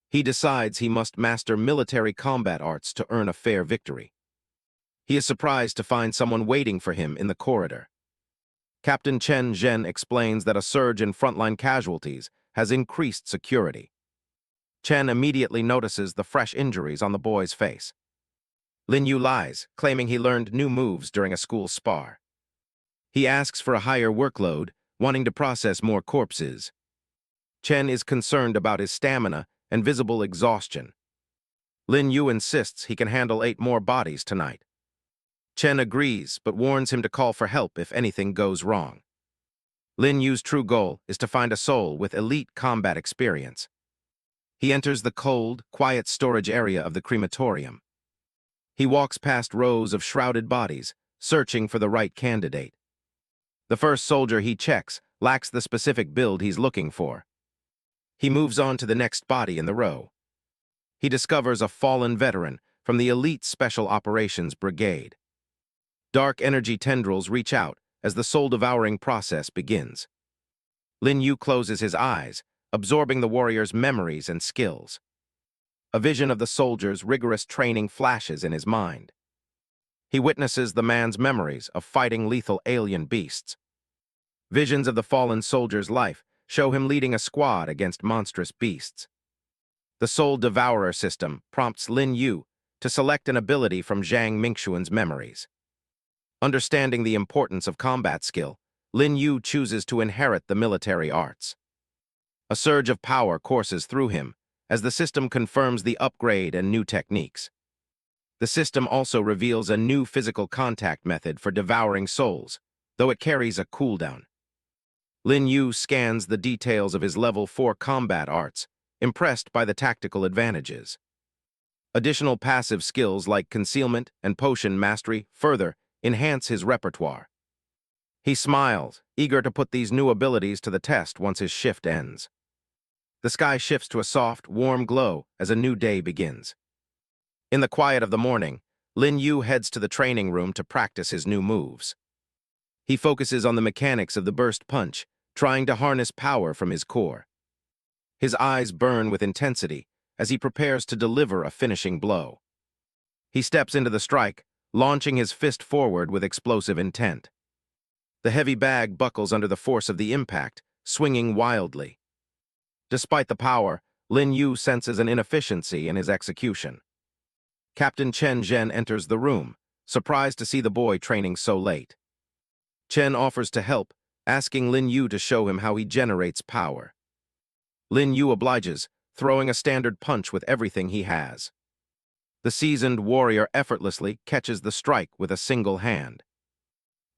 Speaker 1: He decides he must master military combat arts to earn a fair victory. He is surprised to find someone waiting for him in the corridor. Captain Chen Zhen explains that a surge in frontline casualties has increased security. Chen immediately notices the fresh injuries on the boy's face. Lin Yu lies, claiming he learned new moves during a school spar. He asks for a higher workload, wanting to process more corpses. Chen is concerned about his stamina and visible exhaustion. Lin Yu insists he can handle 8 more bodies tonight. Chen agrees, but warns him to call for help if anything goes wrong. Lin Yu's true goal is to find a soul with elite combat experience. He enters the cold, quiet storage area of the crematorium. He walks past rows of shrouded bodies, searching for the right candidate. The first soldier he checks lacks the specific build he's looking for. He moves on to the next body in the row. He discovers a fallen veteran from the elite Special Operations Brigade. Dark energy tendrils reach out as the soul-devouring process begins. Lin Yu closes his eyes, absorbing the warrior's memories and skills. A vision of the soldier's rigorous training flashes in his mind. He witnesses the man's memories of fighting lethal alien beasts. Visions of the fallen soldier's life show him leading a squad against monstrous beasts. The Soul Devouring System prompts Lin Yu to select an ability from Zhang Mingxuan's memories. Understanding the importance of combat skill, Lin Yu chooses to inherit the military arts. A surge of power courses through him as the system confirms the upgrade and new techniques. The system also reveals a new physical contact method for devouring souls, though it carries a cooldown. Lin Yu scans the details of his level 4 combat arts, impressed by the tactical advantages. Additional passive skills like concealment and potion mastery further enhance his repertoire. He smiles, eager to put these new abilities to the test once his shift ends. The sky shifts to a soft, warm glow as a new day begins. In the quiet of the morning, Lin Yu heads to the training room to practice his new moves. He focuses on the mechanics of the burst punch, trying to harness power from his core. His eyes burn with intensity as he prepares to deliver a finishing blow. He steps into the strike, launching his fist forward with explosive intent. The heavy bag buckles under the force of the impact, swinging wildly. Despite the power, Lin Yu senses an inefficiency in his execution. Captain Chen Zhen enters the room, surprised to see the boy training so late. Chen offers to help, asking Lin Yu to show him how he generates power. Lin Yu obliges, throwing a standard punch with everything he has. The seasoned warrior effortlessly catches the strike with a single hand.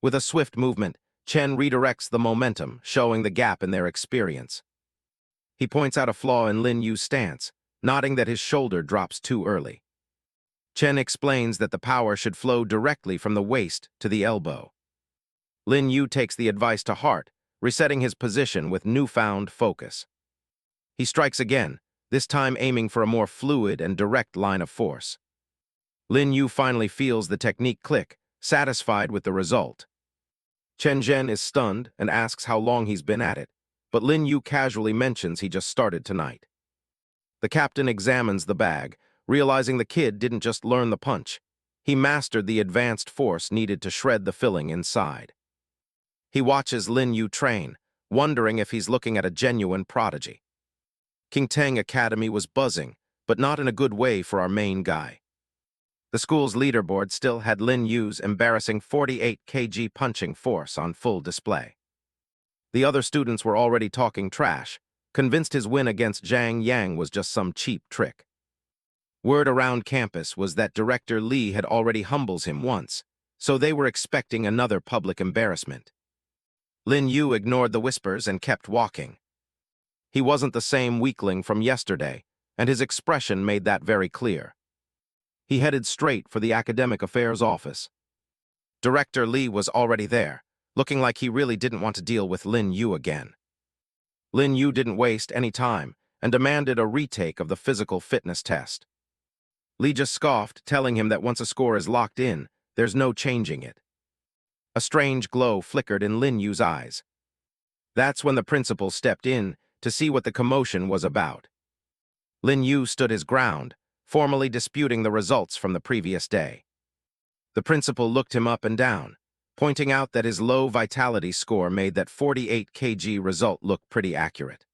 Speaker 1: With a swift movement, Chen redirects the momentum, showing the gap in their experience. He points out a flaw in Lin Yu's stance, noting that his shoulder drops too early. Chen explains that the power should flow directly from the waist to the elbow. Lin Yu takes the advice to heart, resetting his position with newfound focus. He strikes again, this time aiming for a more fluid and direct line of force. Lin Yu finally feels the technique click, satisfied with the result. Chen Zhen is stunned and asks how long he's been at it, but Lin Yu casually mentions he just started tonight. The captain examines the bag, realizing the kid didn't just learn the punch. He mastered the advanced force needed to shred the filling inside. He watches Lin Yu train, wondering if he's looking at a genuine prodigy. Qingtang Academy was buzzing, but not in a good way for our main guy. The school's leaderboard still had Lin Yu's embarrassing 48 kg punching force on full display. The other students were already talking trash, convinced his win against Zhang Yang was just some cheap trick. Word around campus was that Director Lee had already humbled him once, so they were expecting another public embarrassment. Lin Yu ignored the whispers and kept walking. He wasn't the same weakling from yesterday, and his expression made that very clear. He headed straight for the academic affairs office. Director Lee was already there, looking like he really didn't want to deal with Lin Yu again. Lin Yu didn't waste any time and demanded a retake of the physical fitness test. Lee just scoffed, telling him that once a score is locked in, there's no changing it. A strange glow flickered in Lin Yu's eyes. That's when the principal stepped in to see what the commotion was about. Lin Yu stood his ground, formally disputing the results from the previous day. The principal looked him up and down, pointing out that his low vitality score made that 48 kg result look pretty accurate.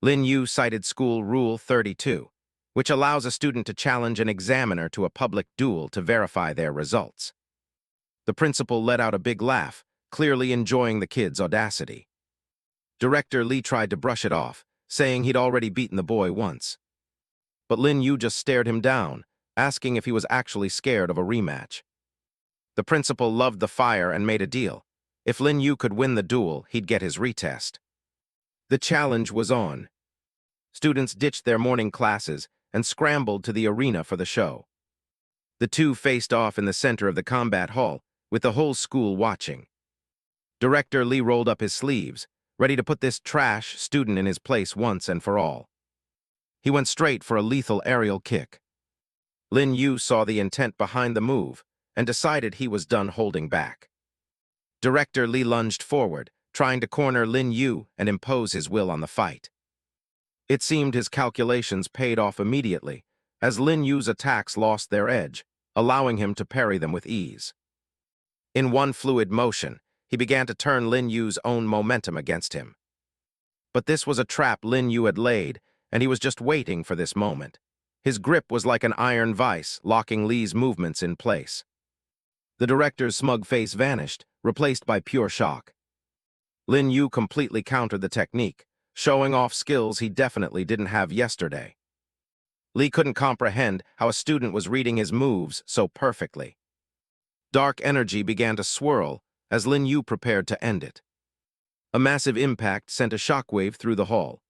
Speaker 1: Lin Yu cited School Rule 32, which allows a student to challenge an examiner to a public duel to verify their results. The principal let out a big laugh, clearly enjoying the kid's audacity. Director Lee tried to brush it off, saying he'd already beaten the boy once. But Lin Yu just stared him down, asking if he was actually scared of a rematch. The principal loved the fire and made a deal. If Lin Yu could win the duel, he'd get his retest. The challenge was on. Students ditched their morning classes and scrambled to the arena for the show. The two faced off in the center of the combat hall, with the whole school watching. Director Lee rolled up his sleeves, ready to put this trash student in his place once and for all. He went straight for a lethal aerial kick. Lin Yu saw the intent behind the move and decided he was done holding back. Director Lee lunged forward, trying to corner Lin Yu and impose his will on the fight. It seemed his calculations paid off immediately, as Lin Yu's attacks lost their edge, allowing him to parry them with ease. In one fluid motion, he began to turn Lin Yu's own momentum against him. But this was a trap Lin Yu had laid, and he was just waiting for this moment. His grip was like an iron vice, locking Lee's movements in place. The director's smug face vanished, replaced by pure shock. Lin Yu completely countered the technique, showing off skills he definitely didn't have yesterday. Lee couldn't comprehend how a student was reading his moves so perfectly. Dark energy began to swirl as Lin Yu prepared to end it. A massive impact sent a shockwave through the hall.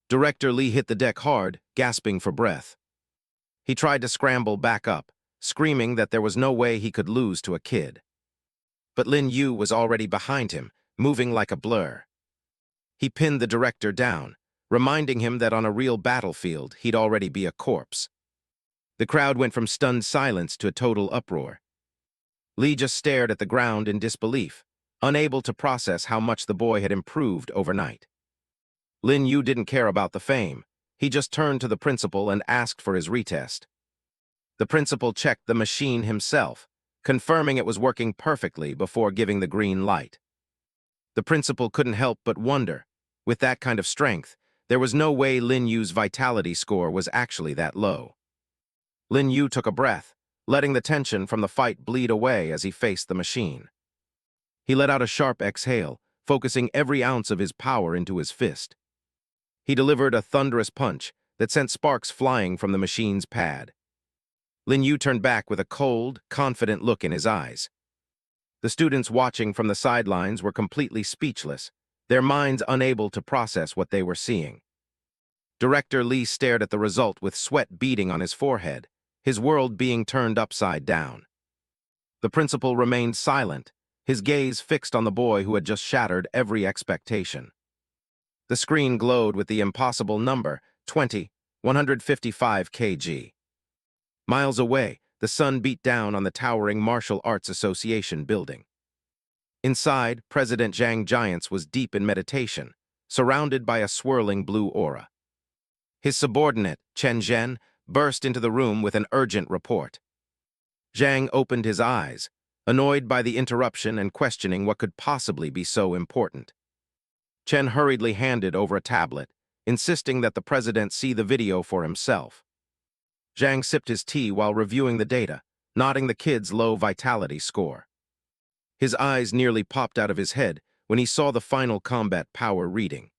Speaker 1: Director Lee hit the deck hard, gasping for breath. He tried to scramble back up, screaming that there was no way he could lose to a kid. But Lin Yu was already behind him, moving like a blur. He pinned the director down, reminding him that on a real battlefield, he'd already be a corpse. The crowd went from stunned silence to a total uproar. Lee just stared at the ground in disbelief, unable to process how much the boy had improved overnight. Lin Yu didn't care about the fame. He just turned to the principal and asked for his retest. The principal checked the machine himself, confirming it was working perfectly before giving the green light. The principal couldn't help but wonder, with that kind of strength, there was no way Lin Yu's vitality score was actually that low. Lin Yu took a breath, letting the tension from the fight bleed away as he faced the machine. He let out a sharp exhale, focusing every ounce of his power into his fist. He delivered a thunderous punch that sent sparks flying from the machine's pad. Lin Yu turned back with a cold, confident look in his eyes. The students watching from the sidelines were completely speechless, their minds unable to process what they were seeing. Director Lee stared at the result with sweat beading on his forehead, his world being turned upside down. The principal remained silent, his gaze fixed on the boy who had just shattered every expectation. The screen glowed with the impossible number, 155 kg. Miles away, the sun beat down on the towering Martial Arts Association building. Inside, President Zhang Giants was deep in meditation, surrounded by a swirling blue aura. His subordinate, Chen Zhen, burst into the room with an urgent report. Zhang opened his eyes, annoyed by the interruption and questioning what could possibly be so important. Chen hurriedly handed over a tablet, insisting that the president see the video for himself. Zhang sipped his tea while reviewing the data, noting the kid's low vitality score. His eyes nearly popped out of his head when he saw the final combat power reading.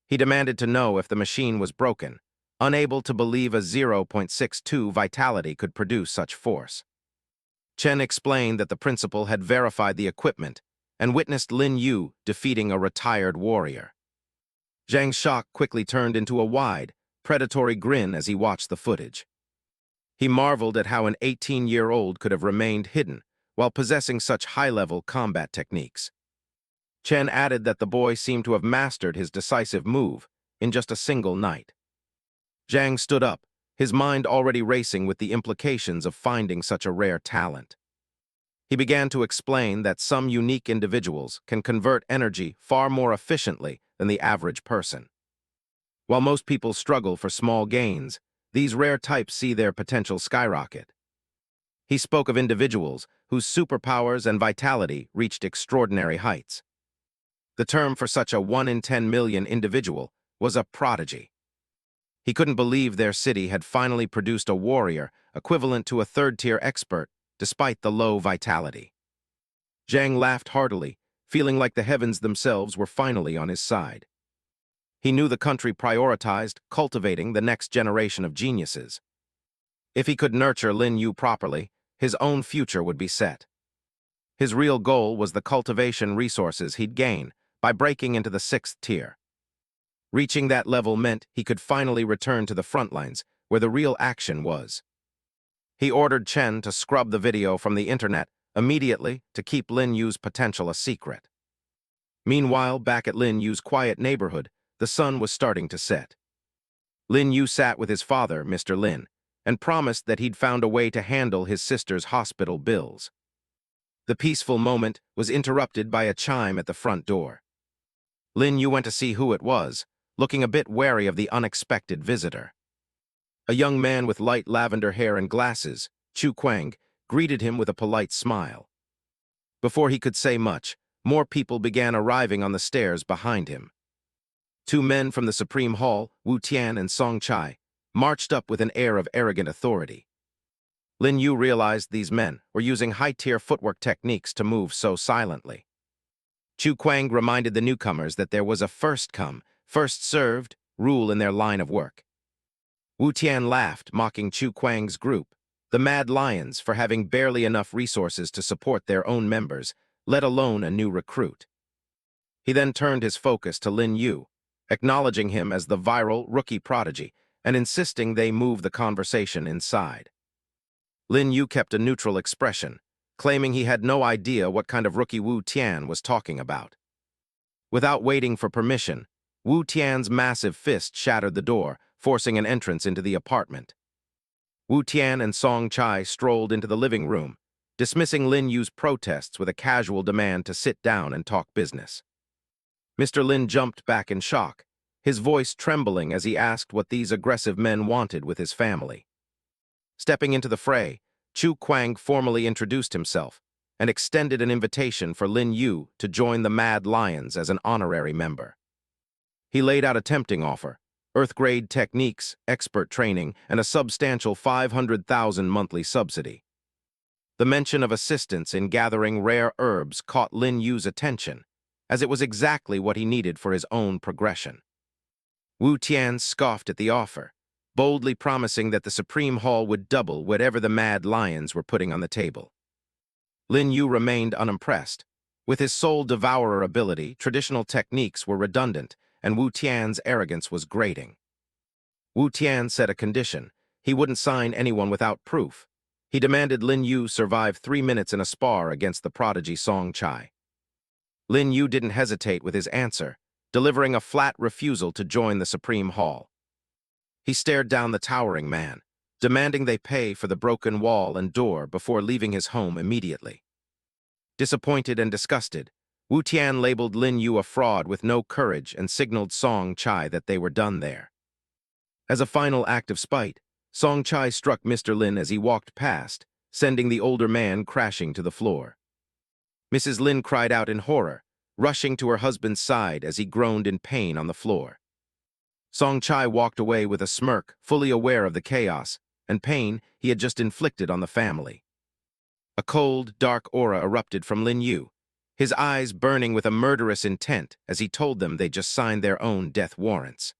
Speaker 1: He demanded to know if the machine was broken, unable to believe a 0.62 vitality could produce such force. Chen explained that the principal had verified the equipment and witnessed Lin Yu defeating a retired warrior. Zhang's shock quickly turned into a wide, predatory grin as he watched the footage. He marveled at how an 18-year-old could have remained hidden while possessing such high-level combat techniques. Chen added that the boy seemed to have mastered his decisive move in just a single night. Zhang stood up, his mind already racing with the implications of finding such a rare talent. He began to explain that some unique individuals can convert energy far more efficiently than the average person. While most people struggle for small gains, these rare types see their potential skyrocket. He spoke of individuals whose superpowers and vitality reached extraordinary heights. The term for such a 1 in 10 million individual was a prodigy. He couldn't believe their city had finally produced a warrior equivalent to a third-tier expert despite the low vitality. Zhang laughed heartily, feeling like the heavens themselves were finally on his side. He knew the country prioritized cultivating the next generation of geniuses. If he could nurture Lin Yu properly, his own future would be set. His real goal was the cultivation resources he'd gain by breaking into the 6th tier. Reaching that level meant he could finally return to the front lines, where the real action was. He ordered Chen to scrub the video from the internet immediately to keep Lin Yu's potential a secret. Meanwhile, back at Lin Yu's quiet neighborhood, the sun was starting to set. Lin Yu sat with his father, Mr. Lin, and promised that he'd found a way to handle his sister's hospital bills. The peaceful moment was interrupted by a chime at the front door. Lin Yu went to see who it was, looking a bit wary of the unexpected visitor. A young man with light lavender hair and glasses, Chu Kuang, greeted him with a polite smile. Before he could say much, more people began arriving on the stairs behind him. 2 men from the Supreme Hall, Wu Tian and Song Chai, marched up with an air of arrogant authority. Lin Yu realized these men were using high-tier footwork techniques to move so silently. Chu Kuang reminded the newcomers that there was a first-come, first-served rule in their line of work. Wu Tian laughed, mocking Chu Kuang's group, the Mad Lions, for having barely enough resources to support their own members, let alone a new recruit. He then turned his focus to Lin Yu, acknowledging him as the viral rookie prodigy and insisting they move the conversation inside. Lin Yu kept a neutral expression, claiming he had no idea what kind of rookie Wu Tian was talking about. Without waiting for permission, Wu Tian's massive fist shattered the door, forcing an entrance into the apartment. Wu Tian and Song Chai strolled into the living room, dismissing Lin Yu's protests with a casual demand to sit down and talk business. Mr. Lin jumped back in shock, his voice trembling as he asked what these aggressive men wanted with his family. Stepping into the fray, Chu Kuang formally introduced himself and extended an invitation for Lin Yu to join the Mad Lions as an honorary member. He laid out a tempting offer: Earth-grade techniques, expert training, and a substantial 500,000 monthly subsidy. The mention of assistance in gathering rare herbs caught Lin Yu's attention, as it was exactly what he needed for his own progression. Wu Tian scoffed at the offer, boldly promising that the Supreme Hall would double whatever the Mad Lions were putting on the table. Lin Yu remained unimpressed. With his Soul Devourer ability, traditional techniques were redundant, and Wu Tian's arrogance was grating. Wu Tian set a condition: he wouldn't sign anyone without proof. He demanded Lin Yu survive 3 minutes in a spar against the prodigy Song Chai. Lin Yu didn't hesitate with his answer, delivering a flat refusal to join the Supreme Hall. He stared down the towering man, demanding they pay for the broken wall and door before leaving his home immediately. Disappointed and disgusted, Wu Tian labeled Lin Yu a fraud with no courage and signaled Song Chai that they were done there. As a final act of spite, Song Chai struck Mr. Lin as he walked past, sending the older man crashing to the floor. Mrs. Lin cried out in horror, rushing to her husband's side as he groaned in pain on the floor. Song Chai walked away with a smirk, fully aware of the chaos and pain he had just inflicted on the family. A cold, dark aura erupted from Lin Yu, his eyes burning with a murderous intent as he told them they just signed their own death warrants.